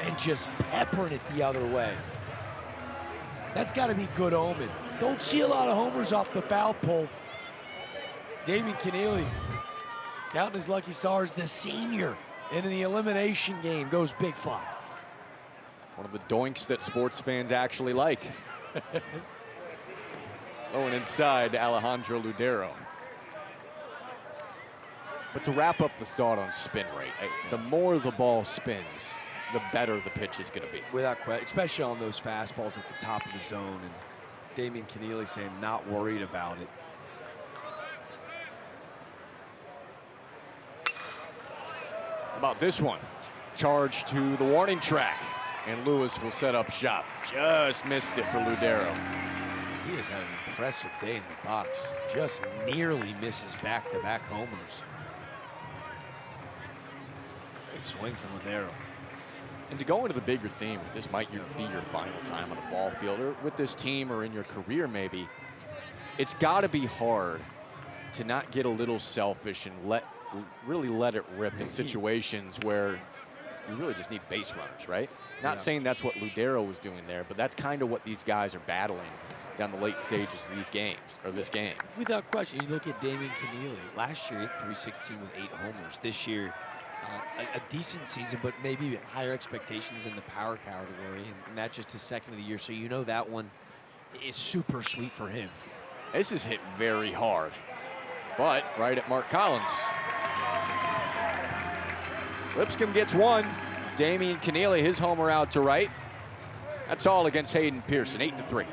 and just peppering it the other way. That's got to be good omen. Don't see a lot of homers off the foul pole. Damian Keneally, counting his lucky stars, the senior, in the elimination game, goes big fly. One of the doinks that sports fans actually like. Going inside to Alejandro Ludero. But to wrap up the thought on spin rate, the more the ball spins, the better the pitch is going to be. Without question, especially on those fastballs at the top of the zone. And Damian Keneally saying not worried about it. How about this one? Charge to the warning track, and Lewis will set up shop. Just missed it for Ludero. He has had an impressive day in the box. Just nearly misses back-to-back homers. Good swing from Ludero. And to go into the bigger theme, this might be your final time on a ball field, or with this team, or in your career maybe, it's got to be hard to not get a little selfish and really let it rip in situations where you really just need base runners, right? Not saying that's what Ludero was doing there, but that's kind of what these guys are battling down the late stages of these games, or this game. Without question, you look at Damian Keneally. Last year, he hit .316 with 8 homers. This year, a decent season, but maybe higher expectations in the power category, and that's just his second of the year. So you know that one is super sweet for him. This is hit very hard, but right at Mark Collins. Lipscomb gets one. Damian Keneally, his homer out to right. That's all against Hayden Pearson, 8-3.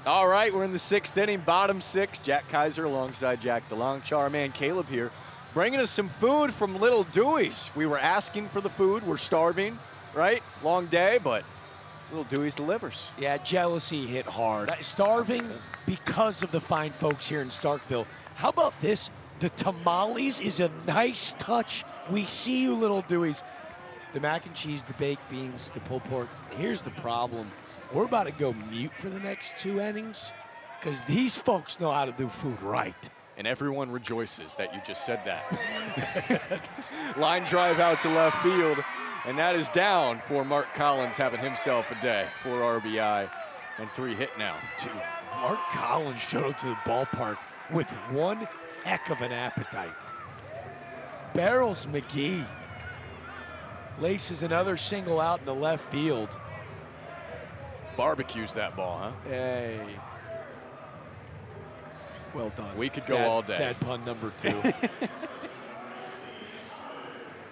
All right, we're in the 6th inning, bottom 6. Jack Kaiser alongside Jack DeLong. Our man Caleb here, bringing us some food from Little Dewey's. We were asking for the food. We're starving, right? Long day, but Little Dewey's delivers. Yeah, jealousy hit hard. Starving because of the fine folks here in Starkville. How about this? The tamales is a nice touch. We see you, Little Dewey's. The mac and cheese, the baked beans, the pulled pork. Here's the problem. We're about to go mute for the next 2 innings because these folks know how to do food right. And everyone rejoices that you just said that. Line drive out to left field, and that is down for Mark Collins, having himself a day. 4 RBI and 3 hit now. Dude, Mark Collins showed up to the ballpark with one heck of an appetite. Barrels McGee laces another single out in the left field. Barbecues that ball, huh? Hey. Well done. We could go all day. Dad pun number 2.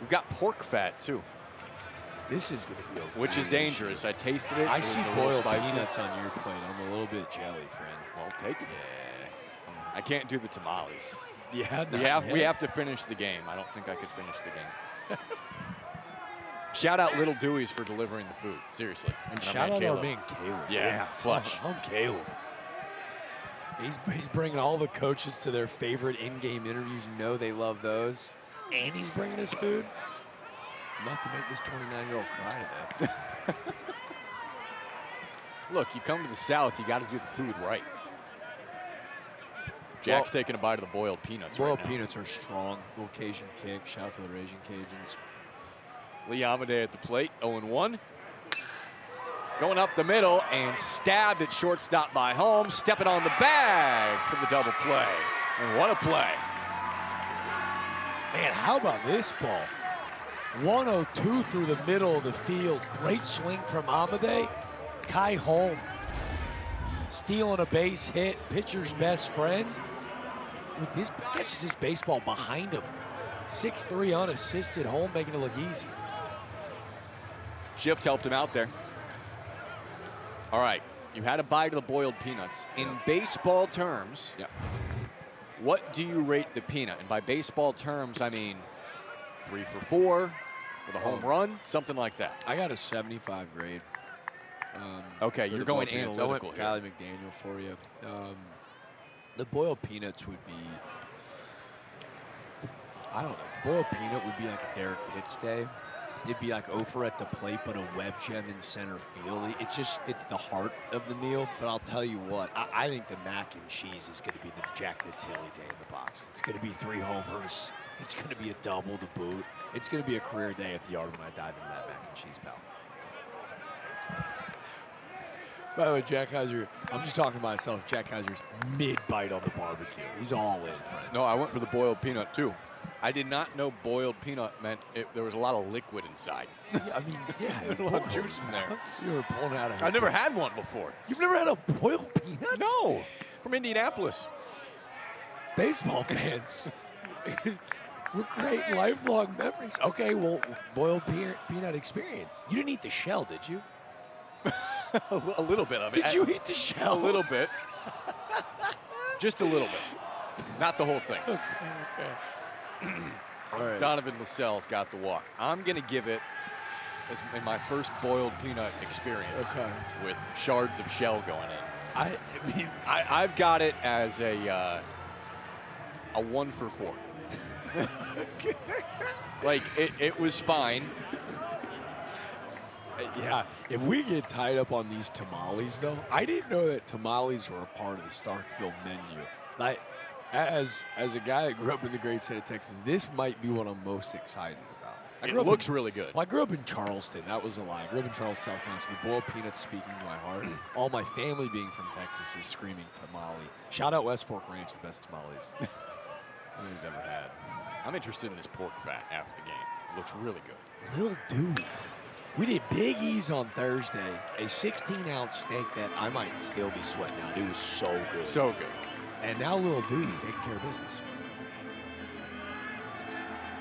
We've got pork fat, too. This is going to be a which is dangerous. I tasted it. I It see was a little boiled spicy. peanuts on your plate. I'm a little bit jelly, friend. Well, take it. Yeah. I can't do the tamales. Yeah, We have to finish the game. I don't think I could finish the game. Shout out Little Dewey's for delivering the food. Seriously. And shout out our man Caleb. Yeah, clutch. I'm Caleb. He's bringing all the coaches to their favorite in-game interviews. You know they love those. And he's bringing us food. Enough to make this 29-year-old cry today. Look, you come to the South, you got to do the food right. Jack's taking a bite of the boiled peanuts Boiled right now. peanuts are strong. Little Cajun kick. Shout out to the Raging Cajuns. Lee Amadei at the plate, 0-1. Going up the middle and stabbed at shortstop by Holmes. Stepping on the bag for the double play. And what a play. Man, how about this ball? 102 through the middle of the field. Great swing from Amadei. Kai Holm stealing a base hit. Pitcher's best friend. This catches this baseball behind him. 6'3" unassisted. Holm making it look easy. Shift helped him out there. All right, you had a bite of the boiled peanuts. In baseball terms, what do you rate the peanut? And by baseball terms, I mean 3 for 4 with a home run, something like that. I got a 75 grade. Okay, for you're the going boiled peanuts. analytical I here. went Kylie McDaniel for you. The boiled peanuts would be, I don't know, boiled peanut would be like a Derek Pitts day. It'd be like Ofer at the plate, but a web gem in center field. It's the heart of the meal. But I'll tell you what, I think the mac and cheese is going to be the Jack Natilli day in the box. It's going to be 3 homers. It's going to be a double to boot. It's going to be a career day at the yard when I dive into that mac and cheese, pal. By the way, Jack Kaiser, I'm just talking to myself. Jack Kaiser's mid-bite on the barbecue. He's all in, friends. No, I went for the boiled peanut, too. I did not know boiled peanut meant there was a lot of liquid inside. Yeah, I mean, yeah. There's a lot of juice in there. You were pulling out of it. I've never had one before. You've never had a boiled peanut? No, from Indianapolis. Baseball fans. We're creating lifelong memories. Okay, well, boiled peanut experience. You didn't eat the shell, did you? A little bit of it. Did you eat the shell? A little bit. Just a little bit. Not the whole thing. Okay. All right. Donovan Lascelles got the walk. I'm going to give it, as in my first boiled peanut experience, with shards of shell going in. I've got it as a 1 for 4. Like, it was fine. Yeah, if we get tied up on these tamales, though, I didn't know that tamales were a part of the Starkville menu. Like, as a guy that grew up in the great state of Texas, this might be what I'm most excited about. It looks really good. Well, I grew up in Charleston. That was a lie. I grew up in Charleston, South Carolina. So the boiled peanuts speaking to my heart. All my family being from Texas is screaming tamale. Shout out West Fork Ranch, the best tamales we've ever had. I'm interested in this pork fat after the game. It looks really good. Little Dewey's. We did Big E's on Thursday, a 16-ounce steak that I might still be sweating out. It was so good. So good. And now Little Dewey's taking care of business.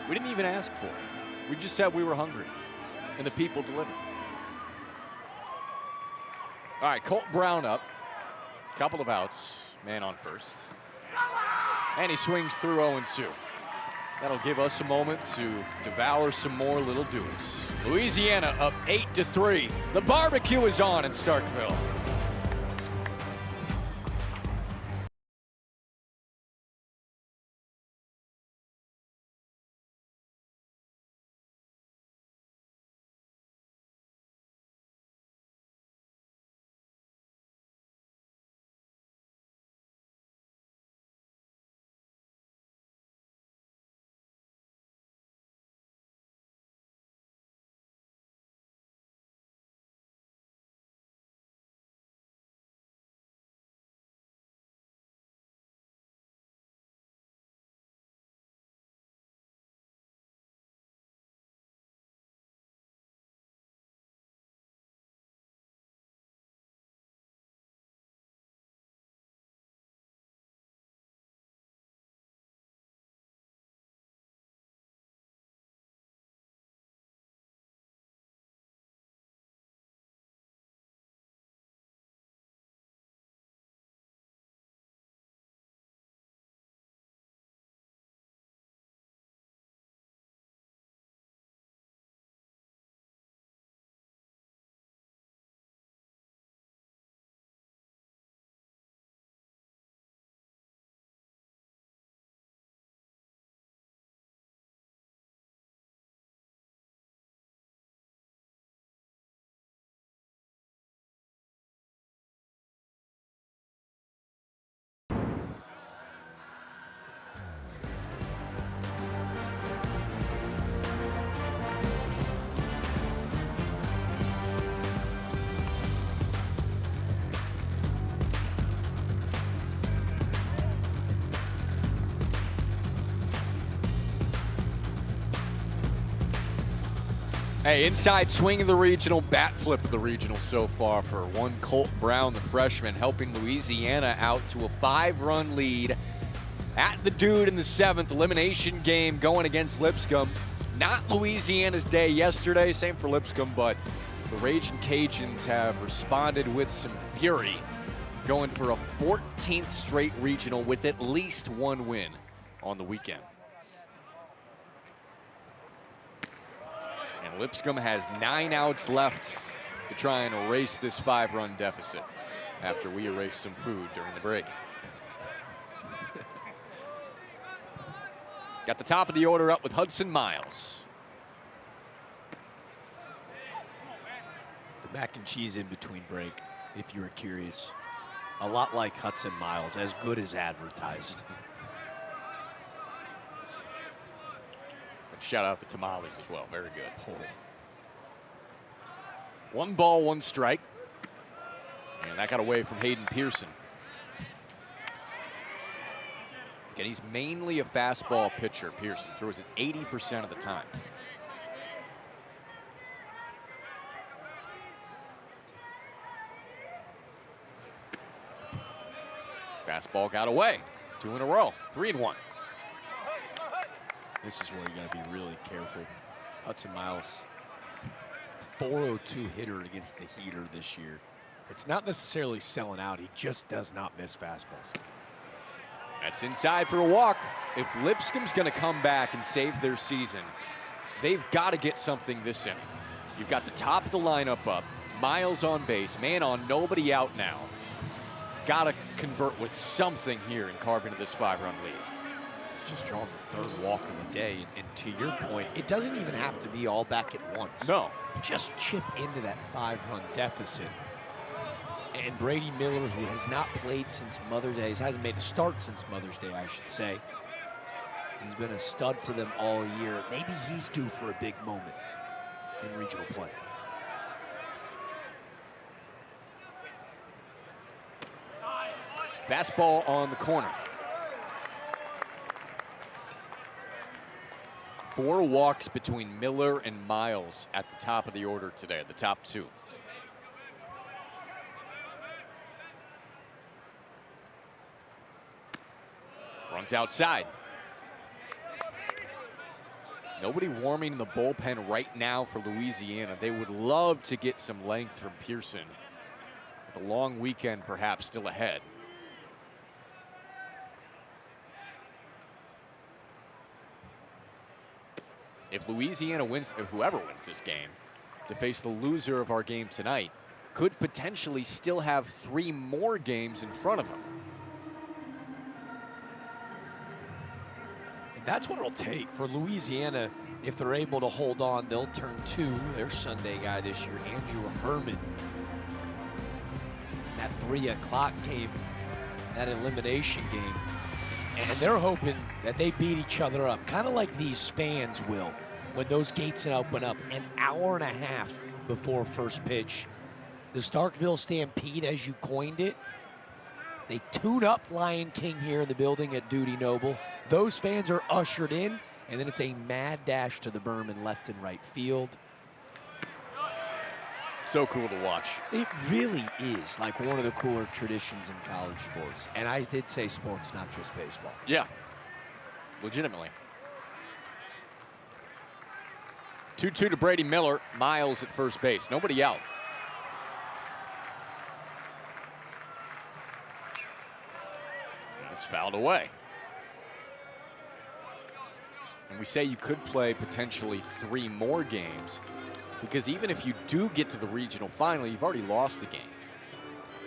We didn't even ask for it. We just said we were hungry, and the people delivered. All right, Colt Brown up. Couple of outs, man on first. And he swings through 0-2. That'll give us a moment to devour some more little Deweys. Louisiana up 8-3. The barbecue is on in Starkville. Hey, inside swing of the regional, bat flip of the regional so far for one Colt Brown, the freshman, helping Louisiana out to a 5-run lead at the Dude in the 7th. Elimination game going against Lipscomb. Not Louisiana's day yesterday, same for Lipscomb, but the Ragin' Cajuns have responded with some fury, going for a 14th straight regional with at least one win on the weekend. And Lipscomb has 9 outs left to try and erase this 5-run deficit after we erased some food during the break. Got the top of the order up with Hudson Miles. The mac and cheese in between break, if you were curious. A lot like Hudson Miles, as good as advertised. Shout out the tamales as well. Very good. Oh. 1 ball, 1 strike. And that got away from Hayden Pearson. Again, he's mainly a fastball pitcher, Pearson. Throws it 80% of the time. Fastball got away. 2 in a row. 3-1. This is where you got to be really careful. Hudson Miles, 402 hitter against the heater this year. It's not necessarily selling out. He just does not miss fastballs. That's inside for a walk. If Lipscomb's going to come back and save their season, they've got to get something this inning. You've got the top of the lineup up, Miles on base, man on, nobody out now. Got to convert with something here and carve into this 5-run lead. Just drawing the 3rd walk of the day, and to your point, it doesn't even have to be all back at once. No. Just chip into that 5-run deficit. And Brady Miller, who has not played since Mother's Day, hasn't made a start since Mother's Day, I should say. He's been a stud for them all year. Maybe he's due for a big moment in regional play. Fastball on the corner. 4 walks between Miller and Miles at the top of the order today, the top 2. Runs outside. Nobody warming the bullpen right now for Louisiana. They would love to get some length from Pearson. The long weekend perhaps still ahead. If Louisiana wins, or whoever wins this game, to face the loser of our game tonight, could potentially still have 3 more games in front of them. And that's what it'll take for Louisiana. If they're able to hold on, they'll turn to their Sunday guy this year, Andrew Herman. That 3 o'clock game, that elimination game. And they're hoping that they beat each other up, kind of like these fans will when those gates open up an hour and a half before first pitch. The Starkville Stampede, as you coined it, they tune up Lion King here in the building at Dudy Noble. Those fans are ushered in, and then it's a mad dash to the berm in left and right field. So cool to watch. It really is like one of the cooler traditions in college sports. And I did say sports, not just baseball. Yeah, legitimately. 2-2 to Brady Miller. Miles at first base. Nobody out. It's fouled away. And we say you could play potentially 3 more games, because even if you do get to the regional final, you've already lost a game.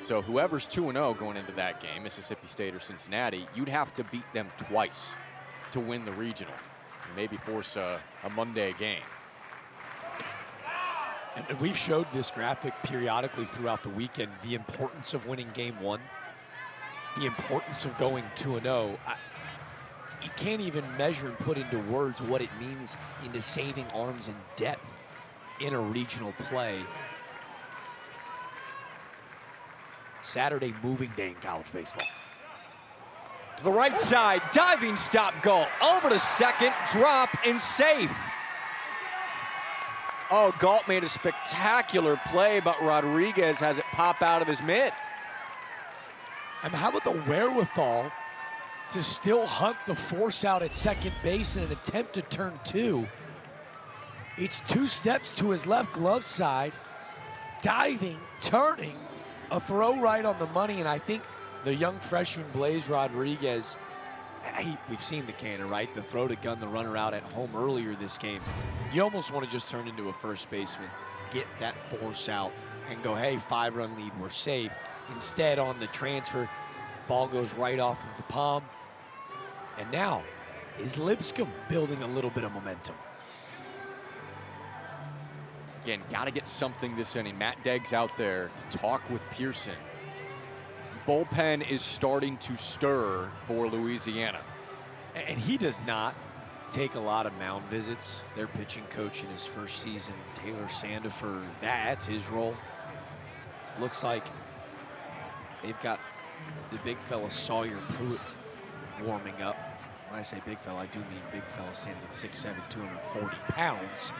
So whoever's 2-0 going into that game, Mississippi State or Cincinnati, you'd have to beat them twice to win the regional and maybe force a Monday game. And we've showed this graphic periodically throughout the weekend, the importance of winning game 1, the importance of going 2-0. You can't even measure and put into words what it means into saving arms and depth in a regional play. Saturday moving day in college baseball. To the right side, diving stop Galt. Over to second, drop and safe. Oh, Galt made a spectacular play, but Rodriguez has it pop out of his mitt. And how about the wherewithal to still hunt the force out at second base in an attempt to turn 2. It's 2 steps to his left glove side, diving, turning, a throw right on the money, and I think the young freshman Blaze Rodriguez, we've seen the cannon, right? The throw to gun the runner out at home earlier this game. You almost want to just turn into a first baseman, get that force out, and go, hey, 5-run lead, we're safe. Instead, on the transfer, ball goes right off of the palm. And now, is Lipscomb building a little bit of momentum? Again, got to get something this inning. Matt Degg's out there to talk with Pearson. Bullpen is starting to stir for Louisiana. And he does not take a lot of mound visits. Their pitching coach in his first season, Taylor Sandifer, that's his role. Looks like they've got the big fella Sawyer Pruitt warming up. When I say big fella, I do mean big fella standing at 6'7", 240 pounds.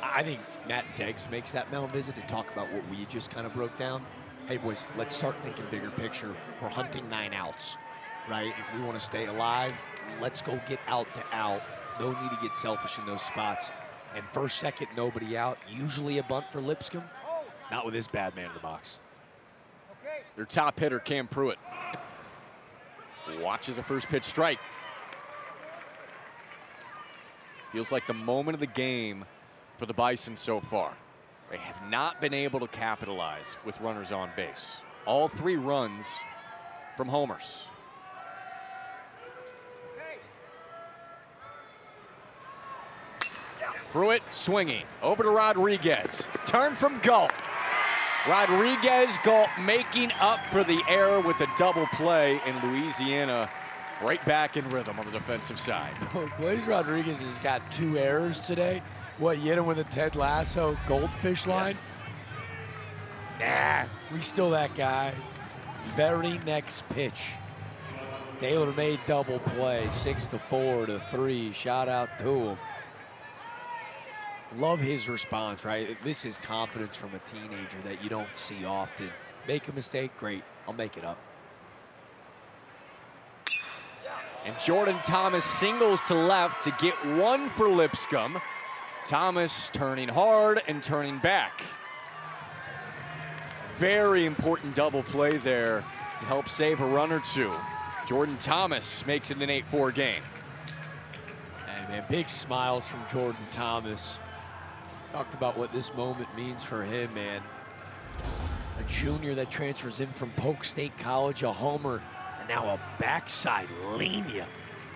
I think Matt Deggs makes that mound visit to talk about what we just kind of broke down. Hey, boys, let's start thinking bigger picture. We're hunting 9 outs, right? If we want to stay alive, let's go get out to out. No need to get selfish in those spots. And first, second, nobody out. Usually a bunt for Lipscomb. Not with this bad man in the box. Their top hitter, Cam Pruitt, watches a first pitch strike. Feels like the moment of the game for the Bison so far. They have not been able to capitalize with runners on base. All 3 runs from homers. Pruitt swinging over to Rodriguez. Turn from Galt. Rodriguez, Galt making up for the error with a double play, and Louisiana right back in rhythm on the defensive side. Blaze Rodriguez has got 2 errors today. What, you hit him with a Ted Lasso goldfish line? Nah, we still that guy. Very next pitch. Taylor made double play, 6-4 to 3. Shout out to him. Love his response, right? This is confidence from a teenager that you don't see often. Make a mistake, great, I'll make it up. And Jordan Thomas singles to left to get 1 for Lipscomb. Thomas turning hard and turning back. Very important double play there to help save a run or two. Jordan Thomas makes it an 8-4 game. Hey man, big smiles from Jordan Thomas. Talked about what this moment means for him, man. A junior that transfers in from Polk State College, a homer, and now a backside lean-ya.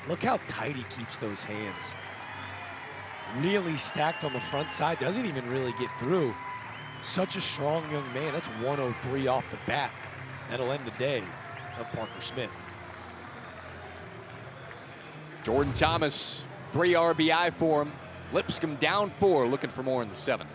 Look how tight he keeps those hands. Really stacked on the front side, doesn't even really get through. Such a strong young man. That's 103 off the bat. That'll end the day of Parker Smith. Jordan Thomas, 3 RBI for him. Lipscomb down 4, looking for more in the 7th.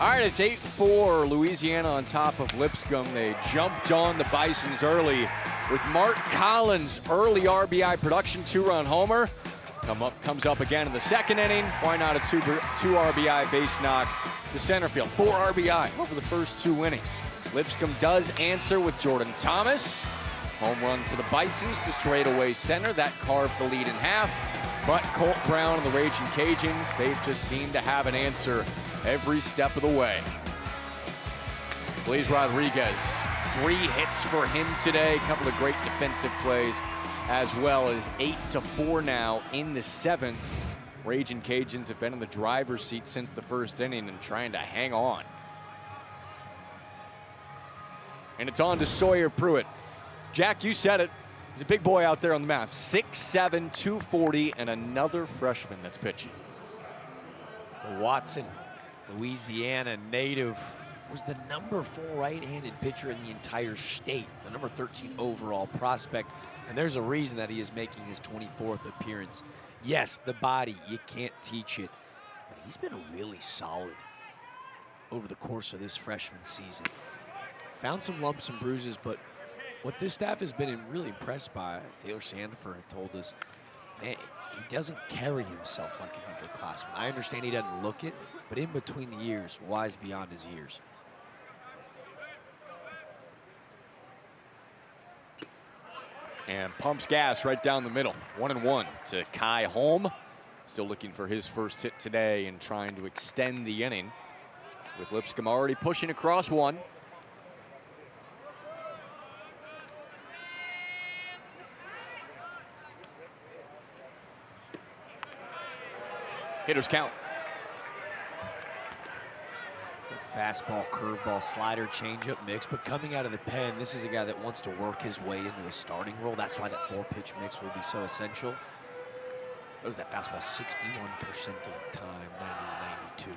All right, it's 8-4, Louisiana on top of Lipscomb. They jumped on the Bisons early with Mark Collins' early RBI production, 2-run homer. Comes up again in the 2nd inning. Why not a 2 RBI base knock to center field? 4 RBI over the first 2 innings. Lipscomb does answer with Jordan Thomas. Home run for the Bisons to straightaway center. That carved the lead in half. But Colt Brown and the Raging Cajuns, they've just seemed to have an answer every step of the way. Blaze Rodriguez, 3 hits for him today. A couple of great defensive plays, as well as 8-4 now in the 7th. Raging Cajuns have been in the driver's seat since the 1st inning and trying to hang on. And it's on to Sawyer Pruitt. Jack, you said it. He's a big boy out there on the mound. 6'7", 240, and another freshman that's pitching. Watson, Louisiana native, was the #4 right-handed pitcher in the entire state, the #13 overall prospect, and there's a reason that he is making his 24th appearance. Yes, the body, you can't teach it, but he's been really solid over the course of this freshman season. Found some lumps and bruises, but what this staff has been really impressed by, Taylor Sandifer had told us, man, he doesn't carry himself like an underclassman. I understand he doesn't look it, but in between the years, wise beyond his years. And pumps gas right down the middle. 1-1 to Kai Holm. Still looking for his first hit today and trying to extend the inning, with Lipscomb already pushing across 1. Hitters count. Fastball, curveball, slider, changeup mix, but coming out of the pen, this is a guy that wants to work his way into a starting role. That's why that 4-pitch mix will be so essential. That was that fastball 61% of the time, 90-92.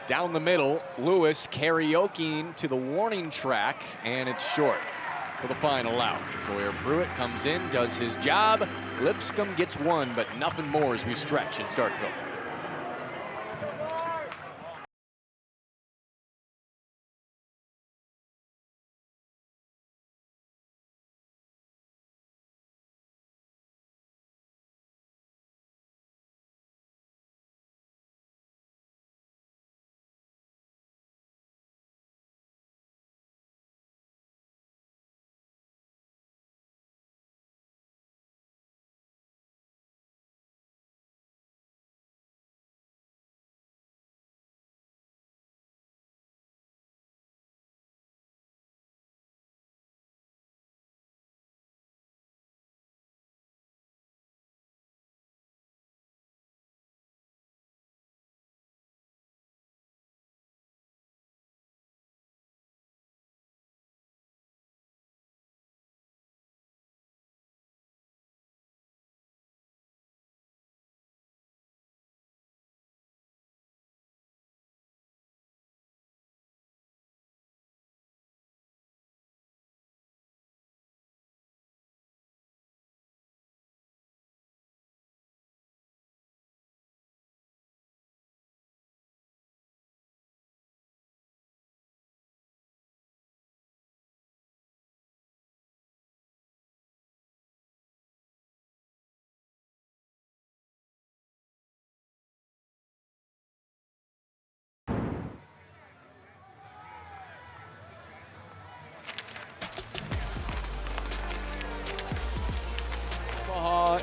Down the middle, Lewis karaokeing to the warning track, and it's short for the final out. Sawyer Pruitt comes in, does his job. Lipscomb gets 1, but nothing more as we stretch in Starkville.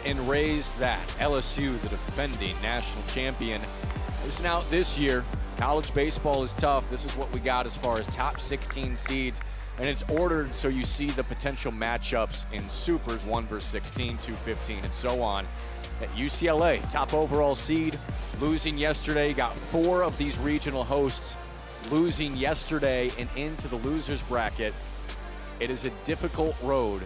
and raise that. LSU, the defending national champion. Listen out this year. College baseball is tough. This is what we got as far as top 16 seeds. And it's ordered so you see the potential matchups in Supers, 1 versus 16, 2, 15, and so on. At UCLA, top overall seed, losing yesterday, got 4 of these regional hosts losing yesterday and into the losers bracket. It is a difficult road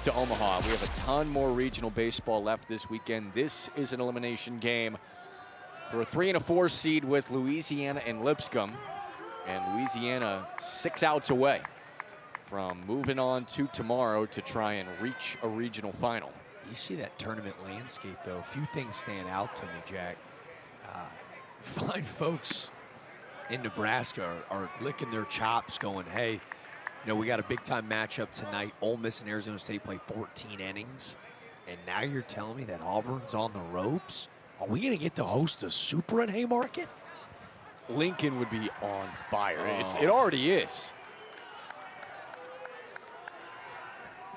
to Omaha. We have a ton more regional baseball left this weekend. This is an elimination game for a 3 and a 4 seed with Louisiana and Lipscomb. And Louisiana 6 outs away from moving on to tomorrow to try and reach a regional final. You see that tournament landscape, though. A few things stand out to me, Jack. Fine folks in Nebraska are licking their chops going, hey, you know, we got a big-time matchup tonight. Ole Miss and Arizona State play 14 innings, and now you're telling me that Auburn's on the ropes? Are we going to get to host a Super at Haymarket? Lincoln would be on fire. It already is.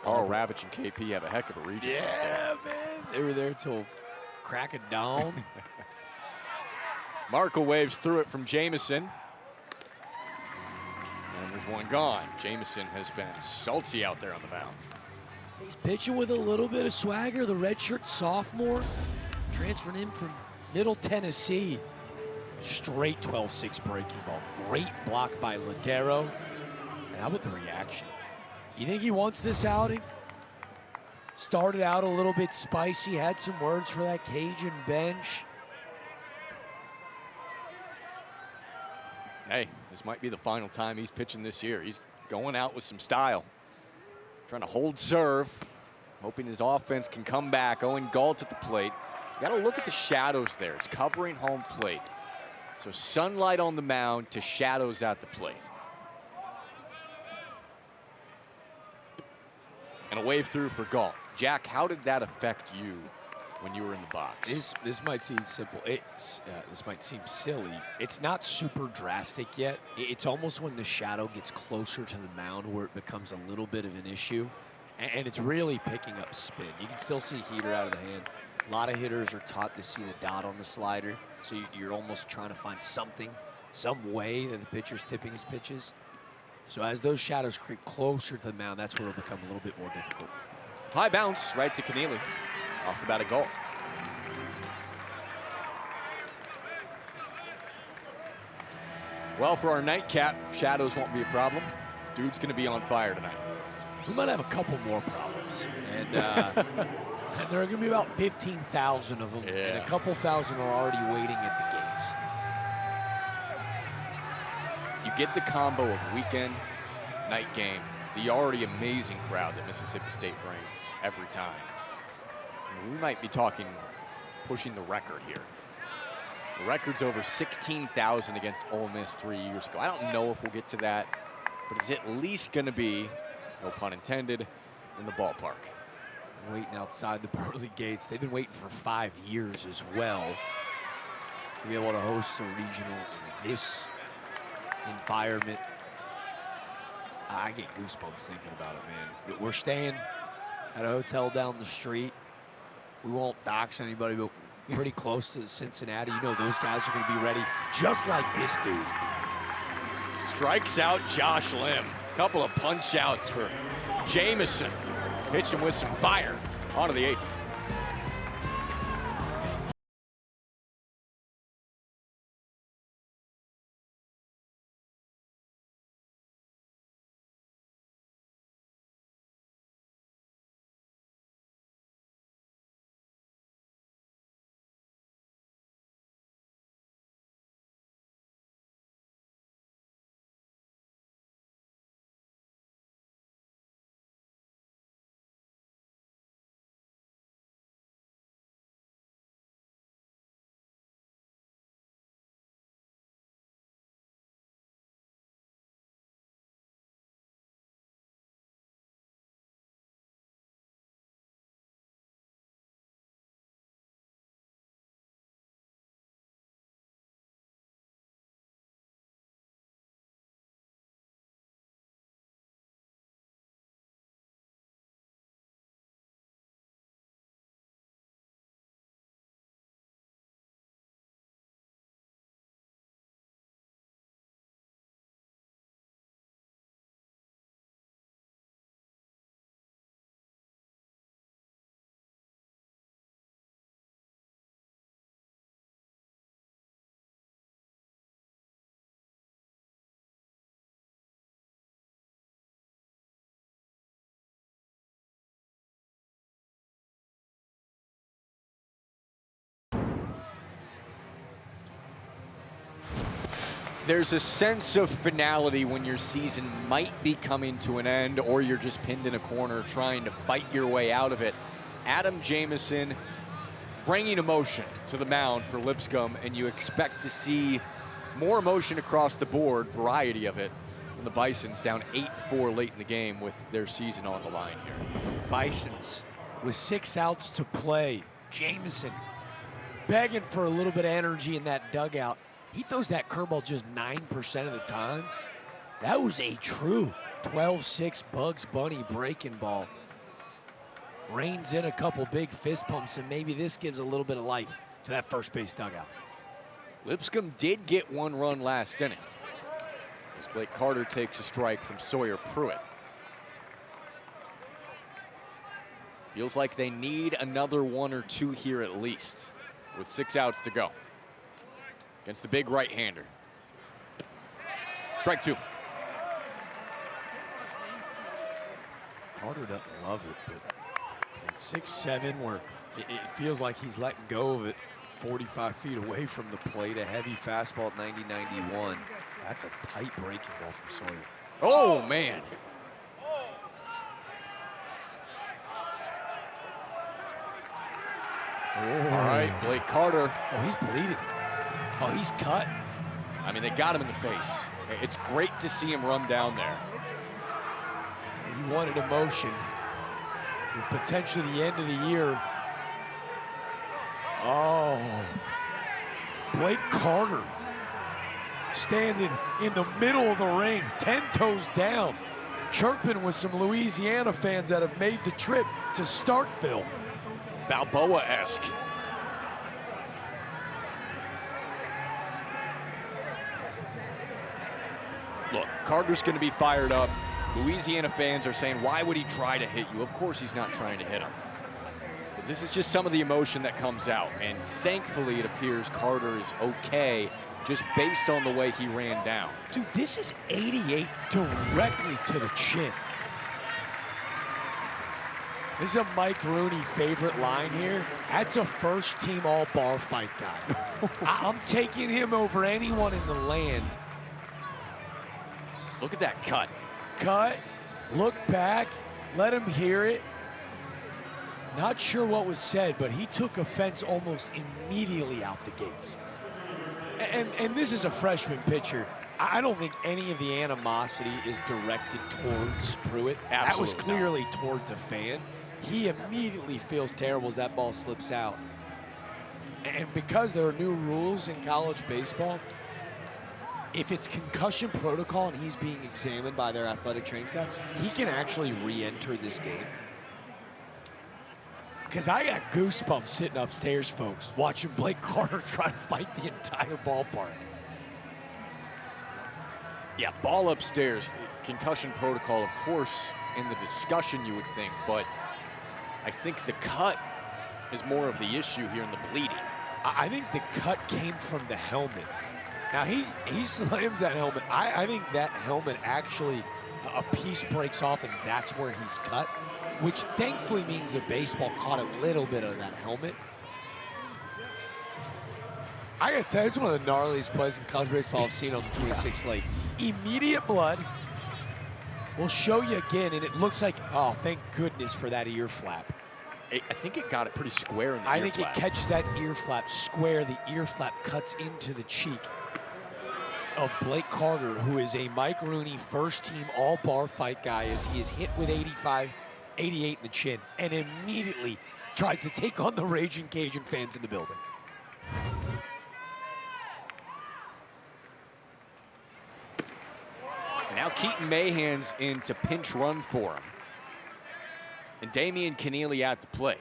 Carl Ravitch and KP have a heck of a region. Yeah, man. They were there till crack of dawn. Markle waves through it from Jamison. And there's one gone. Jamison has been salty out there on the mound. He's pitching with a little bit of swagger. The redshirt sophomore transferred in from Middle Tennessee. Straight 12-6 breaking ball. Great block by Ladero. And how about the reaction? You think he wants this outing? Started out a little bit spicy, had some words for that Cajun bench. Hey, this might be the final time he's pitching this year. He's going out with some style. Trying to hold serve, hoping his offense can come back. Owen Galt at the plate. You gotta look at the shadows there. It's covering home plate. So sunlight on the mound to shadows at the plate. And a wave through for Galt. Jack, how did that affect you when you were in the box? This might seem simple. This might seem silly. It's not super drastic yet. It's almost when the shadow gets closer to the mound where it becomes a little bit of an issue. And it's really picking up spin. You can still see heater out of the hand. A lot of hitters are taught to see the dot on the slider. So you're almost trying to find something, some way that the pitcher's tipping his pitches. So as those shadows creep closer to the mound, that's where it'll become a little bit more difficult. High bounce right to Keneally. Off the bat of Galt. Well, for our nightcap, shadows won't be a problem. Dude's going to be on fire tonight. We might have a couple more problems. And there are going to be about 15,000 of them. Yeah. And a couple thousand are already waiting at the gates. You get the combo of weekend, night game, the already amazing crowd that Mississippi State brings every time. We might be talking pushing the record here. The record's over 16,000 against Ole Miss 3 years ago. I don't know if we'll get to that, but it's at least going to be, no pun intended, in the ballpark. Waiting outside the pearly gates. They've been waiting for 5 years as well to be able to host a regional in this environment. I get goosebumps thinking about it, man. We're staying at a hotel down the street. We won't dox anybody, but pretty close to Cincinnati. You know those guys are going to be ready just like this dude. Strikes out Josh Lim. Couple of punch outs for Jamison. Pitching with some fire. On to the 8th. there's a sense of finality when your season might be coming to an end, or you're just pinned in a corner trying to fight your way out of it. Adam Jamison bringing emotion to the mound for Lipscomb, and you expect to see more emotion across the board, variety of it, from the Bisons, down 8-4 late in the game with their season on the line here. Bisons with 6 outs to play. Jamison begging for a little bit of energy in that dugout. He throws that curveball just 9% of the time. That was a true 12-6 Bugs Bunny breaking ball. Reins in a couple big fist pumps, and maybe this gives a little bit of life to that first base dugout. Lipscomb did get 1 run last inning, as Blake Carter takes a strike from Sawyer Pruitt. Feels like they need another 1 or 2 here at least, with 6 outs to go against the big right-hander. Strike 2. Carter doesn't love it, but at 6'7", where it feels like he's letting go of it 45 feet away from the plate, a heavy fastball at 90-91. That's a tight breaking ball from Sawyer. Oh, man. All right, Blake Carter. Oh, he's bleeding. Oh, he's cut. I mean, they got him in the face. It's great to see him run down there. He wanted emotion. With potentially the end of the year. Oh. Blake Carter standing in the middle of the ring, 10 toes down, chirping with some Louisiana fans that have made the trip to Starkville. Balboa-esque. Look, Carter's going to be fired up. Louisiana fans are saying, why would he try to hit you? Of course he's not trying to hit him. But this is just some of the emotion that comes out. And thankfully it appears Carter is okay, just based on the way he ran down. Dude, this is 88 directly to the chin. This is a Mike Rooney favorite line here. That's a first-team all-bar fight guy. I'm taking him over anyone in the land. Look at that cut. Cut, look back, let him hear it. Not sure what was said, but he took offense almost immediately out the gates. And this is a freshman pitcher. I don't think any of the animosity is directed towards Pruitt. Absolutely that was clearly towards a fan. He immediately feels terrible as that ball slips out. And because there are new rules in college baseball, if it's concussion protocol and he's being examined by their athletic training staff, he can actually re-enter this game. Because I got goosebumps sitting upstairs, folks, watching Blake Carter try to fight the entire ballpark. Yeah, ball upstairs. Concussion protocol, of course, in the discussion you would think, but I think the cut is more of the issue here in the bleeding. I think the cut came from the helmet. Now, he slams that helmet. I think that helmet actually, a piece breaks off, and that's where he's cut, which thankfully means the baseball caught a little bit of that helmet. I gotta tell you, it's one of the gnarliest plays in college baseball I've seen on the 26 slate. Immediate blood. We'll show you again, and it looks like, oh, thank goodness for that ear flap. I think it got it pretty square in the ear flap. I think it catches that ear flap square. The ear flap cuts into the cheek of Blake Carter, who is a Mike Rooney first-team all-bar fight guy, as he is hit with 85, 88 in the chin, and immediately tries to take on the raging Cajun fans in the building. Now Keaton Mahan's in to pinch run for him. And Damian Keneally at the plate.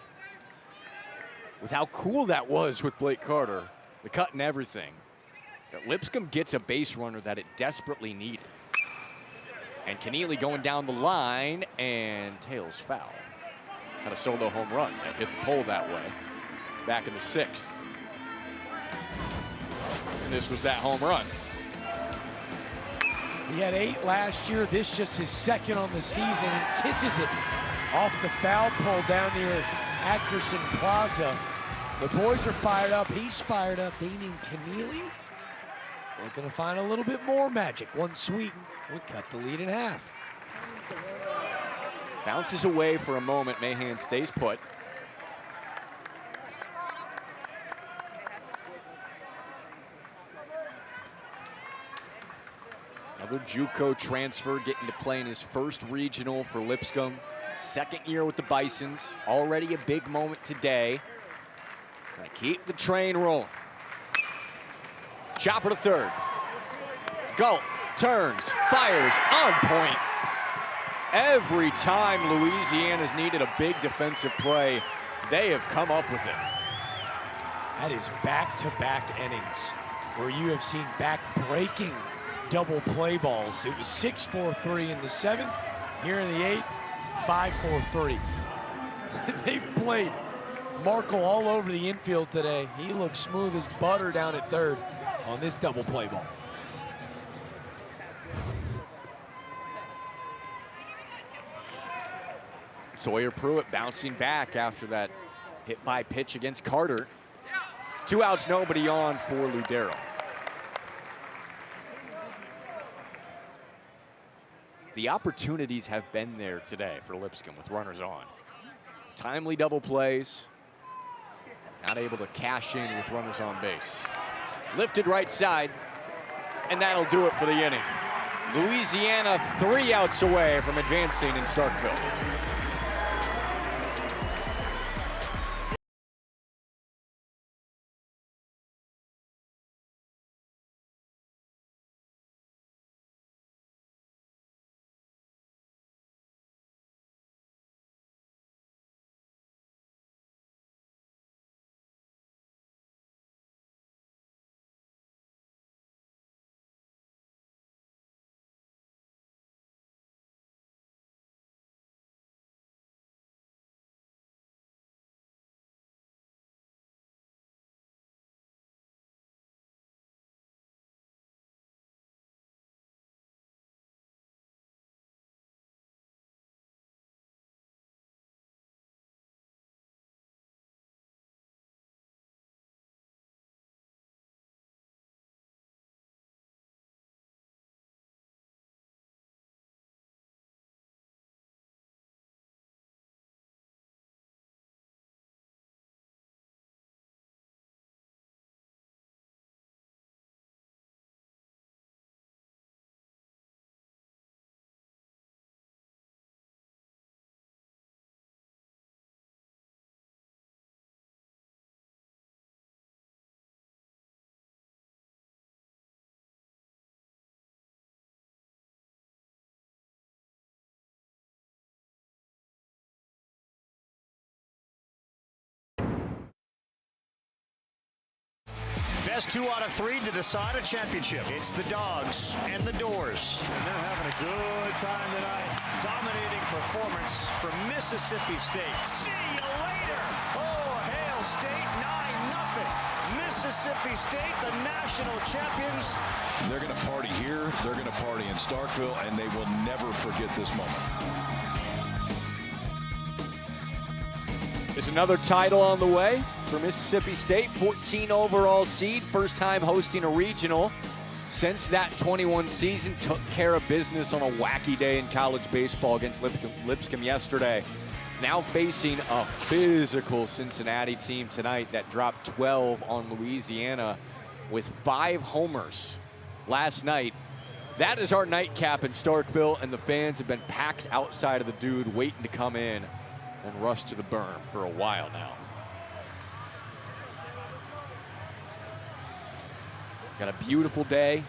With how cool that was with Blake Carter, the cut and everything, Lipscomb gets a base runner that it desperately needed. And Keneally going down the line, and tails foul. Had a solo home run that hit the pole that way back in the 6th. And this was that home run. He had 8 last year. This just his 2nd on the season. He kisses it off the foul pole down near Ackerson Plaza. The boys are fired up. He's fired up. Damian Keneally looking to find a little bit more magic. One sweet would cut the lead in half. Bounces away for a moment. Mahan stays put. Another JUCO transfer getting to play in his first regional for Lipscomb. Second year with the Bisons. Already a big moment today. Gonna keep the train rolling. Chopper to third. Go, turns, fires, on point. Every time Louisiana's needed a big defensive play, they have come up with it. That is back-to-back innings where you have seen back-breaking double play balls. It was 6-4-3 in the 7th. Here in the 8th, 5-4-3. They've played Markle all over the infield today. He looks smooth as butter down at third on this double play ball. Sawyer Pruitt bouncing back after that hit by pitch against Carter. 2 outs, nobody on for Ludero. The opportunities have been there today for Lipscomb with runners on. Timely double plays. Not able to cash in with runners on base. Lifted right side, and that'll do it for the inning. Louisiana 3 outs away from advancing in Starkville. Best 2 out of 3 to decide a championship. It's the Dogs and the Doors. And they're having a good time tonight. Dominating performance from Mississippi State. See you later. Oh, Hail State 9-0. Mississippi State, the national champions. They're going to party here. They're going to party in Starkville, and they will never forget this moment. There's another title on the way for Mississippi State, 14 overall seed, first time hosting a regional since that 21 season. Took care of business on a wacky day in college baseball against Lipscomb yesterday. Now facing a physical Cincinnati team tonight that dropped 12 on Louisiana with 5 homers last night. That is our nightcap in Starkville, and the fans have been packed outside of the Dude waiting to come in and rush to the berm for a while now. Got a beautiful day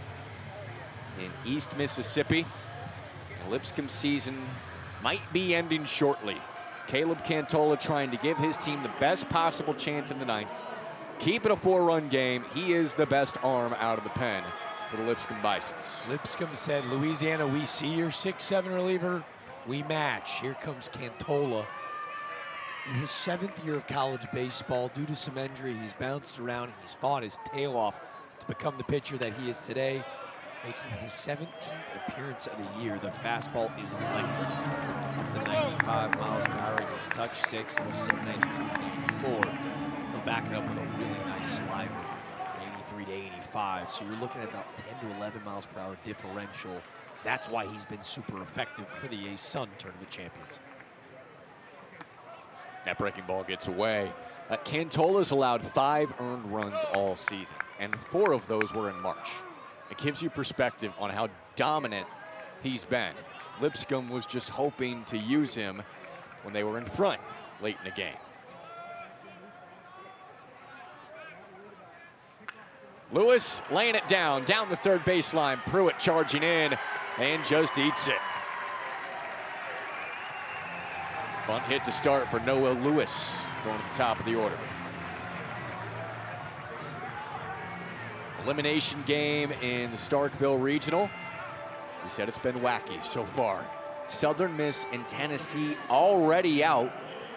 in East Mississippi. The Lipscomb season might be ending shortly. Caleb Cantola trying to give his team the best possible chance in the 9th. Keep it a 4-run game. He is the best arm out of the pen for the Lipscomb Bisons. Lipscomb said, Louisiana, we see your 6-7 reliever, we match. Here comes Cantola. In his 7th year of college baseball, due to some injury, he's bounced around. He's fought his tail off to become the pitcher that he is today, making his 17th appearance of the year. The fastball is electric. Up to 95 miles per hour. He's touched 6. He'll sit 92, 94. He'll back it up with a really nice slider. 83 to 85. So you're looking at about 10 to 11 miles per hour differential. That's why he's been super effective for the Sun tournament champions. That breaking ball gets away. Cantola's allowed 5 earned runs all season, and 4 of those were in March. It gives you perspective on how dominant he's been. Lipscomb was just hoping to use him when they were in front late in the game. Lewis laying it down the third baseline. Pruitt charging in and just eats it. Bunt hit to start for Noah Lewis, going to the top of the order. Elimination game in the Starkville Regional. We said it's been wacky so far. Southern Miss and Tennessee already out.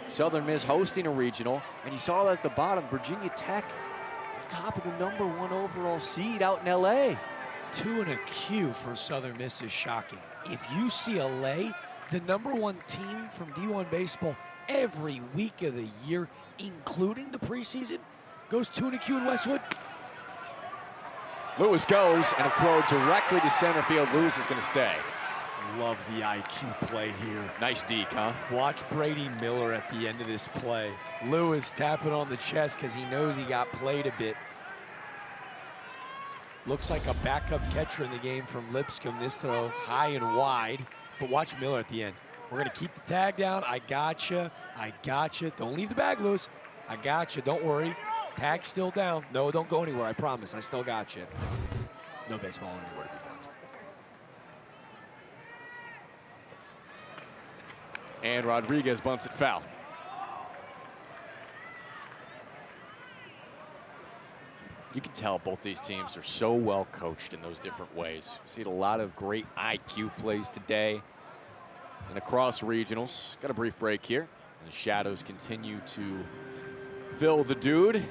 Southern Miss hosting a regional, and you saw that at the bottom, Virginia Tech, top of the #1 overall seed out in LA. 2 and a Q for Southern Miss is shocking. If UCLA, the #1 team from D1 baseball every week of the year, including the preseason, goes 2 and a Q in Westwood. Lewis goes, and a throw directly to center field. Lewis is going to stay. Love the IQ play here. Nice deke, huh? Watch Brady Miller at the end of this play. Lewis tapping on the chest because he knows he got played a bit. Looks like a backup catcher in the game from Lipscomb. This throw high and wide, but watch Miller at the end. We're going to keep the tag down. I gotcha. I gotcha. Don't leave the bag, Lewis. I gotcha. Don't worry. Tag's still down. No, don't go anywhere. I promise. I still got you. No baseball anywhere to be found. And Rodriguez bunts it foul. You can tell both these teams are so well coached in those different ways. Seen a lot of great IQ plays today and across regionals. Got a brief break here. And the shadows continue to fill the dude.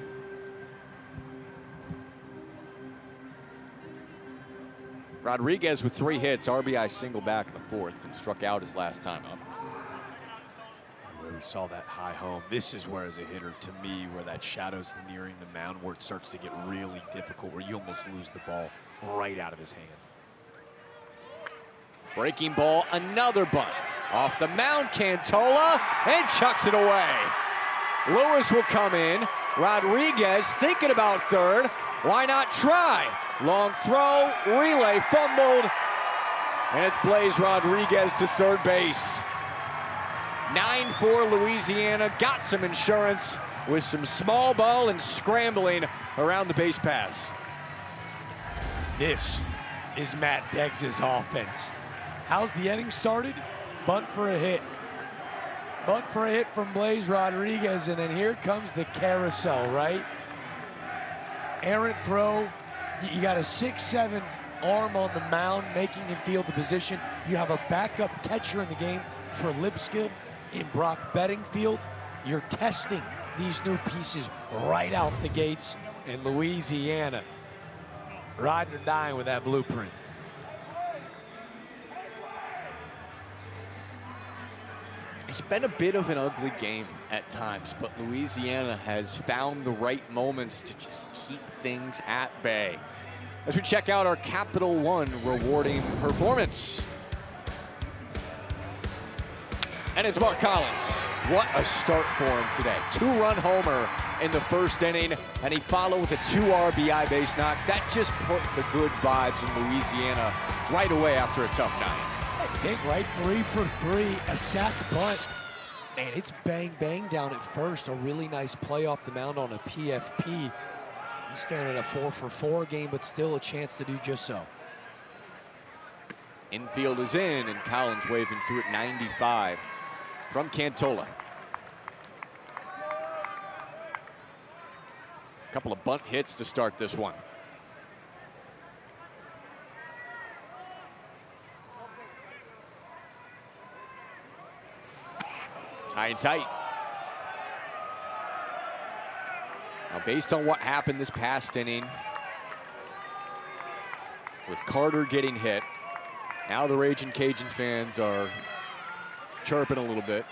Rodriguez with 3 hits, RBI single back in the 4th, and struck out his last time up. Where we saw that high home. This is where, as a hitter, to me, where that shadow's nearing the mound, where it starts to get really difficult, where you almost lose the ball right out of his hand. Breaking ball, another bunt. Off the mound, Cantola, and chucks it away. Lewis will come in. Rodriguez thinking about third. Why not try? Long throw, relay fumbled, and it's Blaze Rodriguez to third base. 9-4 Louisiana, got some insurance with some small ball and scrambling around the base paths. This is Matt Deggs' offense. How's the inning started? Bunt for a hit. Bunt for a hit from Blaze Rodriguez, and then here comes the carousel, right? Errant throw. You got a 6'7" arm on the mound, making him field the position. You have a backup catcher in the game for Lipscomb in Brock Bedingfield. You're testing these new pieces right out the gates, and Louisiana riding or dying with that blueprint. It's been a bit of an ugly game at times, but Louisiana has found the right moments to just keep things at bay. As we check out our Capital One rewarding performance. And it's Mark Collins. What a start for him today. 2-run homer in the first inning, and he followed with a 2 RBI base knock. That just put the good vibes in Louisiana right away after a tough night. I think, right? 3 for 3, a sac bunt. Man, it's bang, bang down at first. A really nice play off the mound on a PFP. He's staring at a 4 for 4 game, but still a chance to do just so. Infield is in, and Collins waving through at 95 from Cantola. A couple of bunt hits to start this one. High and tight. Now, based on what happened this past inning, with Carter getting hit, now the Raging Cajun fans are chirping a little bit.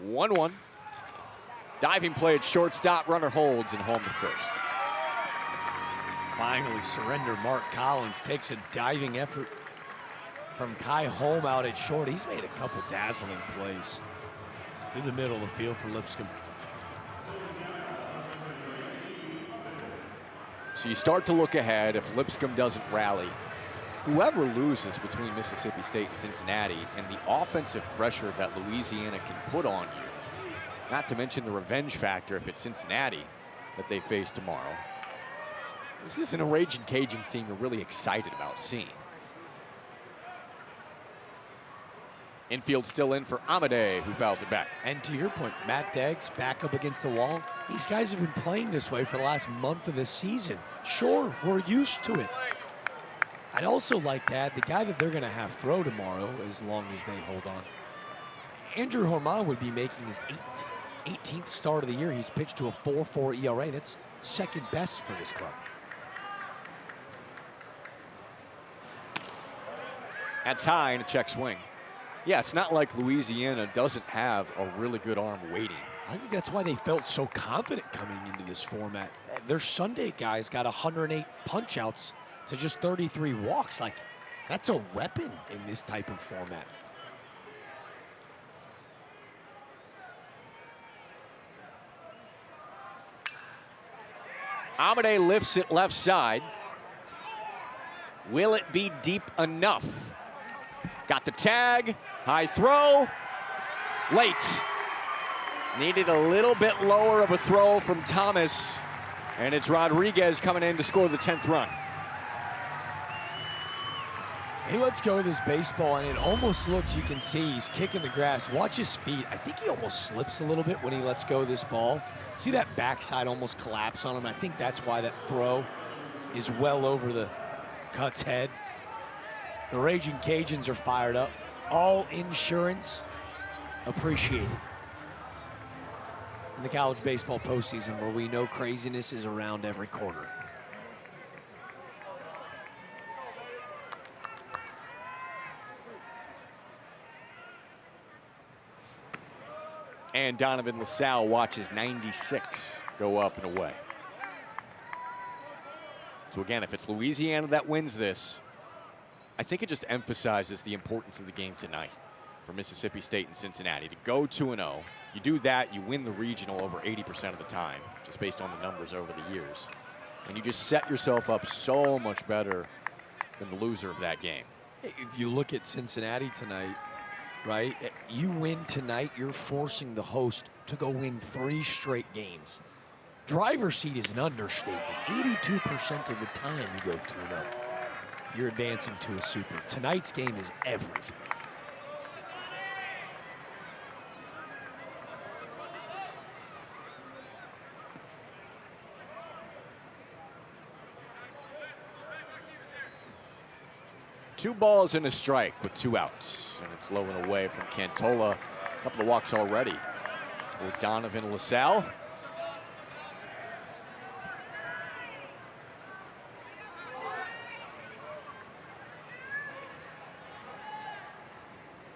1-1. Diving play at shortstop, runner holds and home to first. Finally surrender. Mark Collins takes a diving effort from Kai Holm out at short. He's made a couple dazzling plays through the middle of the field for Lipscomb. So you start to look ahead. If Lipscomb doesn't rally, whoever loses between Mississippi State and Cincinnati and the offensive pressure that Louisiana can put on you, not to mention the revenge factor if it's Cincinnati that they face tomorrow, this isn't a Raging Cajuns team you're really excited about seeing. Infield still in for Amade, who fouls it back. And to your point, Matt Deggs back up against the wall. These guys have been playing this way for the last month of the season. Sure, we're used to it. I'd also like to add the guy that they're going to have throw tomorrow, as long as they hold on. Andrew Horman would be making his 18th start of the year. He's pitched to a 4.4 ERA. That's second best for this club. That's high and a check swing. Yeah, it's not like Louisiana doesn't have a really good arm waiting. I think that's why they felt so confident coming into this format. Their Sunday guys got 108 punch-outs to just 33 walks. Like, that's a weapon in this type of format. Amade lifts it left side. Will it be deep enough? Got the tag, high throw, late. Needed a little bit lower of a throw from Thomas, and it's Rodriguez coming in to score the 10th run. He lets go of this baseball, and it almost looks, you can see he's kicking the grass. Watch his feet. I think he almost slips a little bit when he lets go of this ball. See that backside almost collapse on him? I think that's why that throw is well over the cut's head. The Raging Cajuns are fired up. All insurance appreciated in the college baseball postseason, where we know craziness is around every corner. And Donovan LaSalle watches 96 go up and away. So again, if it's Louisiana that wins this, I think it just emphasizes the importance of the game tonight for Mississippi State and Cincinnati. To go 2-0, you do that, you win the regional over 80% of the time, just based on the numbers over the years. And you just set yourself up so much better than the loser of that game. If you look at Cincinnati tonight, right, you win tonight, you're forcing the host to go win 3 straight games. Driver's seat is an understatement. 82% of the time you go 2-0. You're advancing to a super. Tonight's game is everything. Two balls and a strike with 2 outs. And it's low and away from Cantola. A couple of walks already for Donovan LaSalle.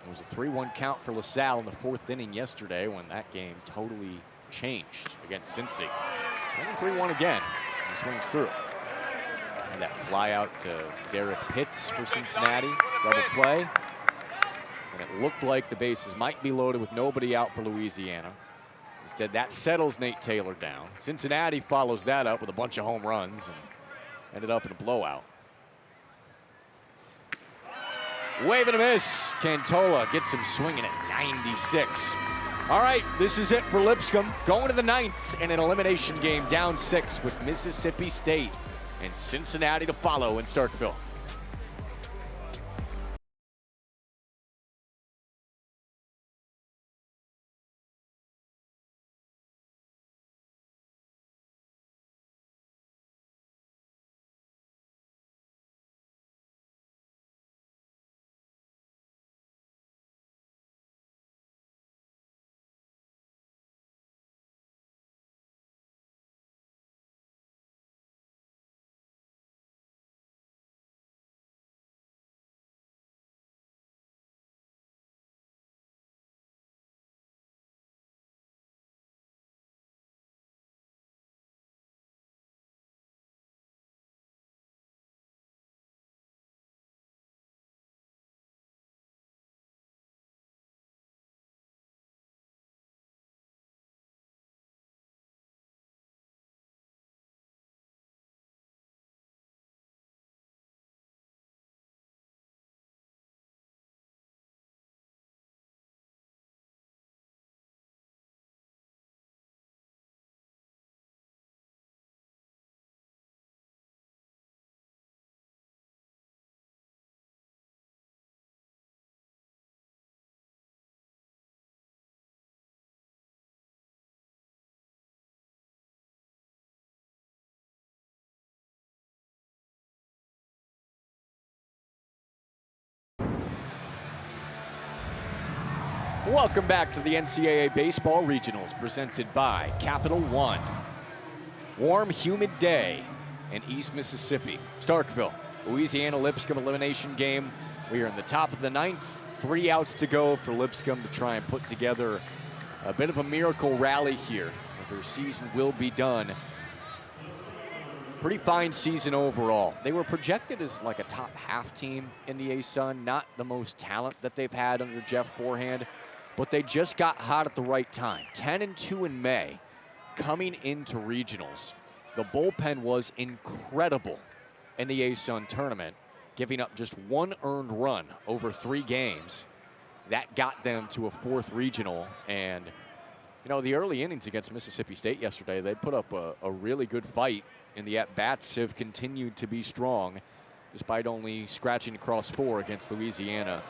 It was a 3-1 count for LaSalle in the 4th inning yesterday when that game totally changed against Cincy. Swinging 3-1 again. And he swings through. And that fly out to Derek Pitts for Cincinnati. Double play. And it looked like the bases might be loaded with nobody out for Louisiana. Instead, that settles Nate Taylor down. Cincinnati follows that up with a bunch of home runs and ended up in a blowout. Wave and a miss. Cantola gets him swinging at 96. All right, this is it for Lipscomb. Going to the 9th in an elimination game, down 6 with Mississippi State and Cincinnati to follow in Starkville. Welcome back to the NCAA Baseball Regionals presented by Capital One. Warm, humid day in East Mississippi. Starkville, Louisiana Lipscomb elimination game. We are in the top of the 9th. 3 outs to go for Lipscomb to try and put together a bit of a miracle rally here. Their season will be done. Pretty fine season overall. They were projected as like a top half team in the A-Sun. Not the most talent that they've had under Jeff Forehand, but they just got hot at the right time. 10-2 in May, coming into regionals. The bullpen was incredible in the A-Sun tournament, giving up just 1 earned run over 3 games. That got them to a 4th regional. And, you know, the early innings against Mississippi State yesterday, they put up a really good fight, and the at-bats have continued to be strong, despite only scratching across 4 against Louisiana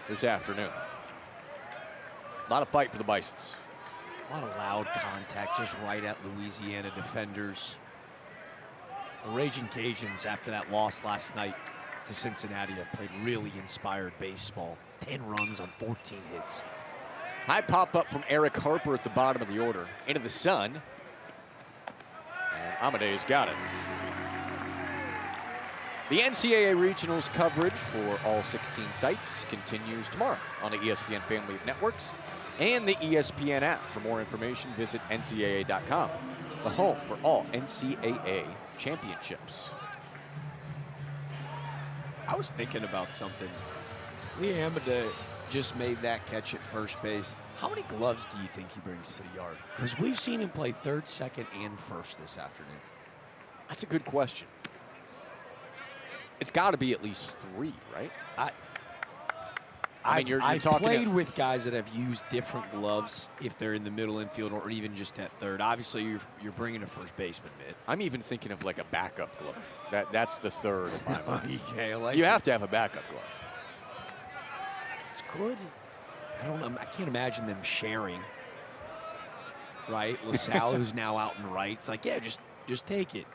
this afternoon. A lot of fight for the Bisons. A lot of loud contact just right at Louisiana defenders. The Raging Cajuns, after that loss last night to Cincinnati, have played really inspired baseball. 10 runs on 14 hits. High pop-up from Eric Harper at the bottom of the order. Into the sun. And Amadeus got it. The NCAA Regionals coverage for all 16 sites continues tomorrow on the ESPN family of networks and the ESPN app. For more information, visit ncaa.com, the home for all NCAA championships. I was thinking about something. Lee Amada just made that catch at first base. How many gloves do you think he brings to the yard? Because we've seen him play 3rd, 2nd, and 1st this afternoon. That's a good question. It's got to be at least 3, right? I mean, you're I've talking played with guys that have used different gloves if they're in the middle infield or even just at 3rd. Obviously, you're bringing a first baseman mitt. I'm even thinking of like a backup glove. That's the 3rd in my mind. Yeah, like you have to have a backup glove. It's good. I don't know. I can't imagine them sharing. Right, LaSalle, who's now out in right. It's like, yeah, just take it.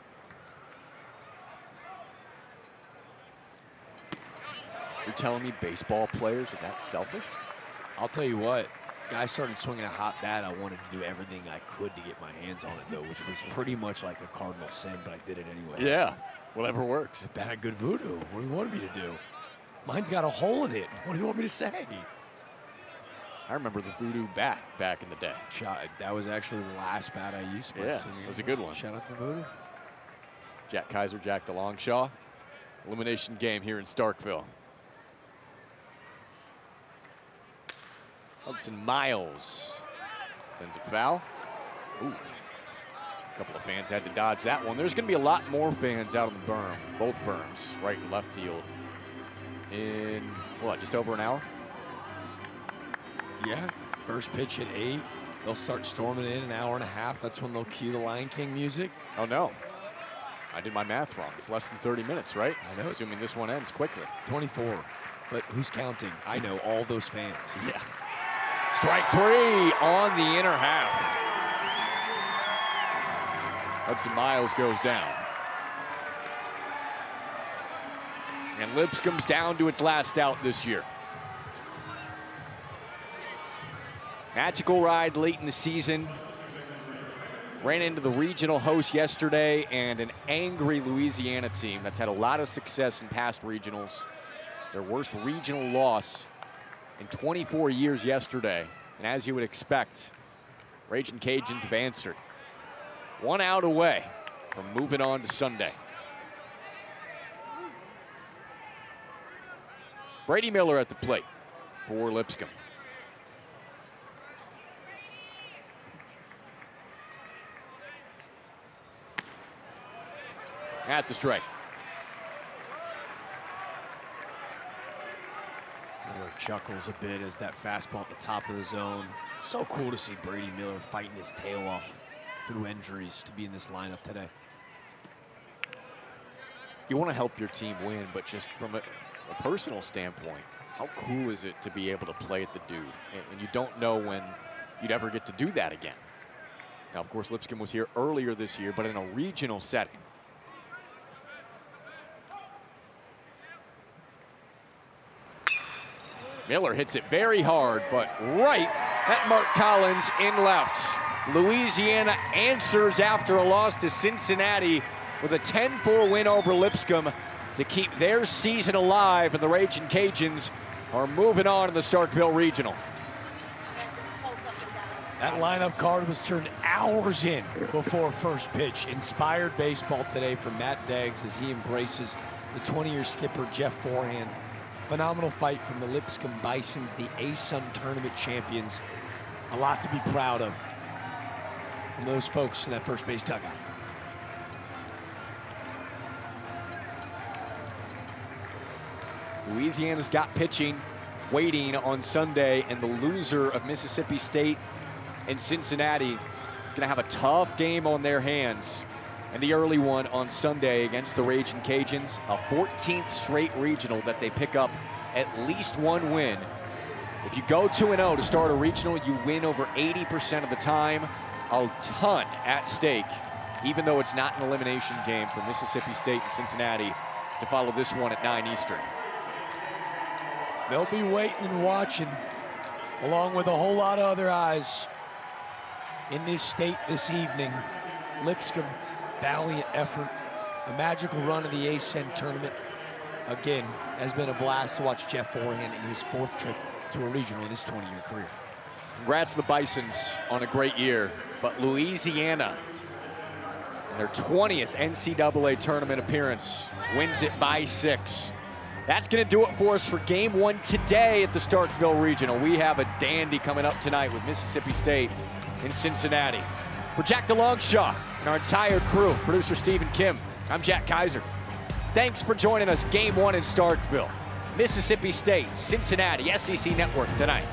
You're telling me baseball players are that selfish? I'll tell you what. Guy started swinging a hot bat. I wanted to do everything I could to get my hands on it, though, which was pretty much like a cardinal sin, but I did it anyways. Yeah, whatever works. The bat had good voodoo. What do you want me to do? Mine's got a hole in it. What do you want me to say? I remember the voodoo bat back in the day. That was actually the last bat I used. Yeah, it was a good one. Shout out to voodoo. Jack Kaiser, Jack DeLongshaw. Elimination game here in Starkville. Hudson Miles sends it foul. Ooh. A couple of fans had to dodge that one. There's going to be a lot more fans out on the berm, both berms, right and left field, in, what, just over an hour? Yeah, first pitch at 8. They'll start storming in an hour and a half. That's when they'll cue the Lion King music. Oh, no. I did my math wrong. It's less than 30 minutes, right? I know. Assuming this one ends quickly. 24. But who's counting? I know all those fans. Yeah. Strike 3 on the inner half. Hudson Miles goes down. And Lipscomb's down to its last out this year. Magical ride late in the season. Ran into the regional host yesterday and an angry Louisiana team that's had a lot of success in past regionals. Their worst regional loss in 24 years yesterday. And as you would expect, Raging Cajuns have answered. 1 out away from moving on to Sunday. Brady Miller at the plate for Lipscomb. That's a strike. Miller chuckles a bit as that fastball at the top of the zone. So cool to see Brady Miller fighting his tail off through injuries to be in this lineup today. You want to help your team win, but just from a personal standpoint, how cool is it to be able to play at the Dude? And you don't know when you'd ever get to do that again. Now, of course, Lipscomb was here earlier this year, but in a regional setting. Miller hits it very hard, but right at Mark Collins in left. Louisiana answers after a loss to Cincinnati with a 10-4 win over Lipscomb to keep their season alive, and the Ragin' Cajuns are moving on in the Starkville Regional. That lineup card was turned hours in before first pitch. Inspired baseball today from Matt Deggs as he embraces the 20-year skipper Jeff Forehand. Phenomenal fight from the Lipscomb Bisons, the A-Sun tournament champions. A lot to be proud of from those folks in that first base dugout. Louisiana's got pitching waiting on Sunday, and the loser of Mississippi State and Cincinnati gonna have a tough game on their hands. And the early one on Sunday against the Ragin' Cajuns, a 14th straight regional that they pick up at least one win. If you go 2-0 to start a regional, you win over 80% of the time. A ton at stake, even though it's not an elimination game for Mississippi State and Cincinnati to follow this one at 9 Eastern. They'll be waiting and watching, along with a whole lot of other eyes in this state this evening. Lipscomb, valiant effort, a magical run of the A-Sun tournament. Again, has been a blast to watch Jeff Forehand in his 4th trip to a regional in his 20-year career. Congrats to the Bisons on a great year, but Louisiana, in their 20th NCAA tournament appearance, wins it by 6. That's gonna do it for us for game 1 today at the Starkville Regional. We have a dandy coming up tonight with Mississippi State in Cincinnati. For Jack DeLongshaw and our entire crew, producer Stephen Kim, I'm Jack Kaiser. Thanks for joining us. Game 1 in Starkville. Mississippi State, Cincinnati, SEC Network tonight.